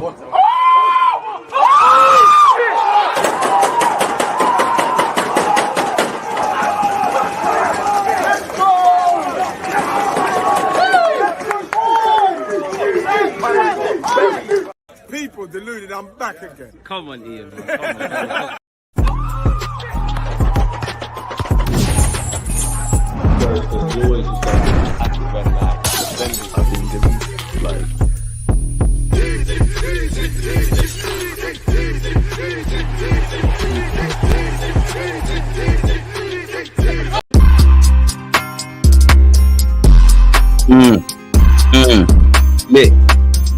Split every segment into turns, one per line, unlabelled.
People deluded, I'm back again.
Come on, Ian. Man. Come on.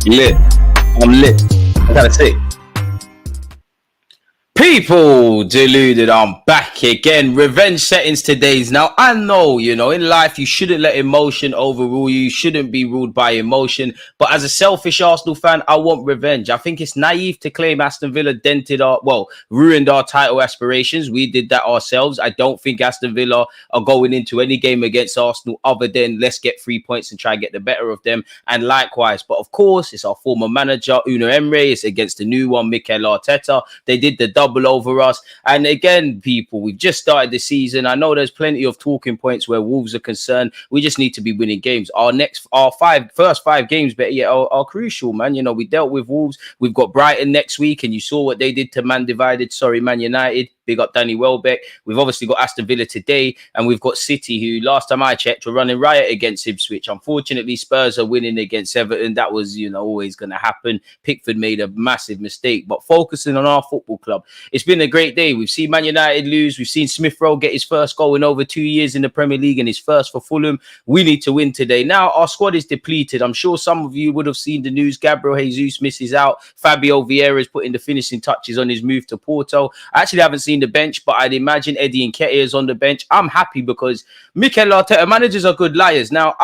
Lit. I'm lit. I gotta say. People deluded, I'm back again. Revenge settings today's. Now, I know, in life, you shouldn't let emotion overrule you. You shouldn't be ruled by emotion. But as a selfish Arsenal fan, I want revenge. I think it's naive to claim Aston Villa ruined our title aspirations. We did that ourselves. I don't think Aston Villa are going into any game against Arsenal other than let's get 3 points and try and get the better of them. And likewise. But of course, it's our former manager, Emery. It's against the new one, Mikel Arteta. They did the double over us. And again, people, we've just started the season. I know there's plenty of talking points where Wolves are concerned. We just need to be winning games. Our first five games, better yet, are crucial, man. We dealt with Wolves. We've got Brighton next week, and you saw what they did to Man United. Big up Danny Welbeck. We've obviously got Aston Villa today, and we've got City, who last time I checked were running riot against Ipswich. Unfortunately, Spurs are winning against Everton. That was, always going to happen. Pickford made a massive mistake, but focusing on our football club, it's been a great day. We've seen Man United lose. We've seen Smith Rowe get his first goal in over 2 years in the Premier League and his first for Fulham. We need to win today. Now, our squad is depleted. I'm sure some of you would have seen the news. Gabriel Jesus misses out. Fabio Vieira is putting the finishing touches on his move to Porto. I actually haven't seen the bench, but I'd imagine Eddie Nketiah is on the bench. I'm happy because Mikel Arteta, managers are good liars. Now,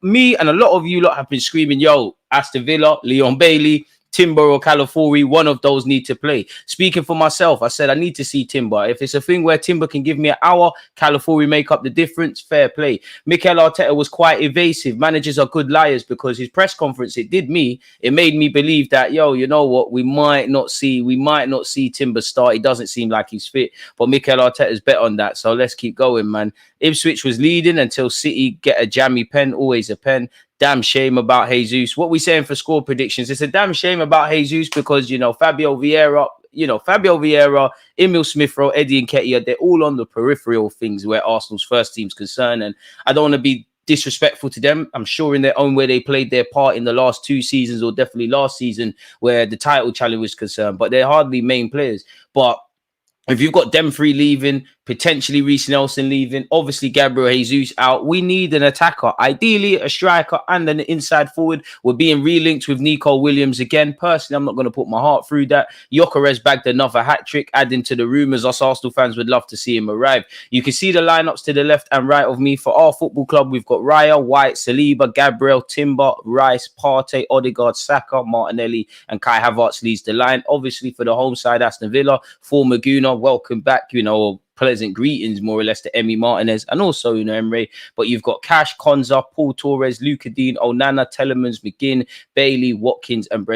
me and a lot of you lot have been screaming, yo, Aston Villa, Leon Bailey, Timber or Calafiori, one of those need to play. Speaking for myself, I said I need to see Timber. If it's a thing where Timber can give me an hour, Calafiori make up the difference, fair play. Mikel Arteta was quite evasive. Managers are good liars because his press conference, it made me believe that, you know what, we might not see Timber start. He doesn't seem like he's fit, but Mikel Arteta's bet on that. So let's keep going, man. Ipswich was leading until City get a jammy pen, always a pen. Damn shame about Jesus. What we saying for score predictions? It's a damn shame about Jesus because, Fabio Vieira, Emil Smith Rowe, Eddie Nketiah, they're all on the peripheral things where Arsenal's first team's concerned. And I don't want to be disrespectful to them. I'm sure in their own way they played their part in the last 2 seasons or definitely last season where the title challenge was concerned, but they're hardly main players. But if you've got them 3 leaving, potentially Reece Nelson leaving, obviously Gabriel Jesus out, we need an attacker, ideally a striker and an inside forward. We're being relinked with Nico Williams again. Personally, I'm not going to put my heart through that. Gyökeres bagged another hat-trick, adding to the rumours. Us Arsenal fans would love to see him arrive. You can see the lineups to the left and right of me. For our football club, we've got Raya, White, Saliba, Gabriel, Timber, Rice, Partey, Odegaard, Saka, Martinelli, and Kai Havertz leads the line. Obviously, for the home side, Aston Villa, former Gooner, welcome back, pleasant greetings, more or less, to Emi Martinez and also Emery. But you've got Cash, Konza, Paul Torres, Luka Dean, Onana, Telemans, McGinn, Bailey, Watkins, and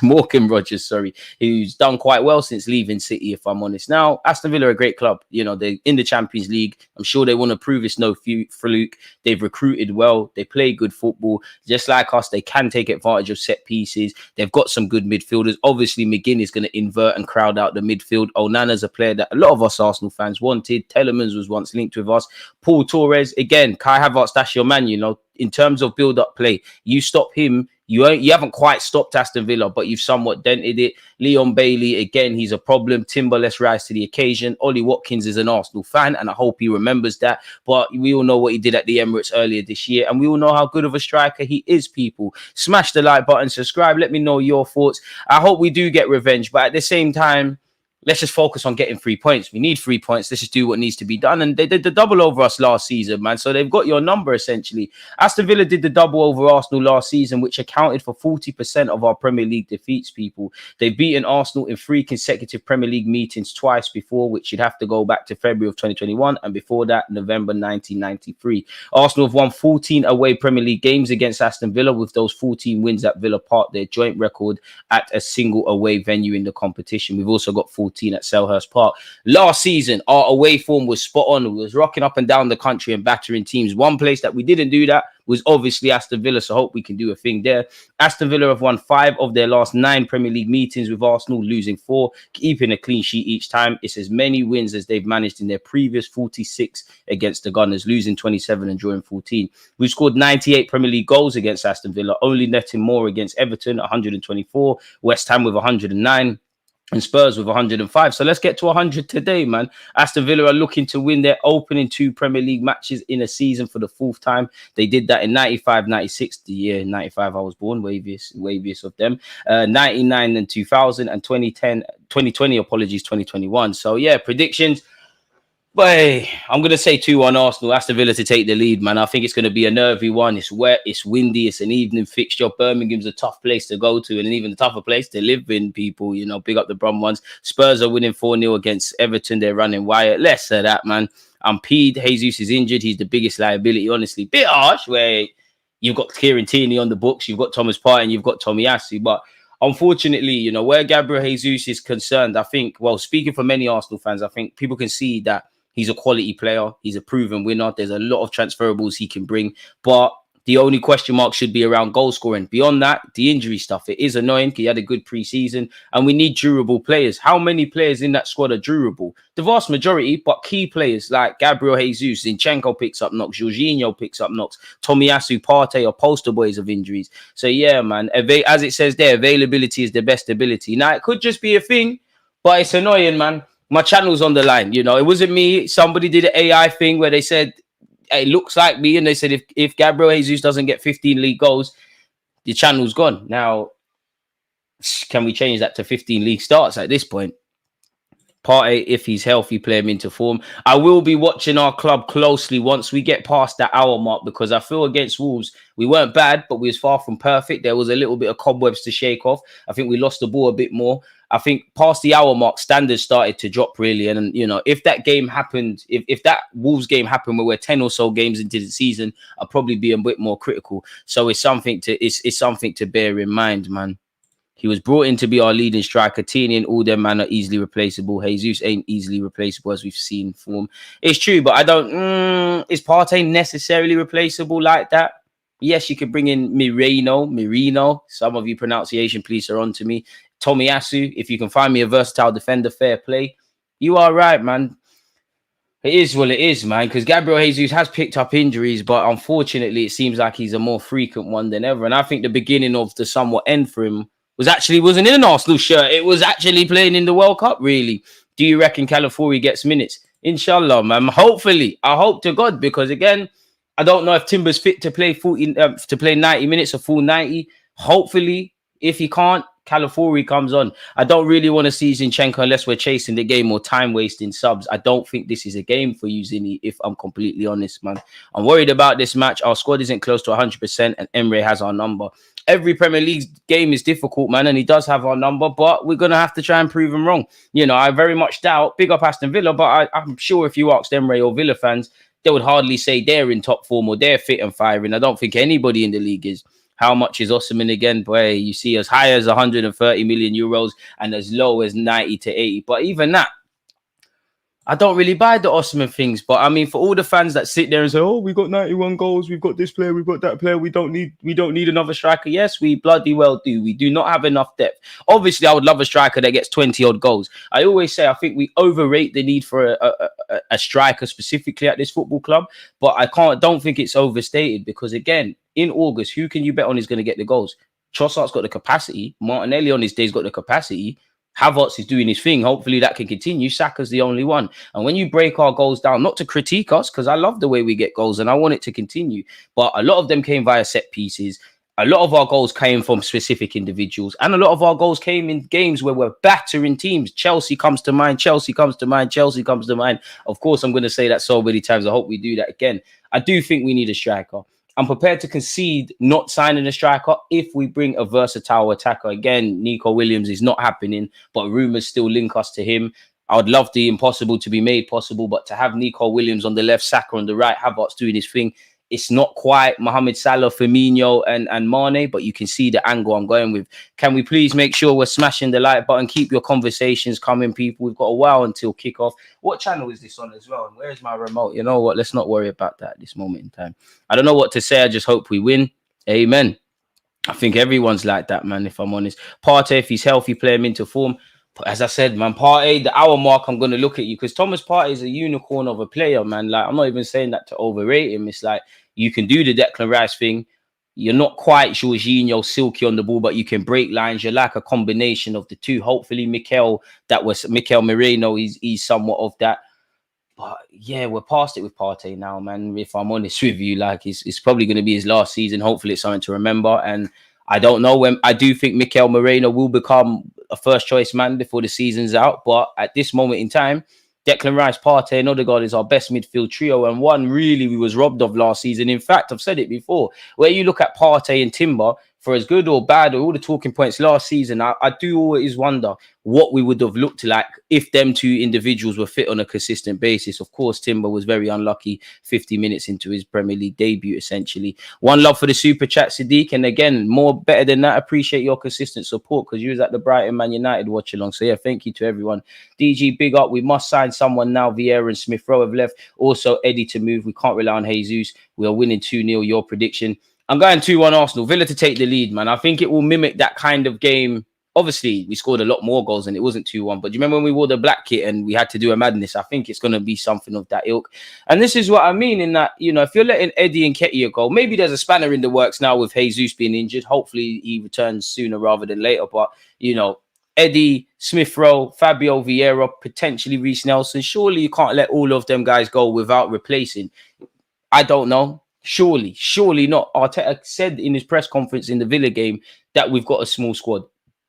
Morgan Rogers, who's done quite well since leaving City, if I'm honest. Now, Aston Villa are a great club. They're in the Champions League. I'm sure they want to prove it's no fluke. They've recruited well. They play good football. Just like us, they can take advantage of set pieces. They've got some good midfielders. Obviously, McGinn is going to invert and crowd out the midfield. Onana's a player that a lot of us Arsenal fans wanted. Telemans was once linked with us. Paul Torres, again, Kai Havertz, that's your man, in terms of build-up play. You stop him, you haven't quite stopped Aston Villa, but you've somewhat dented it. Leon Bailey, again, he's a problem. Timber, let's rise to the occasion. Ollie Watkins is an Arsenal fan, and I hope he remembers that. But we all know what he did at the Emirates earlier this year, and we all know how good of a striker he is, people. Smash the like button, subscribe, let me know your thoughts. I hope we do get revenge, but at the same time, let's just focus on getting 3 points. We need 3 points. Let's just do what needs to be done. And they did the double over us last season, man. So they've got your number, essentially. Aston Villa did the double over Arsenal last season, which accounted for 40% of our Premier League defeats, people. They've beaten Arsenal in 3 consecutive Premier League meetings twice before, which you'd have to go back to February of 2021. And before that, November 1993. Arsenal have won 14 away Premier League games against Aston Villa, with those 14 wins at Villa Park, their joint record at a single away venue in the competition. We've also got 14 at Selhurst Park. Last season, our away form was spot on. We was rocking up and down the country and battering teams. One place that we didn't do that was obviously Aston Villa, so hope we can do a thing there. Aston Villa have won 5 of their last 9 Premier League meetings with Arsenal, losing 4, keeping a clean sheet each time. It's as many wins as they've managed in their previous 46 against the Gunners, losing 27 and drawing 14. We've scored 98 Premier League goals against Aston Villa, only netting more against Everton, 124, West Ham with 109, and Spurs with 105. So let's get to 100 today, man. Aston Villa are looking to win their opening 2 Premier League matches in a season for the 4th time. They did that in 95, 96, the year 95 I was born, waviest of them. 99 and 2000, and 2020, apologies, 2021. So yeah, predictions. But hey, I'm going to say 2-1 Arsenal. Aston Villa to take the lead, man. I think it's going to be a nervy one. It's wet, it's windy, it's an evening fixture. Birmingham's a tough place to go to, and an even tougher place to live in, people. You know, big up the Brum ones. Spurs are winning 4-0 against Everton. They're running wire. Less of that, man. I'm peed. Jesus is injured. He's the biggest liability, honestly. Bit harsh, where you've got Kieran Tierney on the books, you've got Thomas Partey, and you've got Tomiyasu. But unfortunately, you know, where Gabriel Jesus is concerned, I think, well, speaking for many Arsenal fans, I think people can see that he's a quality player. He's a proven winner. There's a lot of transferables he can bring. But the only question mark should be around goal scoring. Beyond that, the injury stuff, it is annoying. He had a good preseason, and we need durable players. How many players in that squad are durable? The vast majority, but key players like Gabriel Jesus, Zinchenko picks up knocks, Jorginho picks up knocks, Tomiyasu, Partey are poster boys of injuries. So yeah, man, as it says there, availability is the best ability. Now, it could just be a thing, but it's annoying, man. My channel's on the line, you know. It wasn't me. Somebody did an AI thing where they said, it looks like me. And they said, if Gabriel Jesus doesn't get 15 league goals, the channel's gone. Now, can we change that to 15 league starts at this point? Partey, if he's healthy, play him into form. I will be watching our club closely once we get past that hour mark, because I feel against Wolves, we weren't bad, but we was far from perfect. There was a little bit of cobwebs to shake off. I think we lost the ball a bit more. I think past the hour mark, standards started to drop, really. And, you know, if that game happened, if that Wolves game happened where we're 10 or so games into the season, I'll probably be a bit more critical. So it's something to bear in mind, man. He was brought in to be our leading striker. Tierney and all them, man, are easily replaceable. Jesus ain't easily replaceable, as we've seen form. It's true, but I don't... is Partey necessarily replaceable like that? Yes, you could bring in Merino. Some of you pronunciation police are on to me. Tomiyasu, if you can find me a versatile defender, fair play. You are right, man. It is what it is, man, because Gabriel Jesus has picked up injuries, but unfortunately, it seems like he's a more frequent one than ever. And I think the beginning of the somewhat end for him wasn't in an Arsenal shirt. It was actually playing in the World Cup, really. Do you reckon Calafiori gets minutes? Inshallah, man. Hopefully. I hope to God, because, again, I don't know if Timber's fit to play 90 minutes, a full 90. Hopefully, if he can't, Calafiori comes on. I don't really want to see Zinchenko unless we're chasing the game or time wasting subs. I don't think this is a game for you, Zinni, if I'm completely honest, man. I'm worried about this match. Our squad isn't close to 100%, and Emery has our number. Every Premier League game is difficult, man, and he does have our number, but we're going to have to try and prove him wrong. You know, I very much doubt, big up Aston Villa, but I'm sure if you asked Emery or Villa fans, they would hardly say they're in top form or they're fit and firing. I don't think anybody in the league is. How much is Osimhen again? Boy, you see as high as 130 million euros and as low as 90 to 80. But even that, I don't really buy the Osimhen things. But I mean, for all the fans that sit there and say, "Oh, we got 91 goals, we've got this player, we've got that player, we don't need another striker." Yes, we bloody well do. We do not have enough depth. Obviously, I would love a striker that gets 20 odd goals. I always say I think we overrate the need for a striker specifically at this football club. But don't think it's overstated, because again, in August, who can you bet on is going to get the goals? Trossard's got the capacity. Martinelli on his day's got the capacity. Havertz is doing his thing. Hopefully that can continue. Saka's the only one. And when you break our goals down, not to critique us, because I love the way we get goals and I want it to continue, but a lot of them came via set pieces. a lot of our goals came from specific individuals, and a lot of our goals came in games where we're battering teams. Chelsea comes to mind. Chelsea comes to mind. Chelsea comes to mind. Of course, I'm going to say that so many times. I hope we do that again. I do think we need a striker. I'm prepared to concede not signing a striker if we bring a versatile attacker. Again, Nico Williams is not happening, but rumours still link us to him. I would love the impossible to be made possible, but to have Nico Williams on the left, Saka on the right, Havertz doing his thing, it's not quite Mohamed Salah, Firmino, and Mane, but you can see the angle I'm going with. Can we please make sure we're smashing the like button? Keep your conversations coming, people. We've got a while until kickoff. What channel is this on as well? And where's my remote? You know what? Let's not worry about that at this moment in time. I don't know what to say. I just hope we win. Amen. I think everyone's like that, man, if I'm honest. Partey, if he's healthy, play him into form. But as I said, man, Partey, the hour mark, I'm going to look at you because Thomas Partey is a unicorn of a player, man. Like, I'm not even saying that to overrate him. It's like, you can do the Declan Rice thing. You're not quite Jorginho, silky on the ball, but you can break lines. You're like a combination of the two. Hopefully, Mikel Merino, he's somewhat of that. But yeah, we're past it with Partey now, man. If I'm honest with you, like it's probably going to be his last season. Hopefully, it's something to remember. And I don't know when. I do think Mikel Merino will become a first choice man before the season's out. But at this moment in time, Declan Rice, Partey, and Odegaard is our best midfield trio, and one really we was robbed of last season. In fact, I've said it before, where you look at Partey and Timber, for as good or bad or all the talking points last season, I do always wonder what we would have looked like if them two individuals were fit on a consistent basis. Of course, Timber was very unlucky 50 minutes into his Premier League debut, essentially. One love for the super chat, Sadiq. And again, more better than that, appreciate your consistent support because you was at the Brighton Man United watch along. So yeah, thank you to everyone. DG, big up. We must sign someone now. Vieira and Smith Rowe have left. Also, Eddie to move. We can't rely on Jesus. We are winning 2-0. Your prediction? I'm going 2-1 Arsenal. Villa to take the lead, man. I think it will mimic that kind of game. Obviously, we scored a lot more goals and it wasn't 2-1. But do you remember when we wore the black kit and we had to do a madness? I think it's going to be something of that ilk. And this is what I mean in that, you know, if you're letting Eddie and Ketty go, maybe there's a spanner in the works now with Jesus being injured. Hopefully, he returns sooner rather than later. But, you know, Eddie, Smith Rowe, Fabio Vieira, potentially Reece Nelson. Surely you can't let all of them guys go without replacing. I don't know. Surely not. Arteta said in his press conference in the Villa game that we've got a small squad.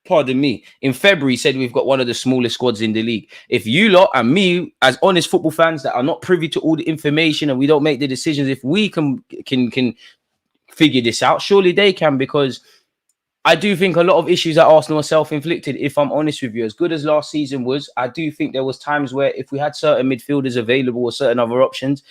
Pardon me. In February, he said we've got one of the smallest squads in the league. If you lot and me, as honest football fans that are not privy to all the information and we don't make the decisions, if we can figure this out, surely they can, because I do think a lot of issues at Arsenal are self-inflicted, if I'm honest with you. As good as last season was, I do think there was times where if we had certain midfielders available or certain other options,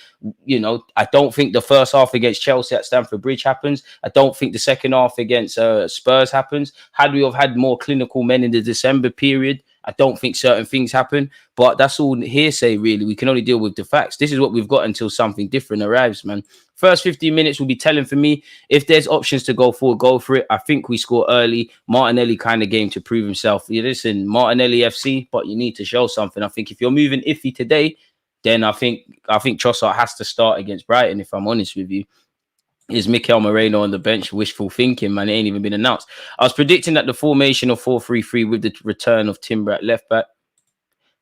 you know, I don't think the first half against Chelsea at Stamford Bridge happens. I don't think the second half against Spurs happens. Had we have had more clinical men in the December period, I don't think certain things happen. But that's all hearsay, really. We can only deal with the facts. This is what we've got until something different arrives, man. First 15 minutes will be telling for me. If there's options to go forward, go for it. I think we score early. Martinelli kind of game to prove himself. You listen, Martinelli FC, but you need to show something. I think if you're moving iffy today, then I think Trossard has to start against Brighton, if I'm honest with you. Is Mikel Merino on the bench? Wishful thinking, man. It ain't even been announced. I was predicting that the formation of 4-3-3 with the return of Timber at left back.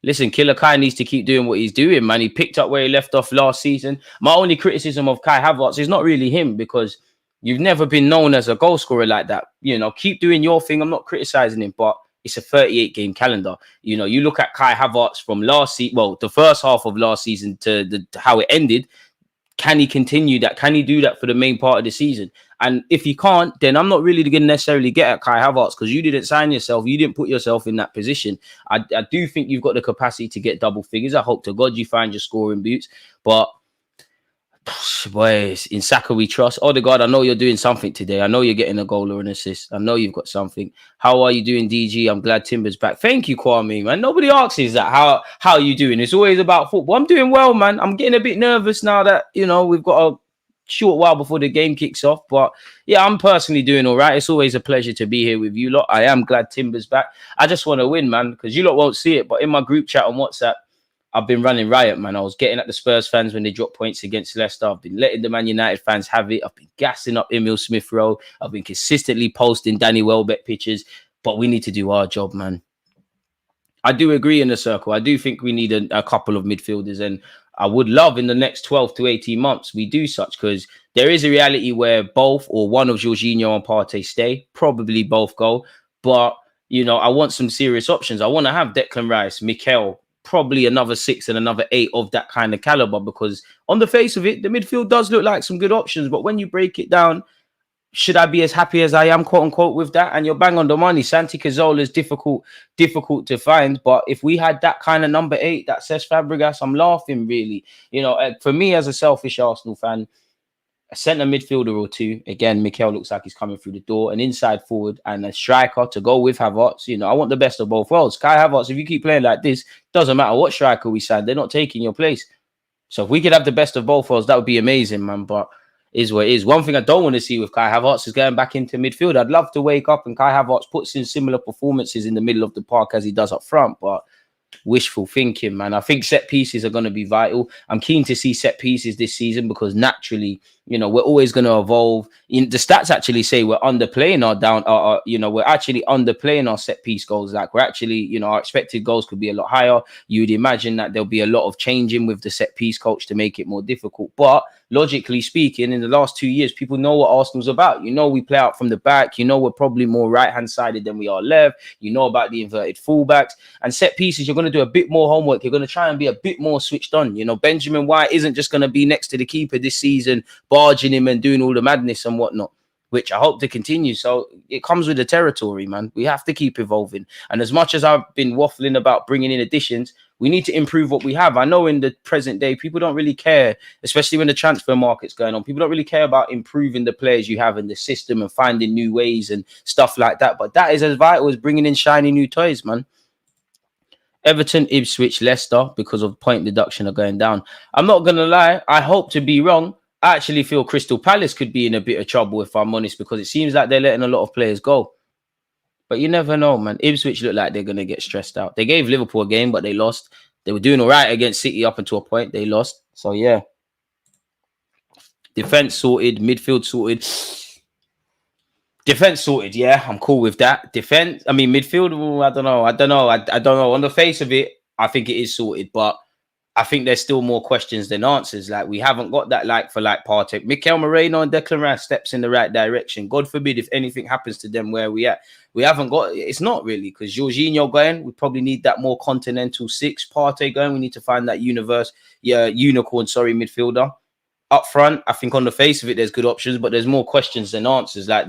Listen, Killer Kai needs to keep doing what he's doing, man. He picked up where he left off last season. My only criticism of Kai Havertz is not really him, because you've never been known as a goal scorer like that. You know, keep doing your thing. I'm not criticizing him, but it's a 38-game calendar. You know, you look at Kai Havertz from last season, well, the first half of last season to how it ended. Can he continue that? Can he do that for the main part of the season? And if he can't, then I'm not really going to necessarily get at Kai Havertz, because you didn't sign yourself. You didn't put yourself in that position. I do think you've got the capacity to get double figures. I hope to God you find your scoring boots. But boys, in Saka we trust. Odegaard, I know you're doing something today. I know you're getting a goal or an assist. I know you've got something. How are you doing, DG? I'm glad Timber's back. Thank you, Kwame, man. Nobody asks that. How are you doing? It's always about football. I'm doing well, man. I'm getting a bit nervous now that, you know, we've got a short while before the game kicks off. But yeah, I'm personally doing all right. It's always a pleasure to be here with you lot. I am glad Timber's back. I just want to win, man, because you lot won't see it. But in my group chat on WhatsApp, I've been running riot, man. I was getting at the Spurs fans when they dropped points against Leicester. I've been letting the Man United fans have it. I've been gassing up Emil Smith Rowe. I've been consistently posting Danny Welbeck pictures. But we need to do our job, man. I do agree in the circle. I do think we need a couple of midfielders, and I would love in the next 12 to 18 months we do such, because there is a reality where both or one of Jorginho and Partey stay, probably both go. But, you know, I want some serious options. I want to have Declan Rice, Mikel, probably another 6 and another 8 of that kind of caliber, because on the face of it, the midfield does look like some good options. But when you break it down, should I be as happy as I am, quote unquote, with that? And you're bang on the money. Santi Cazorla is difficult to find. But if we had that kind of number 8, that Cesc Fabregas, I'm laughing, really. You know, for me as a selfish Arsenal fan, a centre midfielder or two. Again, Mikel looks like he's coming through the door. An inside forward and a striker to go with Havertz. You know, I want the best of both worlds. Kai Havertz, if you keep playing like this, doesn't matter what striker we sign, they're not taking your place. So if we could have the best of both worlds, that would be amazing, man. But is what it is. One thing I don't want to see with Kai Havertz is going back into midfield. I'd love to wake up and Kai Havertz puts in similar performances in the middle of the park as he does up front, but wishful thinking, man. I think set pieces are going to be vital. I'm keen to see set pieces this season because naturally, you know, we're always going to evolve. The stats actually say we're underplaying we're actually underplaying our set piece goals. Like we're actually, you know, our expected goals could be a lot higher. You'd imagine that there'll be a lot of changing with the set piece coach to make it more difficult. But logically speaking, in the last 2 years, people know what Arsenal's about. You know, we play out from the back. You know, we're probably more right-hand sided than we are left. You know about the inverted fullbacks and set pieces. You're going to do a bit more homework. You're going to try and be a bit more switched on. You know, Benjamin White isn't just going to be next to the keeper this season, barging him and doing all the madness and whatnot, which I hope to continue. So it comes with the territory, man. We have to keep evolving. And as much as I've been waffling about bringing in additions, we need to improve what we have. I know in the present day, people don't really care, especially when the transfer market's going on. People don't really care about improving the players you have in the system and finding new ways and stuff like that. But that is as vital as bringing in shiny new toys, man. Everton, Ipswich, Leicester, because of point deduction, are going down. I'm not going to lie. I hope to be wrong. I actually feel Crystal Palace could be in a bit of trouble, if I'm honest, because it seems like they're letting a lot of players go. But you never know, man. Ipswich look like they're going to get stressed out. They gave Liverpool a game, but they lost. They were doing all right against City up until a point. They lost. So, yeah. Defense sorted. Midfield sorted. Defense sorted, yeah. I'm cool with that. Midfield, I don't know. I don't know. On the face of it, I think it is sorted, but I think there's still more questions than answers. Like, we haven't got that like-for-like Partey. Mikel, Merino and Declan Rice steps in the right direction. God forbid if anything happens to them where we at. We haven't got... It's not really, because Jorginho going, we probably need that more continental 6. Partey going, we need to find that unicorn midfielder. Up front, I think on the face of it, there's good options, but there's more questions than answers. Like,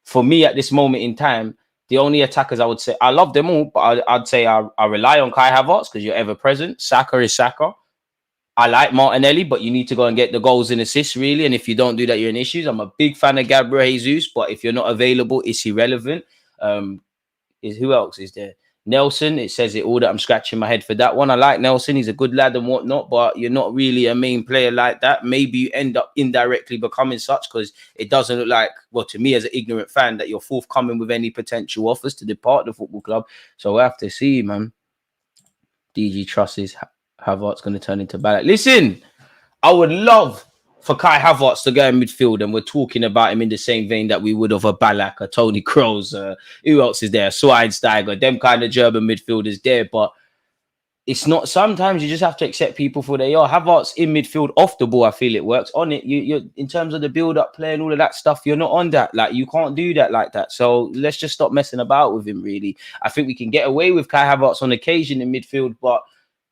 for me at this moment in time, the only attackers I would say, I love them all, but I'd say I rely on Kai Havertz because you're ever present. Saka is Saka. I like Martinelli, but you need to go and get the goals and assists, really. And if you don't do that, you're in issues. I'm a big fan of Gabriel Jesus, but if you're not available, it's irrelevant. Who else is there? Nelson, it says it all that I'm scratching my head for that one. I like Nelson. He's a good lad and whatnot, but you're not really a main player like that. Maybe you end up indirectly becoming such because it doesn't look like, well, to me as an ignorant fan, that you're forthcoming with any potential offers to depart the football club. So we'll have to see, man. DG trusts Havertz going to turn into Balak. Listen, I would love for Kai Havertz to go in midfield, and we're talking about him in the same vein that we would of a Balak, a Tony Kroos, who else is there? Schweinsteiger, them kind of German midfielders there, but it's not. Sometimes you just have to accept people for they are. Havertz in midfield, off the ball, I feel it works. On it, you're in terms of the build-up play and all of that stuff, you're not on that. Like, you can't do that like that. So let's just stop messing about with him, really. I think we can get away with Kai Havertz on occasion in midfield, but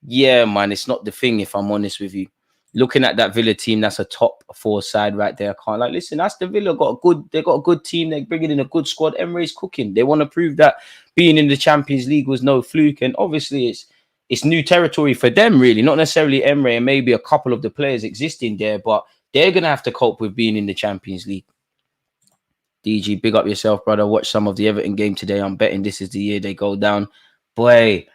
yeah, man, it's not the thing, if I'm honest with you. Looking at that Villa team, that's a top 4 side right there. I can't listen, Aston Villa they got a good team. They're bringing in a good squad. Emery's cooking. They want to prove that being in the Champions League was no fluke. And obviously it's new territory for them, really. Not necessarily Emery and maybe a couple of the players existing there, but they're going to have to cope with being in the Champions League. DG, big up yourself, brother. Watch some of the Everton game today. I'm betting this is the year they go down. Boy,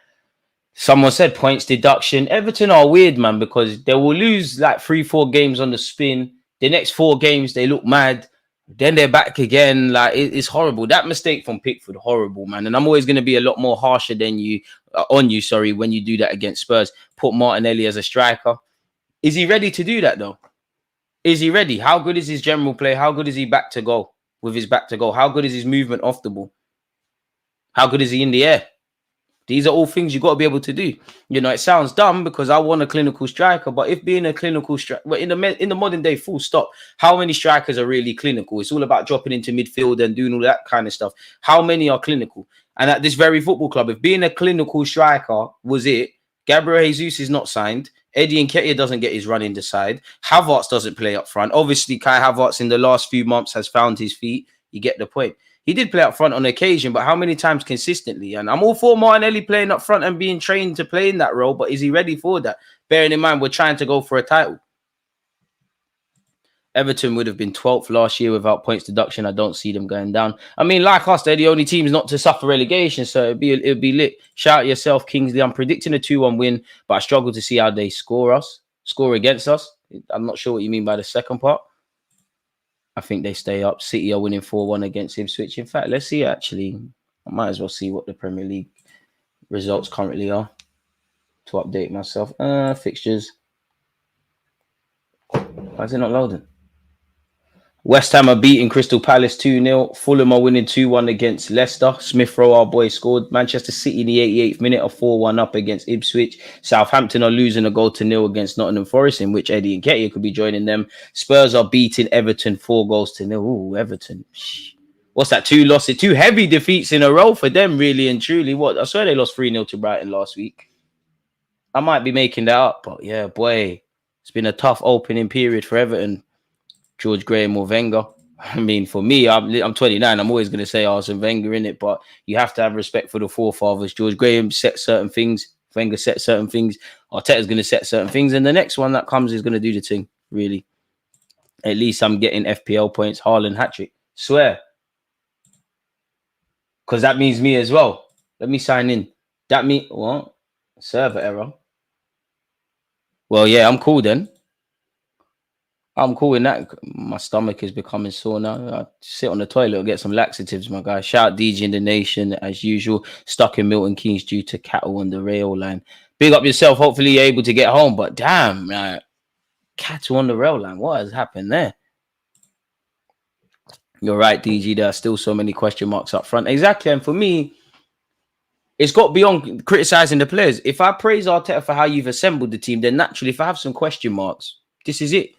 someone said points deduction. Everton are weird, man, because they will lose like 3-4 games on the spin. The next 4 games, they look mad. Then they're back again. Like, it's horrible. That mistake from Pickford, horrible, man. And I'm always going to be a lot more harsher than when you do that against Spurs. Put Martinelli as a striker. Is he ready to do that, though? Is he ready? How good is his general play? How good is he back to goal? With his back to goal? How good is his movement off the ball? How good is he in the air? These are all things you got to be able to do. You know, it sounds dumb because I want a clinical striker, but if being a clinical striker, well, in the modern day, full stop, how many strikers are really clinical? It's all about dropping into midfield and doing all that kind of stuff. How many are clinical? And at this very football club, if being a clinical striker was it, Gabriel Jesus is not signed. Eddie Nketiah doesn't get his run in the side. Havertz doesn't play up front. Obviously, Kai Havertz in the last few months has found his feet. You get the point. He did play up front on occasion, but how many times consistently? And I'm all for Martinelli playing up front and being trained to play in that role, but is he ready for that? Bearing in mind, we're trying to go for a title. Everton would have been 12th last year without points deduction. I don't see them going down. I mean, like us, they're the only teams not to suffer relegation, so it'd be lit. Shout out yourself, Kingsley. I'm predicting a 2-1 win, but I struggle to see how they score against us. I'm not sure what you mean by the second part. I think they stay up. City are winning 4-1 against Ipswich. In fact, let's see, actually. I might as well see what the Premier League results currently are to update myself. Fixtures. Why is it not loading? West Ham are beating Crystal Palace 2-0. Fulham are winning 2-1 against Leicester. Smith Rowe, our boy, scored. Manchester City in the 88th minute are 4-1 up against Ipswich. Southampton are losing 1-0 against Nottingham Forest, in which Eddie Nketiah could be joining them. Spurs are beating Everton 4-0. Ooh, Everton. What's that? 2 losses, 2 heavy defeats in a row for them, really and truly. What? I swear they lost 3-0 to Brighton last week. I might be making that up, but yeah, boy, it's been a tough opening period for Everton. George Graham or Wenger. I mean, for me, I'm 29. I'm always going to say Arsene Wenger in it, but you have to have respect for the forefathers. George Graham set certain things. Wenger set certain things. Arteta's going to set certain things, and the next one that comes is going to do the thing. Really, at least I'm getting FPL points. Haaland hat-trick. Swear, because that means me as well. Let me sign in. That means what? Server error. Well, yeah, I'm cool then. I'm cool in that. My stomach is becoming sore now. I sit on the toilet or get some laxatives, my guy. Shout out DG in the nation, as usual. Stuck in Milton Keynes due to cattle on the rail line. Big up yourself. Hopefully you're able to get home. But damn, cattle on the rail line. What has happened there? You're right, DG. There are still so many question marks up front. Exactly. And for me, it's got beyond criticizing the players. If I praise Arteta for how you've assembled the team, then naturally, if I have some question marks, this is it.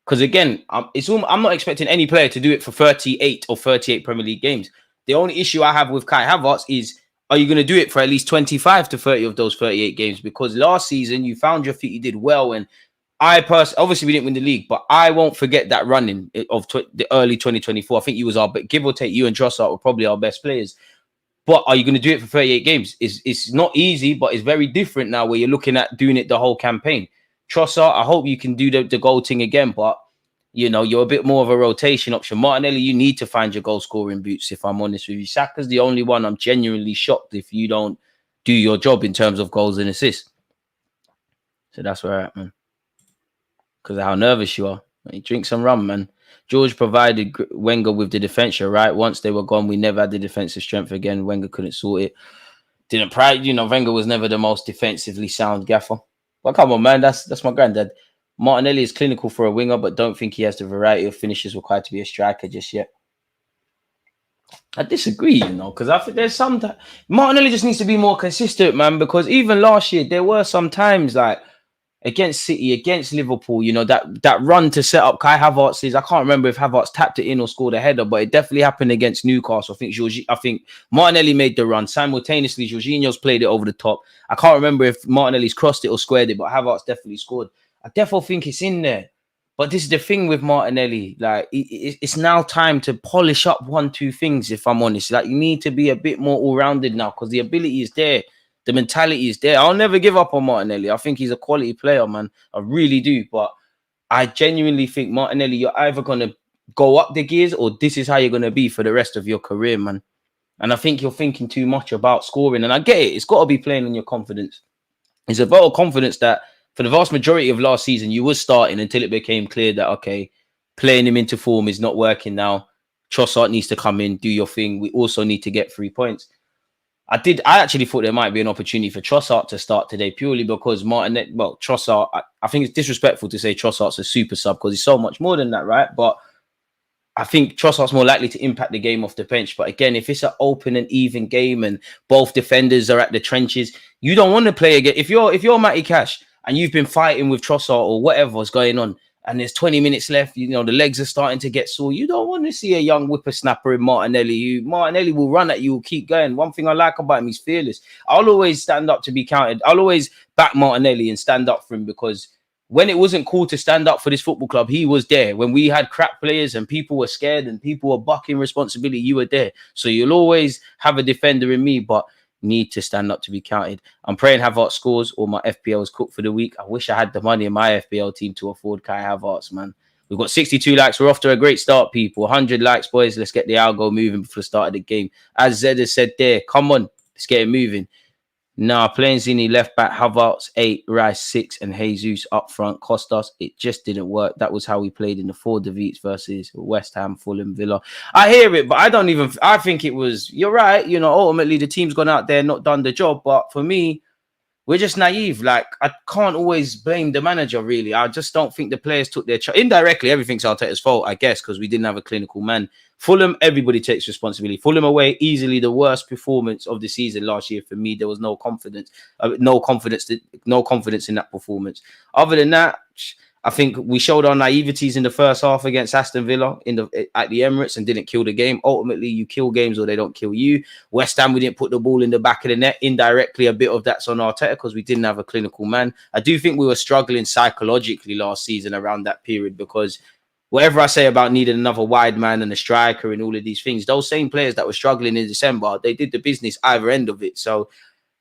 Because again, I'm not expecting any player to do it for 38 or 38 Premier League games. The only issue I have with Kai Havertz is, are you going to do it for at least 25 to 30 of those 38 games? Because last season, you found your feet, you did well. And obviously we didn't win the league, but I won't forget that running of the early 2024. I think you was give or take, you and Trossard were probably our best players. But are you going to do it for 38 games? It's not easy, but it's very different now where you're looking at doing it the whole campaign. Trossard, I hope you can do the goal thing again, but you know, you're a bit more of a rotation option. Martinelli, you need to find your goal scoring boots, if I'm honest with you. Saka's the only one I'm genuinely shocked if you don't do your job in terms of goals and assists. So that's where I'm at, man. Because of how nervous you are. You drink some rum, man. George provided Wenger with the defense, right? Once they were gone, we never had the defensive strength again. Wenger couldn't sort it. Wenger was never the most defensively sound gaffer. But come on, man, that's my granddad. Martinelli is clinical for a winger, but don't think he has the variety of finishes required to be a striker just yet. I disagree, because I think there's some... Martinelli just needs to be more consistent, man, because even last year, there were some times, like, against City, against Liverpool, that run to set up Kai Havertz I can't remember if Havertz tapped it in or scored a header, but it definitely happened against Newcastle. I think Martinelli made the run. Simultaneously, Jorginho's played it over the top. I can't remember if Martinelli's crossed it or squared it, but Havertz definitely scored. I definitely think it's in there. But this is the thing with Martinelli. Like, it's now time to polish up 1-2 things, if I'm honest. Like, you need to be a bit more all-rounded now because the ability is there. The mentality is there. I'll never give up on Martinelli. I think he's a quality player, man. I really do. But I genuinely think, Martinelli, you're either going to go up the gears or this is how you're going to be for the rest of your career, man. And I think you're thinking too much about scoring. And I get it. It's got to be playing on your confidence. It's a vote of confidence that for the vast majority of last season, you was starting until it became clear that, okay, playing him into form is not working now. Trossard needs to come in, do your thing. We also need to get 3 points. I actually thought there might be an opportunity for Trossard to start today purely because Trossard, I think it's disrespectful to say Trossard's a super sub because he's so much more than that, right? But I think Trossard's more likely to impact the game off the bench. But again, if it's an open and even game and both defenders are at the trenches, you don't want to play again. If you're Matty Cash and you've been fighting with Trossard or whatever's going on, and there's 20 minutes left, you know, the legs are starting to get sore. You don't want to see a young whippersnapper in Martinelli. Martinelli will run at you, will keep going. One thing I like about him, he's fearless. I'll always stand up to be counted. I'll always back Martinelli and stand up for him, because when it wasn't cool to stand up for this football club, he was there. When we had crap players and people were scared and people were bucking responsibility, you were there. So you'll always have a defender in me, but need to stand up to be counted. I'm praying Havertz scores or my FPL is cooked for the week. I wish I had the money in my FPL team to afford Kai Havertz, man. We've got 62 likes. We're off to a great start, people. 100 likes, boys. Let's get the algo moving before the start of the game. As Zed has said there, come on, let's get it moving. Nah, playing Zini left back, Havertz 8, Rice 6, and Jesus up front. Costas, it just didn't work. That was how we played in the 4 defeats versus West Ham, Fulham, Villa. I hear it, but I think it was, you're right. You know, ultimately the team's gone out there, not done the job. But for me, we're just naive. Like, I can't always blame the manager, really. I just don't think the players took their indirectly, everything's Arteta's fault, I guess, because we didn't have a clinical man. Fulham, everybody takes responsibility. Fulham away, easily the worst performance of the season last year for me. There was no confidence, no confidence in that performance. Other than that, I think we showed our naiveties in the first half against Aston Villa at the Emirates and didn't kill the game. Ultimately, you kill games or they don't kill you. West Ham, we didn't put the ball in the back of the net. Indirectly, a bit of that's on Arteta because we didn't have a clinical man. I do think we were struggling psychologically last season around that period, because whatever I say about needing another wide man and a striker and all of these things, those same players that were struggling in December, they did the business either end of it. So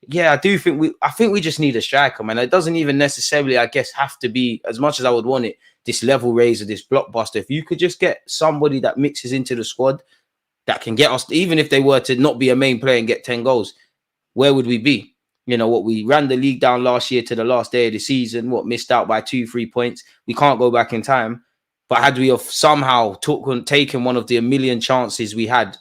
yeah, I think we just need a striker, man. It doesn't even necessarily, I guess, have to be, as much as I would want it, this level raiser, this blockbuster. If you could just get somebody that mixes into the squad that can get us, even if they were to not be a main player and get 10 goals, where would we be? You know, what we ran the league down last year to the last day of the season, missed out by 2-3 points. We can't go back in time. But had we have somehow taken one of the 1 million chances we had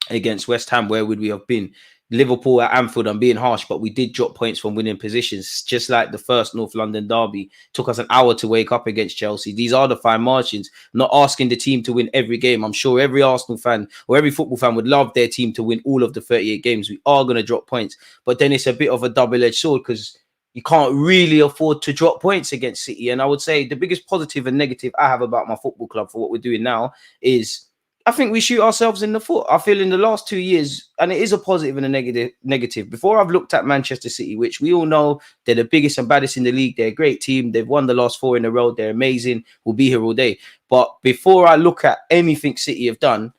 against West Ham, where would we have been? Liverpool at Anfield, I'm being harsh, but we did drop points from winning positions, just like the first North London derby. Took us an hour to wake up against Chelsea. These are the fine margins. Not asking the team to win every game. I'm sure every Arsenal fan or every football fan would love their team to win all of the 38 games. We are going to drop points. But then it's a bit of a double-edged sword, because you can't really afford to drop points against City. And I would say the biggest positive and negative I have about my football club for what we're doing now is I think we shoot ourselves in the foot. I feel in the last 2 years, and it is a positive and a negative. Before I've looked at Manchester City, which we all know they're the biggest and baddest in the league. They're a great team. They've won the last 4 in a row. They're amazing. We'll be here all day. But before I look at anything City have done,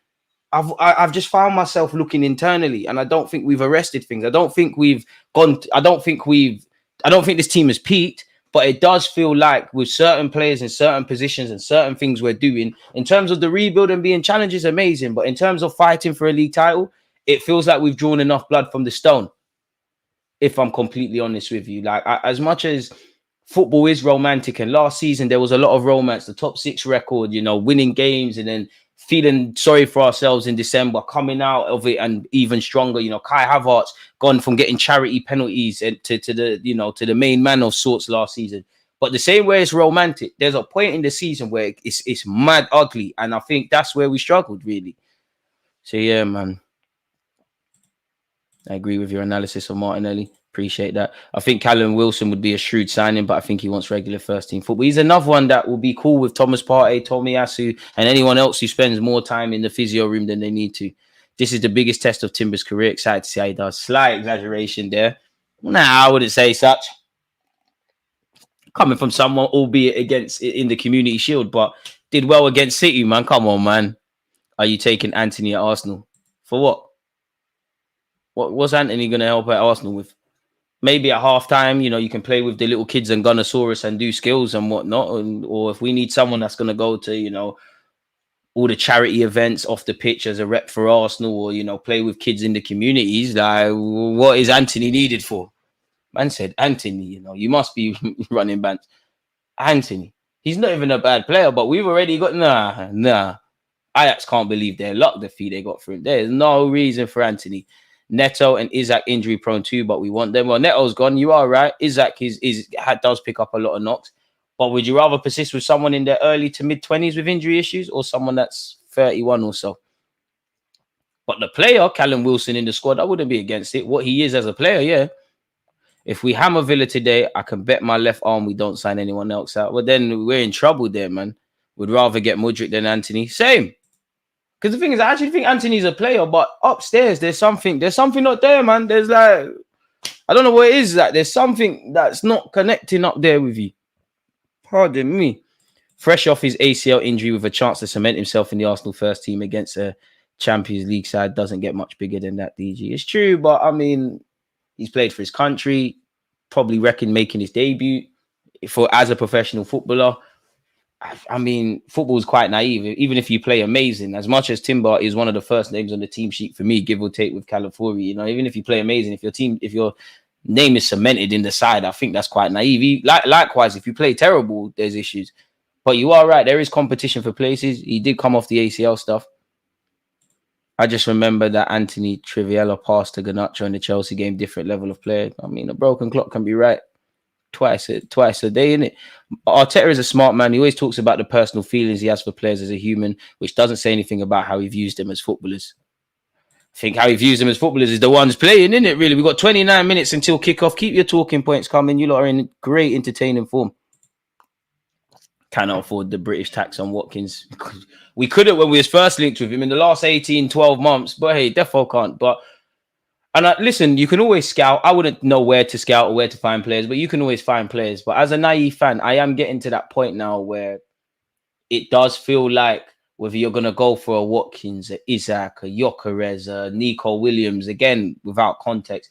I've just found myself looking internally, and I don't think we've arrested things. I don't think this team has peaked. But it does feel like with certain players in certain positions and certain things we're doing, in terms of the rebuild and being challenged is amazing. But in terms of fighting for a league title, it feels like we've drawn enough blood from the stone. If I'm completely honest with you, like as much as football is romantic, and last season there was a lot of romance, the top 6 record, you know, winning games and then feeling sorry for ourselves in December, coming out of it and even stronger. You know, Kai Havertz gone from getting charity penalties to the main man of sorts last season. But the same way it's romantic, there's a point in the season where it's mad ugly, and I think that's where we struggled really. So yeah, man, I agree with your analysis of Martinelli. Appreciate that. I think Callum Wilson would be a shrewd signing, but I think he wants regular first team football. He's another one that will be cool with Thomas Partey, Tomiyasu, and anyone else who spends more time in the physio room than they need to. This is the biggest test of Timber's career. Excited to see how he does. Slight exaggeration there. Nah, I wouldn't say such. Coming from someone, albeit against in the Community Shield, but did well against City, man. Come on, man. Are you taking Anthony at Arsenal? For what? What's Anthony going to help at Arsenal with? Maybe at halftime, you know, you can play with the little kids and Gunnosaurus and do skills and whatnot. Or if we need someone that's going to go to, you know, all the charity events off the pitch as a rep for Arsenal, or, you know, play with kids in the communities, like, what is Anthony needed for? Man said, Anthony, you know, you must be running bands. Anthony, he's not even a bad player, but we've already got, nah. Ajax can't believe their luck, the fee they got for him. There's no reason for Anthony. Neto and Isaac injury prone too, but we want them. Well, Neto's gone. You are right. Isaac does pick up a lot of knocks. But would you rather persist with someone in their early to mid 20s with injury issues, or someone that's 31 or so. But the player, Callum Wilson in the squad, I wouldn't be against it. What he is as a player, yeah. If we hammer Villa today, I can bet my left arm we don't sign anyone else out. But then we're in trouble there, man. Would rather get Mudryk than Anthony. Same. Because the thing is, I actually think Anthony's a player, but upstairs, there's something not there, man. There's like, I don't know what it is. Like, there's something that's not connecting up there with you. Pardon me. Fresh off his ACL injury with a chance to cement himself in the Arsenal first team against a Champions League side doesn't get much bigger than that, DG. It's true, but I mean, he's played for his country, probably reckoned making his debut as a professional footballer. I mean, football is quite naive. Even if you play amazing, as much as Timber is one of the first names on the team sheet for me, give or take with Calafiori, you know, even if you play amazing, if your name is cemented in the side, I think that's quite naive. Likewise, if you play terrible, there's issues. But you are right. There is competition for places. He did come off the ACL stuff. I just remember that Anthony Triviella passed to Garnacho in the Chelsea game, different level of player. I mean, a broken clock can be right twice a day, innit? Arteta is a smart man. He always talks about the personal feelings he has for players as a human, which doesn't say anything about how he views them as footballers. I think how he views them as footballers is the ones playing, innit, really? We've got 29 minutes until kickoff. Keep your talking points coming. You lot are in great entertaining form. Cannot afford the British tax on Watkins. We couldn't when we was first linked with him in the last 12 months. But hey, defo can't. Listen, you can always scout. I wouldn't know where to scout or where to find players, but you can always find players. But as a naive fan, I am getting to that point now where it does feel like whether you're going to go for a Watkins, a Isaac, a Gyökeres, a Nico Williams, again, without context,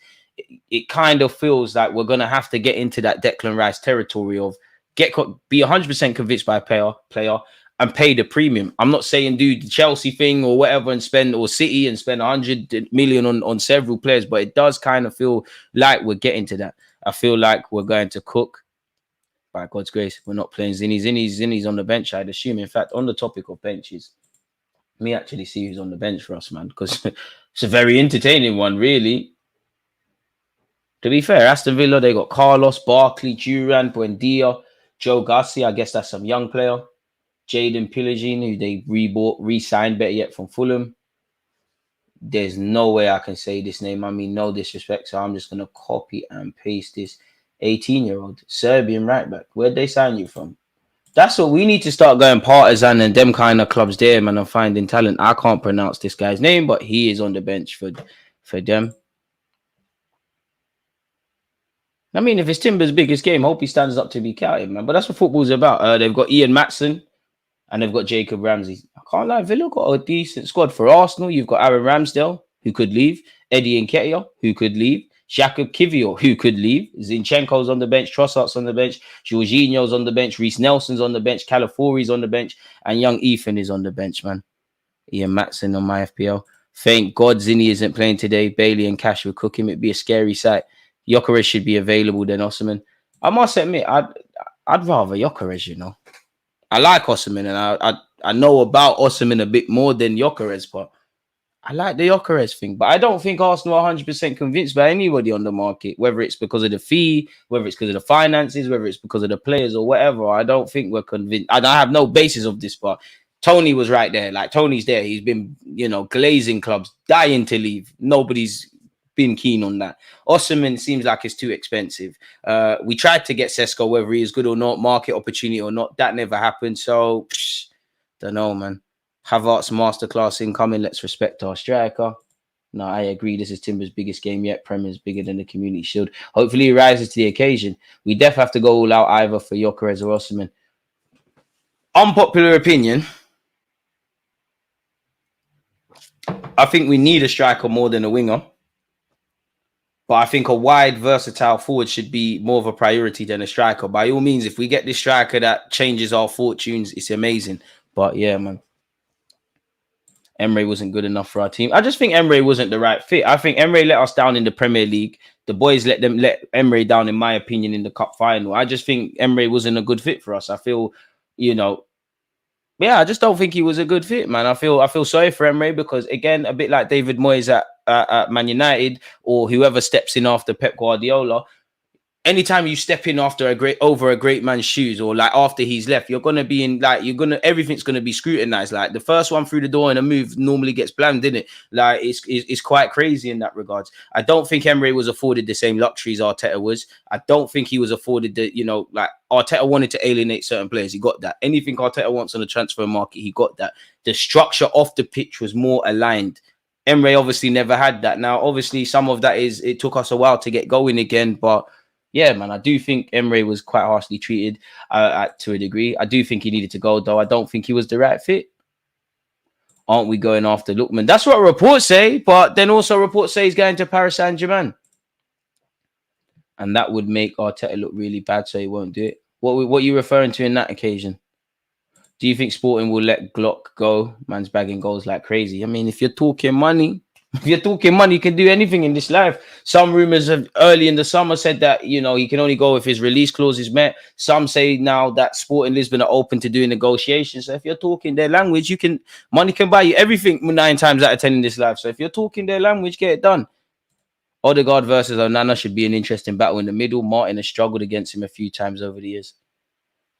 it kind of feels like we're going to have to get into that Declan Rice territory of be 100% convinced by a player and pay the premium. I'm not saying do the Chelsea thing or whatever and spend, or City and spend 100 million on several players, but it does kind of feel like we're getting to that. I feel like we're going to cook. By God's grace, we're not playing Zinny. Zinny's on the bench, I'd assume. In fact, on the topic of benches, let me actually see who's on the bench for us, man, because it's a very entertaining one, really. To be fair, Aston Villa, they got Carlos, Barkley, Duran, Buendia, Joe Garcia, I guess that's some young player. Jaden Pillagine, who they re-signed, better yet, from Fulham. There's no way I can say this name. I mean, no disrespect, so I'm just going to copy and paste this 18-year-old Serbian right back. Where'd they sign you from? That's what we need to start going Partizan and them kind of clubs there, man, and finding talent. I can't pronounce this guy's name, but he is on the bench for them. I mean, if it's Timber's biggest game, hope he stands up to be counted, man. But that's what football's about. They've got Ian Matson and they've got Jacob Ramsey. I can't lie, Villa got a decent squad. For Arsenal, you've got Aaron Ramsdale, who could leave. Eddie Nketiah, who could leave. Jakob Kivior, who could leave. Zinchenko's on the bench. Trossard's on the bench. Jorginho's on the bench. Reece Nelson's on the bench. Calafiori's on the bench. And young Ethan is on the bench, man. Ian Matson on my FPL. Thank God Zinny isn't playing today. Bailey and Cash will cook him. It'd be a scary sight. Gyökeres should be available than Osimhen. I must admit, I'd rather Gyökeres, you know. I like Osimhen, and I know about Osimhen a bit more than Gyökeres, but I like the Gyökeres thing. But I don't think Arsenal are 100% convinced by anybody on the market, whether it's because of the fee, whether it's because of the finances, whether it's because of the players or whatever. I don't think we're convinced. I have no basis of this, but Tony was right there. Like, Tony's there. He's been, glazing clubs, dying to leave. Nobody's been keen on that. Osimhen seems like it's too expensive. We tried to get Sesko, whether he is good or not, market opportunity or not. That never happened. So, don't know, man. Havertz masterclass incoming. Let's respect our striker. No, I agree. This is Timber's biggest game yet. Premier's bigger than the Community Shield. Hopefully he rises to the occasion. We definitely have to go all out either for Gyökeres or Osimhen. Unpopular opinion. I think we need a striker more than a winger. But I think a wide, versatile forward should be more of a priority than a striker. By all means, if we get this striker that changes our fortunes, it's amazing. But yeah, man. Emery wasn't good enough for our team. I just think Emery wasn't the right fit. I think Emery let us down in the Premier League. The boys let Emery down, in my opinion, in the cup final. I just think Emery wasn't a good fit for us. I feel, I just don't think he was a good fit, man. I feel sorry for Emery because, again, a bit like David Moyes at Man United or whoever steps in after Pep Guardiola, anytime you step in after over a great man's shoes, or like after he's left, you're gonna be in like everything's gonna be scrutinized. Like the first one through the door in a move normally gets blamed, didn't it? Like it's quite crazy in that regards. I don't think Emery was afforded the same luxuries Arteta was. I don't think he was afforded the, like Arteta wanted to alienate certain players. He got that. Anything Arteta wants on the transfer market, he got that. The structure off the pitch was more aligned. Emery obviously never had that. Now, obviously, some of that is it took us a while to get going again, but yeah, man, I do think Emery was quite harshly treated to a degree. I do think he needed to go, though. I don't think he was the right fit. Aren't we going after Lookman? That's what reports say, but then also reports say he's going to Paris Saint-Germain. And that would make Arteta look really bad, so he won't do it. What are you referring to in that occasion? Do you think Sporting will let Glock go? Man's bagging goals like crazy. I mean, if you're talking money... If you're talking money, you can do anything in this life. Some rumors have early in the summer said that, he can only go if his release clause is met. Some say now that Sporting Lisbon are open to doing negotiations. So if you're talking their language, money can buy you everything 9 times out of 10 in this life. So if you're talking their language, get it done. Odegaard versus Onana should be an interesting battle in the middle. Martin has struggled against him a few times over the years.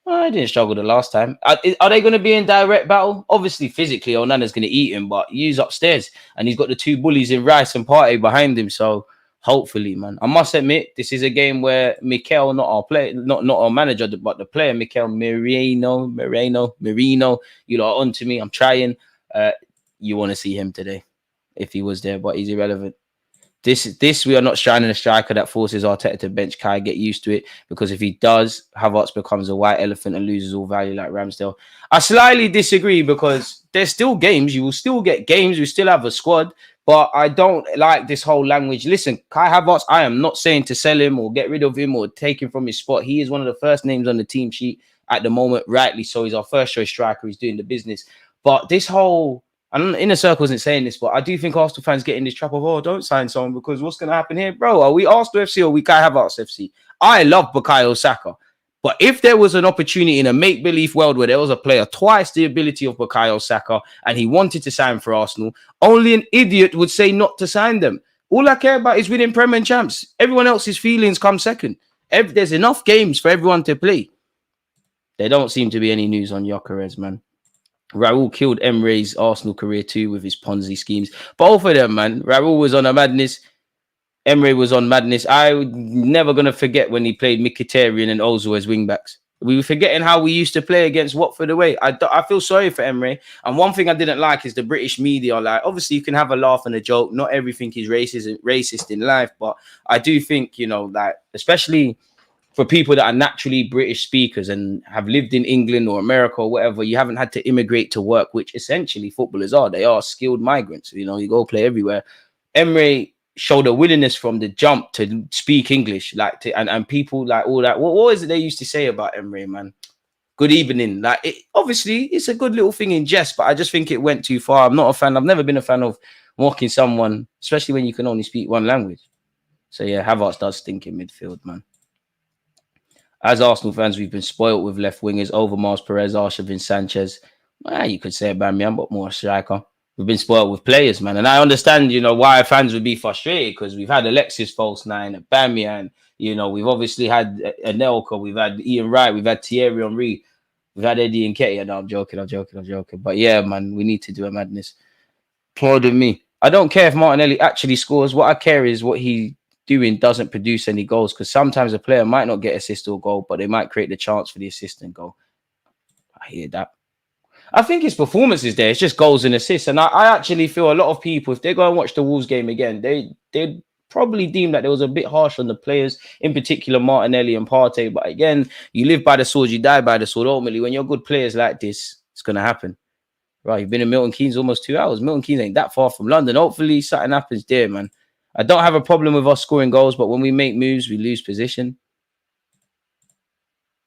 I didn't struggle the last time. Are they going to be in direct battle? Obviously, physically, Onana's going to eat him, but he's upstairs and he's got the 2 bullies in Rice and Partey behind him. So hopefully, man. I must admit, this is a game where Mikel, not our player, not our manager, but the player, Mikel Merino, you lot are on to me. I'm trying. You want to see him today if he was there, but he's irrelevant. This we are not shining a striker that forces Arteta to bench Kai. Get used to it, because if he does, Havertz becomes a white elephant and loses all value like Ramsdale. I slightly disagree, because there's still games. You will still get games. We still have a squad, but I don't like this whole language. Listen, Kai Havertz, I am not saying to sell him or get rid of him or take him from his spot. He is one of the first names on the team sheet at the moment, rightly so. He's our first choice striker. He's doing the business. But this whole... And Inner Circle isn't saying this, but I do think Arsenal fans get in this trap of, don't sign someone, because what's going to happen here? Bro, are we Arsenal FC or are we Kai Havertz FC? I love Bukayo Saka. But if there was an opportunity in a make-believe world where there was a player twice the ability of Bukayo Saka and he wanted to sign for Arsenal, only an idiot would say not to sign them. All I care about is winning Premier and champs. Everyone else's feelings come second. There's enough games for everyone to play. There don't seem to be any news on Gyökeres, man. Raul killed Emery's Arsenal career too with his Ponzi schemes. Both of them, man. Raul was on a madness. Emery was on madness. I'm never going to forget when he played Mkhitaryan and Ozil as wingbacks. We were forgetting how we used to play against Watford away. I feel sorry for Emery. And one thing I didn't like is the British media. Like, obviously, you can have a laugh and a joke. Not everything is racist in life. But I do think, like, especially... for people that are naturally British speakers and have lived in England or America or whatever, you haven't had to immigrate to work, which essentially footballers are. They are skilled migrants. You go play everywhere. Emery showed a willingness from the jump to speak English, and people like all that. What is it they used to say about Emery, man? Good evening. Obviously, it's a good little thing in jest, but I just think it went too far. I'm not a fan. I've never been a fan of mocking someone, especially when you can only speak one language. So yeah, Havertz does stink in midfield, man. As Arsenal fans, we've been spoilt with left wingers, Overmars, Perez, Arshavin, Sanchez. You could say Aubameyang, but more a striker. We've been spoilt with players, man. And I understand, why fans would be frustrated, because we've had Alexis false nine, Aubameyang. We've obviously had Anelka, we've had Ian Wright, we've had Thierry Henry, we've had Eddie Nketiah. No, I'm joking. But yeah, man, we need to do a madness. Pardon me. I don't care if Martinelli actually scores. What I care is what he doing doesn't produce any goals, because sometimes a player might not get assist or goal, but they might create the chance for the assist and goal. I hear that. I think his performance is there. It's just goals and assists. And I actually feel a lot of people, if they go and watch the Wolves game again, they'd probably deem that it was a bit harsh on the players, in particular Martinelli and Partey. But again, you live by the sword, you die by the sword. Ultimately, when you're good players like this, it's going to happen. Right, you've been in Milton Keynes almost 2 hours. Milton Keynes ain't that far from London. Hopefully something happens there, man. I don't have a problem with us scoring goals, but when we make moves, we lose position.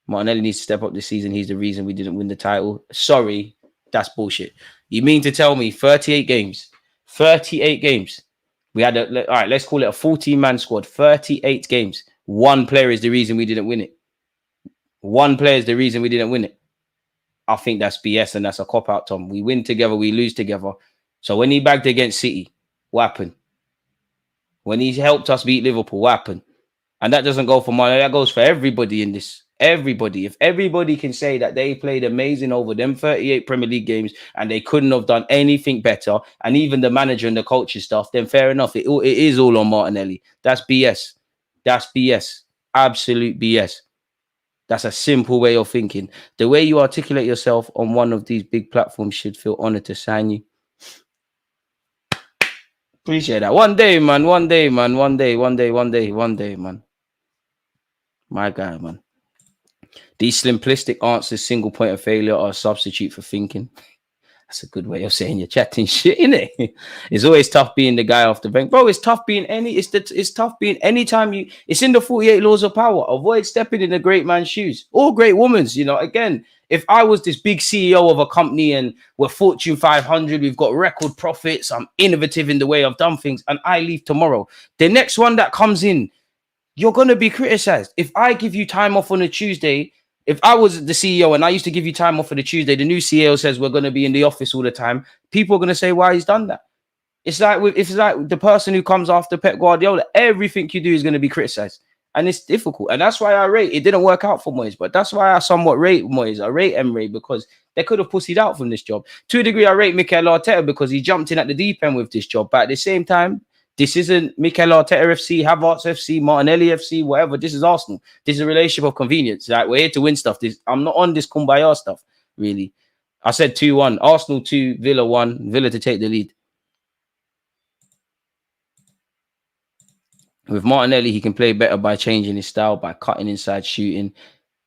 Martinelli needs to step up this season. He's the reason we didn't win the title. Sorry, that's bullshit. You mean to tell me 38 games? 38 games. We had all right, let's call it a 14-man squad. 38 games. One player is the reason we didn't win it. One player is the reason we didn't win it. I think that's BS and that's a cop-out, Tom. We win together, we lose together. So when he bagged against City, what happened? When he helped us beat Liverpool, what happened? And that doesn't go for Martinelli. That goes for everybody in this. Everybody. If everybody can say that they played amazing over them 38 Premier League games and they couldn't have done anything better, and even the manager and the coaching stuff, then fair enough. It is all on Martinelli. That's BS. That's BS. Absolute BS. That's a simple way of thinking. The way you articulate yourself on one of these big platforms should feel honored to sign you. Appreciate that. One day, man. One day, man. One day, man. My guy, man. These simplistic answers, single point of failure, are a substitute for thinking. That's a good way of saying you're chatting shit, innit? It's always tough being the guy off the bench. Bro, it's tough being it's tough being anytime you, it's in the 48 laws of power. Avoid stepping in a great man's shoes or great woman's, you know. Again, if I was this big CEO of a company and we're Fortune 500, we've got record profits, I'm innovative in the way I've done things, and I leave tomorrow, the next one that comes in, you're going to be criticized. If I give you time off on a Tuesday, if I was the CEO and I used to give you time off for the Tuesday, the new CEO says we're going to be in the office all the time, people are going to say why he's done that. It's like the person who comes after Pep Guardiola, everything you do is going to be criticized. And it's difficult. And that's why I rate, it didn't work out for Moyes, but that's why I somewhat rate Moyes. I rate Emery because they could have pussied out from this job. To a degree, I rate Mikel Arteta because he jumped in at the deep end with this job. But at the same time, this isn't Mikel Arteta FC, Havertz FC, Martinelli FC, whatever. This is Arsenal. This is a relationship of convenience. Like, we're here to win stuff. I'm not on this kumbaya stuff, really. I said 2-1. Arsenal 2, Villa 1. Villa to take the lead. With Martinelli, he can play better by changing his style, by cutting inside, shooting,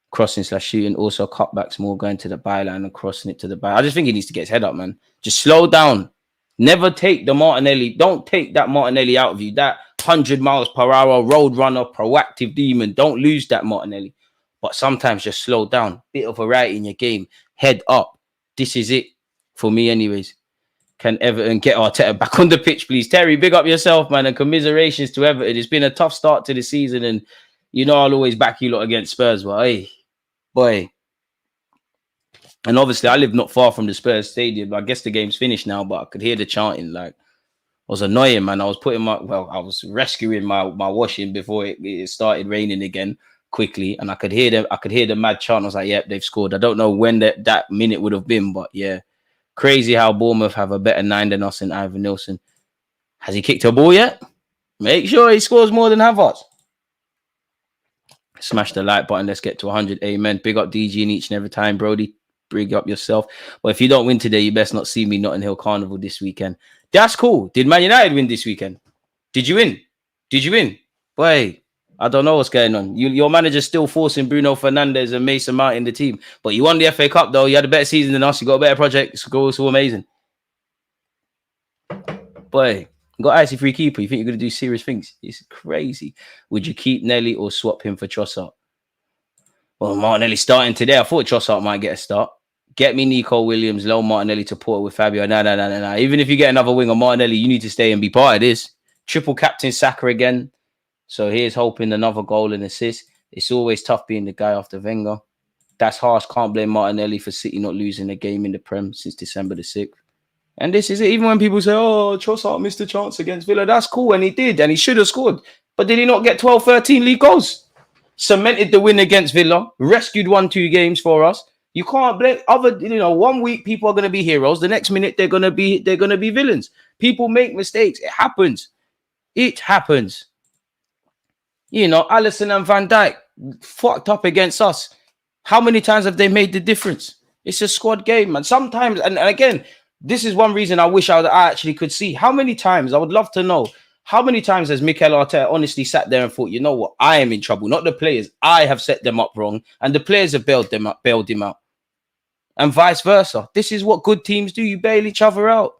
crossing/shooting. Also, cutbacks more, going to the byline and crossing it to the byline. I just think he needs to get his head up, man. Just slow down. Never take the Martinelli. Don't take that Martinelli out of you. That 100 miles per hour road runner, proactive demon. Don't lose that Martinelli. But sometimes just slow down. Bit of variety in your game. Head up. This is it for me, anyways. Can Everton get Arteta back on the pitch, please? Terry, big up yourself, man, and commiserations to Everton. It's been a tough start to the season, and you know I'll always back you lot against Spurs. But hey, boy. And obviously, I live not far from the Spurs stadium. I guess the game's finished now, but I could hear the chanting. Like, it was annoying, man. I was rescuing my washing before it started raining again quickly, and I could hear the mad chant. I was like, yep, they've scored. I don't know when that minute would have been, but yeah. Crazy how Bournemouth have a better 9 than us in Ivan Nilsson. Has he kicked a ball yet? Make sure he scores more than Havertz. Smash the like button. Let's get to 100. Amen. Big up DG in each and every time, Brody. Big up yourself. But if you don't win today, you best not see me Notting Hill Carnival this weekend. That's cool. Did Man United win this weekend? Did you win? Did you win? Boy, I don't know what's going on. Your manager's still forcing Bruno Fernandes and Mason Mount in the team. But you won the FA Cup, though. You had a better season than us. You got a better project. It's all amazing. Boy, you got icy free keeper. You think you're going to do serious things? It's crazy. Would you keep Nelly or swap him for Trossard? Well, Martinelli starting today. I thought Trossard might get a start. Get me Nico Williams, low Martinelli to Porto with Fabio. No. Even if you get another winger, Martinelli, you need to stay and be part of this. Triple captain Saka again. So here's hoping another goal and assist. It's always tough being the guy after Wenger. That's harsh. Can't blame Martinelli for City not losing a game in the Prem since December the 6th. And this is it. Even when people say, oh, Trossard missed a chance against Villa. That's cool. And he did. And he should have scored. But did he not get 12, 13 league goals? Cemented the win against Villa. Rescued 1-2 games for us. You can't blame 1 week people are going to be heroes. The next minute they're going to be villains. People make mistakes. It happens. It happens. You know, Alisson and Van Dijk fucked up against us. How many times have they made the difference? It's a squad game, man. Sometimes, and again, this is one reason I wish I actually could see. How many times, I would love to know, how many times has Mikel Arteta honestly sat there and thought, you know what, I am in trouble, not the players. I have set them up wrong, and the players have bailed him out. And vice versa. This is what good teams do. You bail each other out.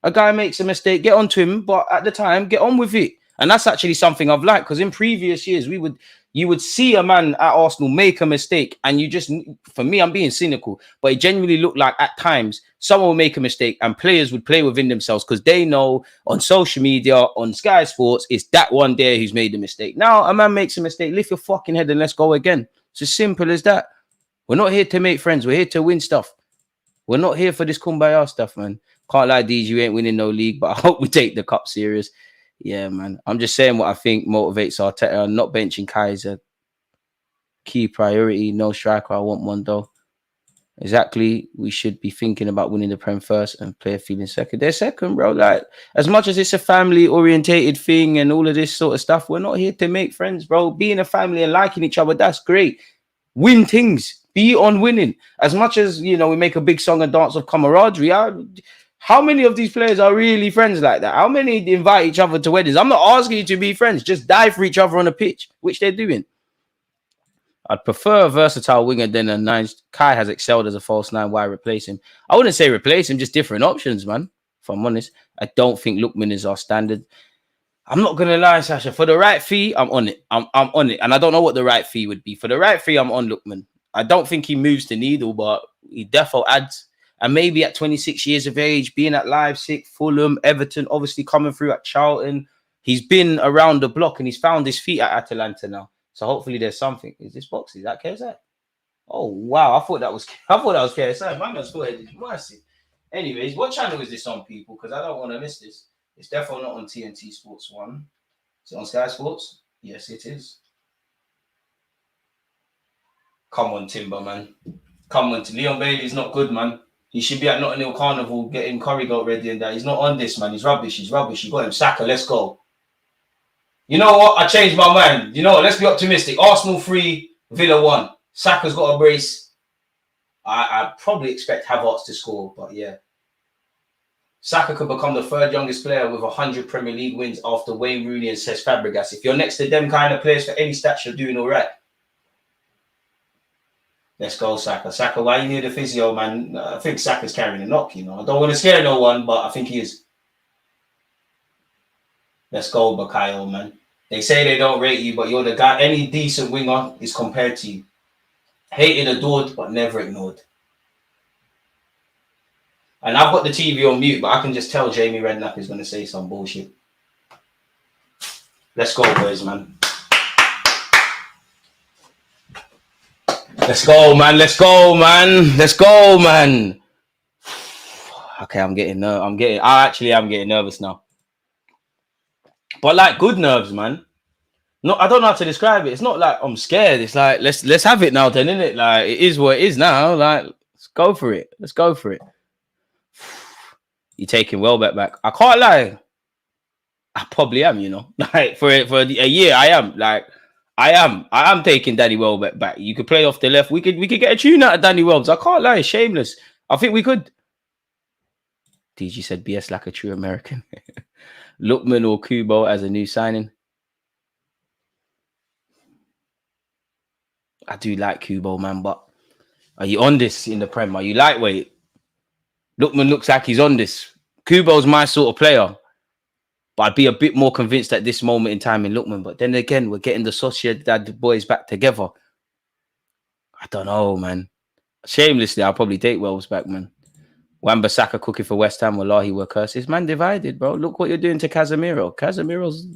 A guy makes a mistake, get onto him, but at the time, get on with it. And that's actually something I've liked, because in previous years, you would see a man at Arsenal make a mistake, and you just, for me, I'm being cynical, but it genuinely looked like at times someone would make a mistake and players would play within themselves because they know on social media, on Sky Sports, it's that one there who's made the mistake. Now a man makes a mistake, lift your fucking head and let's go again. It's as simple as that. We're not here to make friends. We're here to win stuff. We're not here for this kumbaya stuff, man. Can't lie, DG, you ain't winning no league, but I hope we take the cup serious. Yeah, man. I'm just saying what I think motivates Arteta. Not benching Kai is a key priority. No striker. I want one though. Exactly. We should be thinking about winning the Prem first and player feeling second. They're second, bro. Like, as much as it's a family orientated thing and all of this sort of stuff, we're not here to make friends, bro. Being a family and liking each other, that's great. Win things. Be on winning. As much as, you know, we make a big song and dance of camaraderie. How many of these players are really friends like that? How many invite each other to weddings? I'm not asking you to be friends. Just die for each other on a pitch, which they're doing. I'd prefer a versatile winger than a nine. Kai has excelled as a false nine. Why replace him? I wouldn't say replace him, just different options, man. If I'm honest, I don't think Lookman is our standard. I'm not gonna lie, Sasha. For the right fee, I'm on it. I'm on it, and I don't know what the right fee would be. For the right fee, I'm on Lookman. I don't think he moves the needle, but he defo adds. And maybe at 26 years of age, being at Leipzig, Fulham, Everton, obviously coming through at Charlton, he's been around the block and he's found his feet at Atalanta now. So hopefully there's something. Is this box? Is that KSI? Oh wow! I thought that was KSI. My man's forehead is massive. Anyways, what channel is this on, people? Because I don't want to miss this. It's definitely not on TNT Sports 1. Is it on Sky Sports? Yes, it is. Come on, Timber, man. Come on. Leon Bailey's not good, man. He should be at Notting Hill Carnival getting curry goat ready and that. He's not on this, man. He's rubbish. He's rubbish. You got him. Saka, let's go. You know what? I changed my mind. You know what? Let's be optimistic. Arsenal 3, Villa 1. Saka's got a brace. I probably expect Havertz to score, but yeah. Saka could become the third youngest player with 100 Premier League wins after Wayne Rooney and Cesc Fabregas. If you're next to them kind of players for any stats, you're doing all right. Let's go, Saka. Saka, why you need the physio, man? I think Saka's carrying a knock, you know. I don't want to scare no one, but I think he is. Let's go, Bakayo, man. They say they don't rate you, but you're the guy. Any decent winger is compared to you. Hated, adored, but never ignored. And I've got the TV on mute, but I can just tell Jamie Redknapp is going to say some bullshit. Let's go, boys, man. Let's go, man. Let's go, man. Let's go, man. Okay, I'm getting nervous now. But like good nerves, man. No, I don't know how to describe it. It's not like I'm scared. It's like let's have it now, then, innit? Like it is what it is now. Like let's go for it. Let's go for it. You're taking Welbeck back. I can't lie. I probably am, you know. Like for a year, I am. Like I am taking Danny Welbeck back. You could play off the left. We could get a tune out of Danny Welbeck. I can't lie. Shameless. I think we could. DG said BS like a true American. Lookman or Kubo as a new signing. I do like Kubo, man, but are you on this in the Prem? Are you lightweight? Lookman looks like he's on this. Kubo's my sort of player, but I'd be a bit more convinced at this moment in time in Lookman. But then again, we're getting the Sociedad boys back together. I don't know, man. Shamelessly, I'll probably date Wells back, man. Wan-Bissaka cooking for West Ham. Wallahi, we're cursed. This man divided, bro. Look what you're doing to Casemiro. Casemiro's...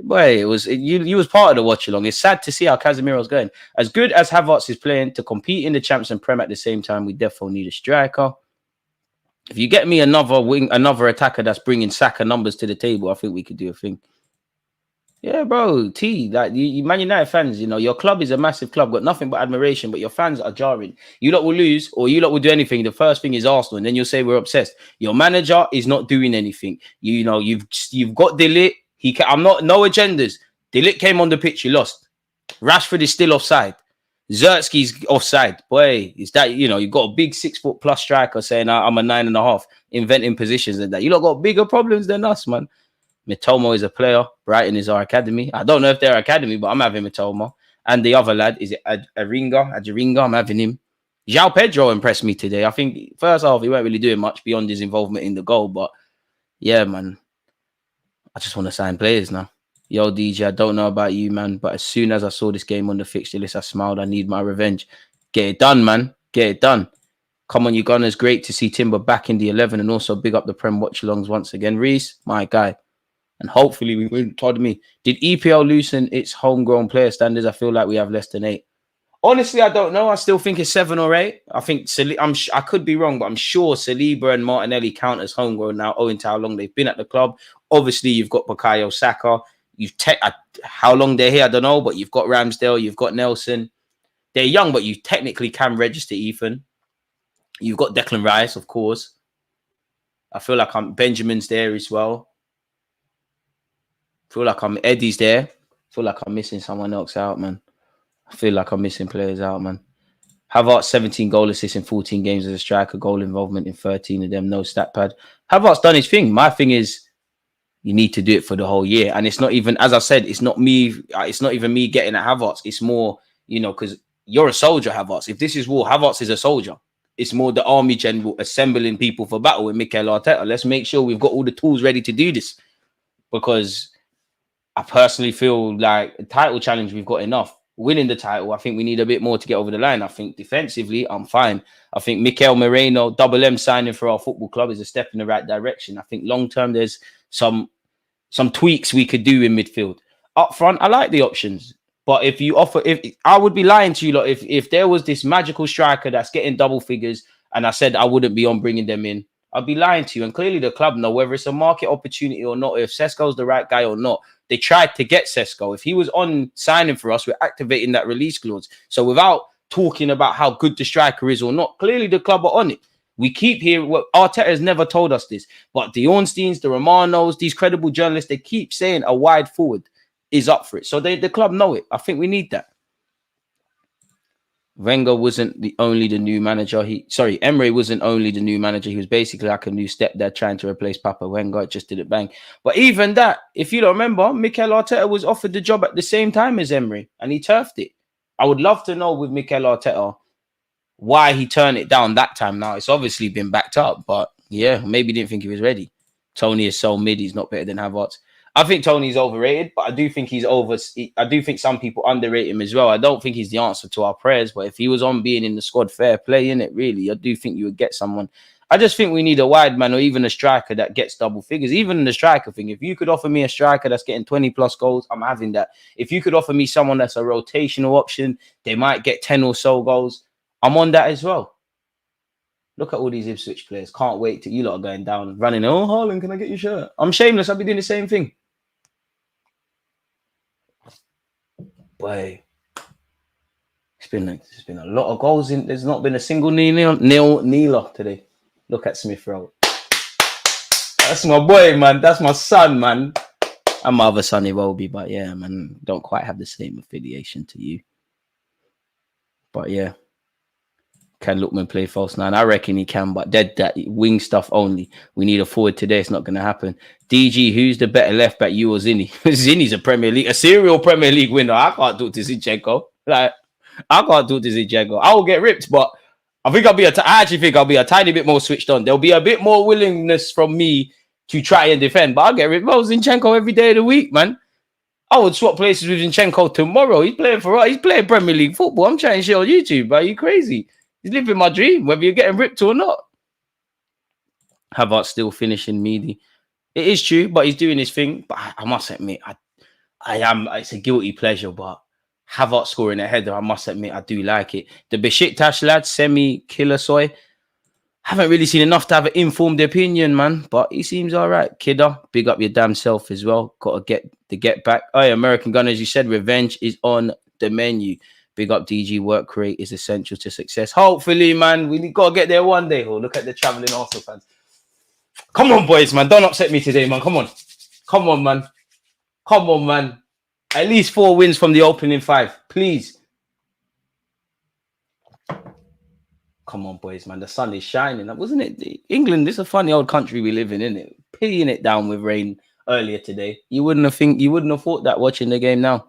Boy, you was part of the watch along. It's sad to see how Casemiro's going. As good as Havertz is playing to compete in the Champions and Prem at the same time, we definitely need a striker. If you get me another attacker that's bringing Saka numbers to the table, I think we could do a thing. Yeah, bro. Like you Man United fans, you know, your club is a massive club, got nothing but admiration, but your fans are jarring. You lot will lose or you lot will do anything. The first thing is Arsenal, and then you'll say we're obsessed. Your manager is not doing anything. You know, you've got Deluded. I'm not no agendas. Deluded came on the pitch, he lost. Rashford is still offside. Zertsky's offside. Boy, is that, you know, you've got a big 6 foot plus striker saying I'm a 9.5, inventing positions and that. You lot got bigger problems than us, man. Mitomo is a player. Brighton is our academy. I don't know if they're academy, but I'm having Mitomo. And the other lad, is it Ajaringa? I'm having him. João Pedro impressed me today. I think first half, he weren't really doing much beyond his involvement in the goal. But yeah, man. I just want to sign players now. Yo, DJ, I don't know about you, man, but as soon as I saw this game on the fixture list, I smiled. I need my revenge. Get it done, man. Get it done. Come on, you Gunners. Great to see Timber back in the 11 and also big up the Prem watch-alongs once again. Reese, my guy. And hopefully we win. Told me, did EPL loosen its homegrown player standards? I feel like we have less than 8. Honestly, I don't know. I still think it's 7 or 8. I think I could be wrong, but I'm sure Saliba and Martinelli count as homegrown now, owing to how long they've been at the club. Obviously, you've got Bukayo Saka. How long they're here, I don't know, but you've got Ramsdale, you've got Nelson. They're young, but you technically can register Ethan. You've got Declan Rice, of course. I feel like Benjamin's there as well. I feel like Eddie's there. I feel like I'm missing someone else out, man. I feel like I'm missing players out, man. Havertz, 17 goal assists in 14 games as a striker, goal involvement in 13 of them, no stat pad. Havertz done his thing. My thing is, you need to do it for the whole year. And it's not even, as I said, it's not even me getting at Havertz. It's more, because you're a soldier, Havertz. If this is war, Havertz is a soldier. It's more the army general assembling people for battle with Mikel Arteta. Let's make sure we've got all the tools ready to do this. Because I personally feel like a title challenge, we've got enough. Winning the title, I think we need a bit more to get over the line. I think defensively, I'm fine. I think Mikel Merino, Double M signing for our football club is a step in the right direction. I think long term, there's some tweaks we could do in midfield. Up front, I like the options. But if I would be lying to you, lot, if there was this magical striker that's getting double figures and I said I wouldn't be on bringing them in, I'd be lying to you. And clearly the club know whether it's a market opportunity or not, if Sesko's the right guy or not. They tried to get Sesko. If he was on signing for us, we're activating that release clause. So without talking about how good the striker is or not, clearly the club are on it. We keep hearing, Arteta has never told us this, but the Ornsteins, the Romanos, these credible journalists, they keep saying a wide forward is up for it. So the club know it. I think we need that. Wenger wasn't only the new manager. Emery wasn't only the new manager. He was basically like a new stepdad trying to replace Papa Wenger. It just didn't bang. But even that, if you don't remember, Mikel Arteta was offered the job at the same time as Emery and he turfed it. I would love to know with Mikel Arteta why he turned it down that time. Now, it's obviously been backed up, but yeah, maybe didn't think he was ready. Tony is so mid. He's not better than Havertz. I think Tony's overrated, but I do think I do think some people underrate him as well. I don't think he's the answer to our prayers, but if he was on being in the squad, fair play, innit, really, I do think you would get someone. I just think we need a wide man or even a striker that gets double figures. Even in the striker thing, if you could offer me a striker that's getting 20 plus goals, I'm having that. If you could offer me someone that's a rotational option, they might get 10 or so goals, I'm on that as well. Look at all these Ipswich players. Can't wait till you lot are going down, running. Oh, Haaland, can I get your shirt? I'm shameless. I'll be doing the same thing. Boy, it's been a lot of goals in. There's not been a single kneeler today. Look at Smith Rowe. That's my boy, man. That's my son, man. And my other son, he will be, but yeah, man, don't quite have the same affiliation to you. But yeah, can Lookman play false nine? I reckon he can, but that wing stuff only. We need a forward today. It's not going to happen. DG, who's the better left back, you or Zinni? Zinni's a serial Premier League winner. I can't talk to Zinchenko. I can't talk to Zinchenko. I will get ripped, but I actually think I'll be a tiny bit more switched on. There'll be a bit more willingness from me to try and defend, but I'll get ripped. Well, Zinchenko every day of the week, man. I would swap places with Zinchenko tomorrow. He's playing for us. He's playing Premier League football. I'm trying to shit on YouTube. Are you crazy? He's living my dream, whether you're getting ripped or not. Havertz still finishing meaty. It is true, but he's doing his thing. But I must admit, it's a guilty pleasure, but Havertz scoring a header, I must admit, I do like it. The Besiktas lad, Semi-Killer Soy, haven't really seen enough to have an informed opinion, man. But he seems all right. Kidder, big up your damn self as well. Got to get back. Oh, yeah, American Gun, as you said, revenge is on the menu. Big up DG, work rate is essential to success. Hopefully, man, we got to get there one day. Oh, look at the travelling Arsenal fans. Come on, boys, man. Don't upset me today, man. Come on. Come on, man. Come on, man. At least 4 wins from the opening 5. Please. Come on, boys, man. The sun is shining. Wasn't it? England, this is a funny old country we live in, isn't it? Peeing it down with rain earlier today. You wouldn't have thought that watching the game now.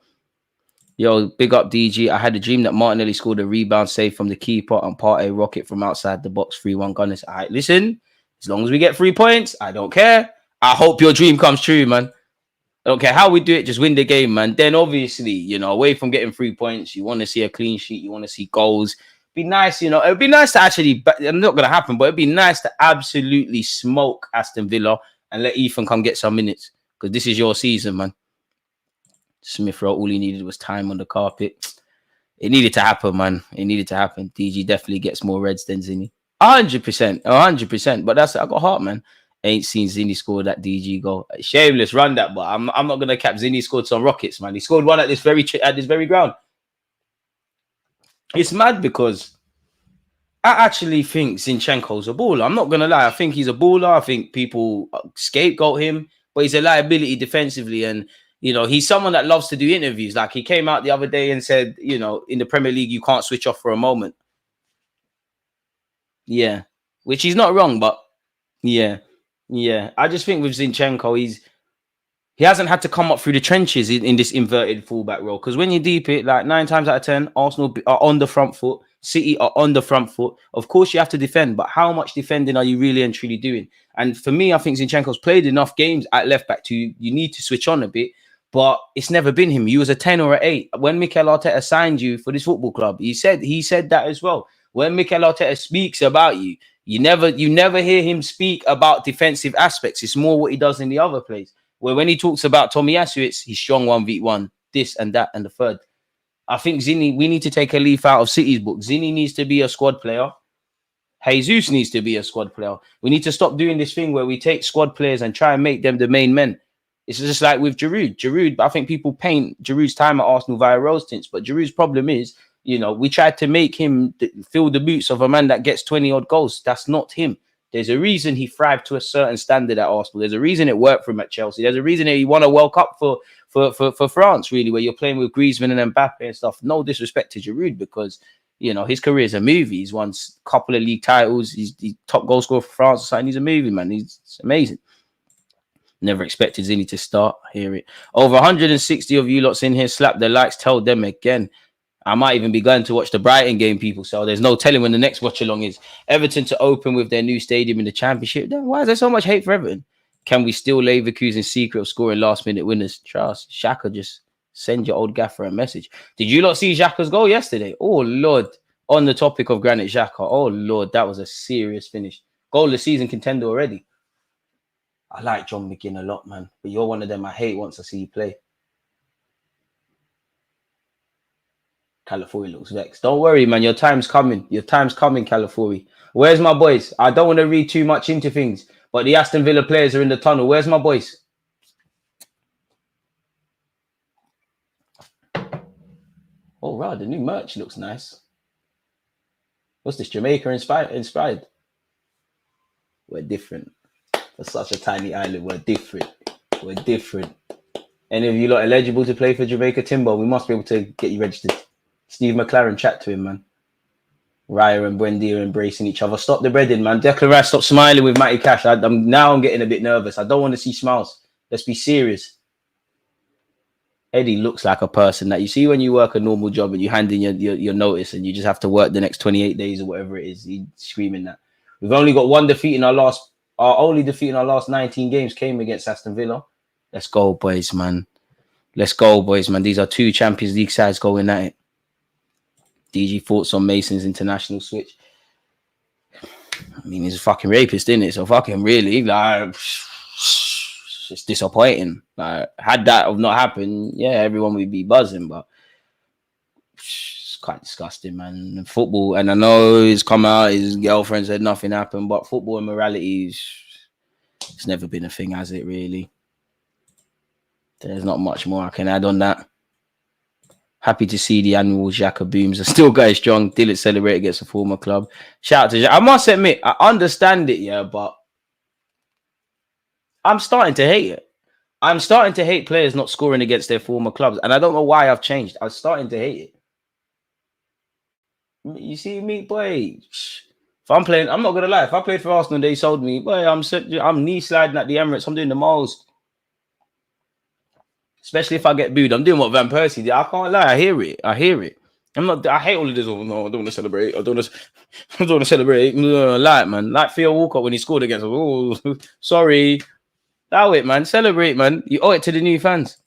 Yo, big up DG. I had a dream that Martinelli scored a rebound save from the keeper and Partey rocket from outside the box. 3-1 Gunners. All right, listen. As long as we get 3 points, I don't care. I hope your dream comes true, man. I don't care how we do it. Just win the game, man. Then obviously, away from getting 3 points, you want to see a clean sheet. You want to see goals. Be nice, It'd be nice to actually. It's not going to happen, but it'd be nice to absolutely smoke Aston Villa and let Ethan come get some minutes because this is your season, man. Smith Rowe, all he needed was time on the carpet. It needed to happen, man. It needed to happen. DG definitely gets more reds than Zinni. 100%. 100%. But I got heart, man. Ain't seen Zinni score that DG goal. Shameless, run that, but I'm not gonna cap. Zinni scored some rockets, man. He scored one at this very ground. It's mad because I actually think Zinchenko's a baller. I'm not gonna lie. I think he's a baller. I think people scapegoat him, but he's a liability defensively, and he's someone that loves to do interviews. Like he came out the other day and said, in the Premier League you can't switch off for a moment. Yeah, which he's not wrong, but yeah. I just think with Zinchenko, he hasn't had to come up through the trenches in this inverted fullback role. Because when you deep it, like 9 times out of 10, Arsenal are on the front foot, City are on the front foot. Of course, you have to defend, but how much defending are you really and truly doing? And for me, I think Zinchenko's played enough games at left back you need to switch on a bit. But it's never been him. You was a 10 or an 8. When Mikel Arteta signed you for this football club, he said that as well. When Mikel Arteta speaks about you, you never hear him speak about defensive aspects. It's more what he does in the other plays. Where when he talks about Tomiyasu, he's strong 1v1, this and that and the third. I think we need to take a leaf out of City's book. Zinni needs to be a squad player. Jesus needs to be a squad player. We need to stop doing this thing where we take squad players and try and make them the main men. It's just like with Giroud. Giroud, I think people paint Giroud's time at Arsenal via rose tints, but Giroud's problem is, we tried to make him fill the boots of a man that gets 20-odd goals. That's not him. There's a reason he thrived to a certain standard at Arsenal. There's a reason it worked for him at Chelsea. There's a reason he won a World Cup for France, really, where you're playing with Griezmann and Mbappe and stuff. No disrespect to Giroud because, his career is a movie. He's won a couple of league titles. He's top goal scorer for France or something. He's a movie, man. He's amazing. Never expected Zinni to start. Hear it. Over 160 of you lots in here. Slap the likes. Tell them again. I might even be going to watch the Brighton game, people. So there's no telling when the next watch along is. Everton to open with their new stadium in the Championship. Then why is there so much hate for Everton? Can we still Leverkusen's secret of scoring last-minute winners? Trust Xhaka, just send your old gaffer a message. Did you not see Xhaka's goal yesterday? Oh, Lord. On the topic of Granit Xhaka. Oh, Lord. That was a serious finish. Goal of the season contender already. I like John McGinn a lot, man. But you're one of them I hate once I see you play. California looks vexed. Don't worry, man. Your time's coming. Your time's coming, California. Where's my boys? I don't want to read too much into things, but the Aston Villa players are in the tunnel. Where's my boys? Oh, wow. The new merch looks nice. What's this? Jamaica inspired? We're different. For such a tiny island, we're different. We're different. Any of you lot eligible to play for Jamaica Timber? We must be able to get you registered. Steve McLaren, chat to him, man. Raya and Buendia embracing each other. Stop the breading, man. Declan Rice, stop smiling with Matty Cash. I'm getting a bit nervous. I don't want to see smiles. Let's be serious. Eddie looks like a person that you see when you work a normal job and you hand in your notice and you just have to work the next 28 days or whatever it is. He's screaming that. We've only got one defeat in our only defeat in our last 19 games came against Aston Villa. Let's go, boys, man. Let's go, boys, man. These are 2 Champions League sides going at it. DG thoughts on Mason's international switch. I mean, he's a fucking rapist, isn't it? So fucking really, like, it's disappointing. Like, had that have not happened, yeah, everyone would be buzzing, but it's quite disgusting, man. Football, and I know he's come out, his girlfriend said nothing happened, but football and morality it's never been a thing, has it, really? There's not much more I can add on that. Happy to see the annual Xhaka booms are still going strong. Dillard celebrate against a former club. Shout out to Xhaka. I must admit, I understand it, yeah, but I'm starting to hate it. I'm starting to hate players not scoring against their former clubs. And I don't know why I've changed. I'm starting to hate it. You see me, boy? If I'm playing, I'm not going to lie. If I played for Arsenal and they sold me, boy, I'm knee sliding at the Emirates. I'm doing the most. Especially if I get booed. I'm doing what Van Persie did. I can't lie. I hear it. I hate all of this. Oh, no, I don't want to celebrate. I don't want to celebrate. Like, man. Like Theo Walcott when he scored against us. Oh, sorry. Allow it, man. Celebrate, man. You owe it to the new fans.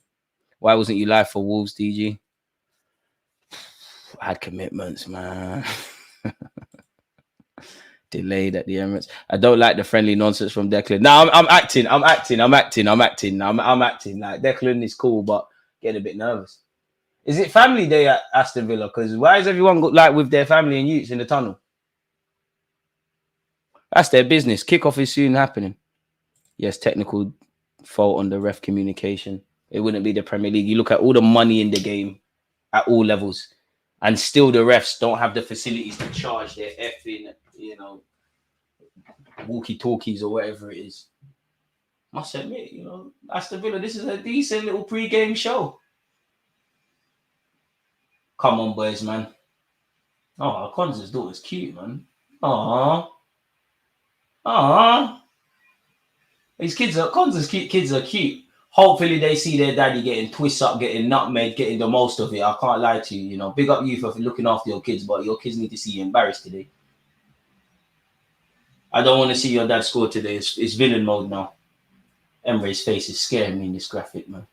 Why wasn't you live for Wolves, DG? I had commitments, man. Delayed at the Emirates. I don't like the friendly nonsense from Declan. No, I'm acting. Like Declan is cool, but getting a bit nervous. Is it family day at Aston Villa? Because why is everyone like with their family and youths in the tunnel? That's their business. Kickoff is soon happening. Yes, technical fault on the ref communication. It wouldn't be the Premier League. You look at all the money in the game at all levels, and still the refs don't have the facilities to charge their effing, walkie-talkies or whatever it is. Must admit, Aston Villa, this is a decent little pre-game show. Come on, boys, man. Oh, Conz's daughter's cute, man. Aww. Conz's kids are cute. Hopefully they see their daddy getting twist up, getting nutmeg, getting the most of it. I can't lie to you, Big up you for looking after your kids, but your kids need to see you embarrassed today. I don't want to see your dad score today. It's villain mode now. Emery's face is scaring me in this graphic, man.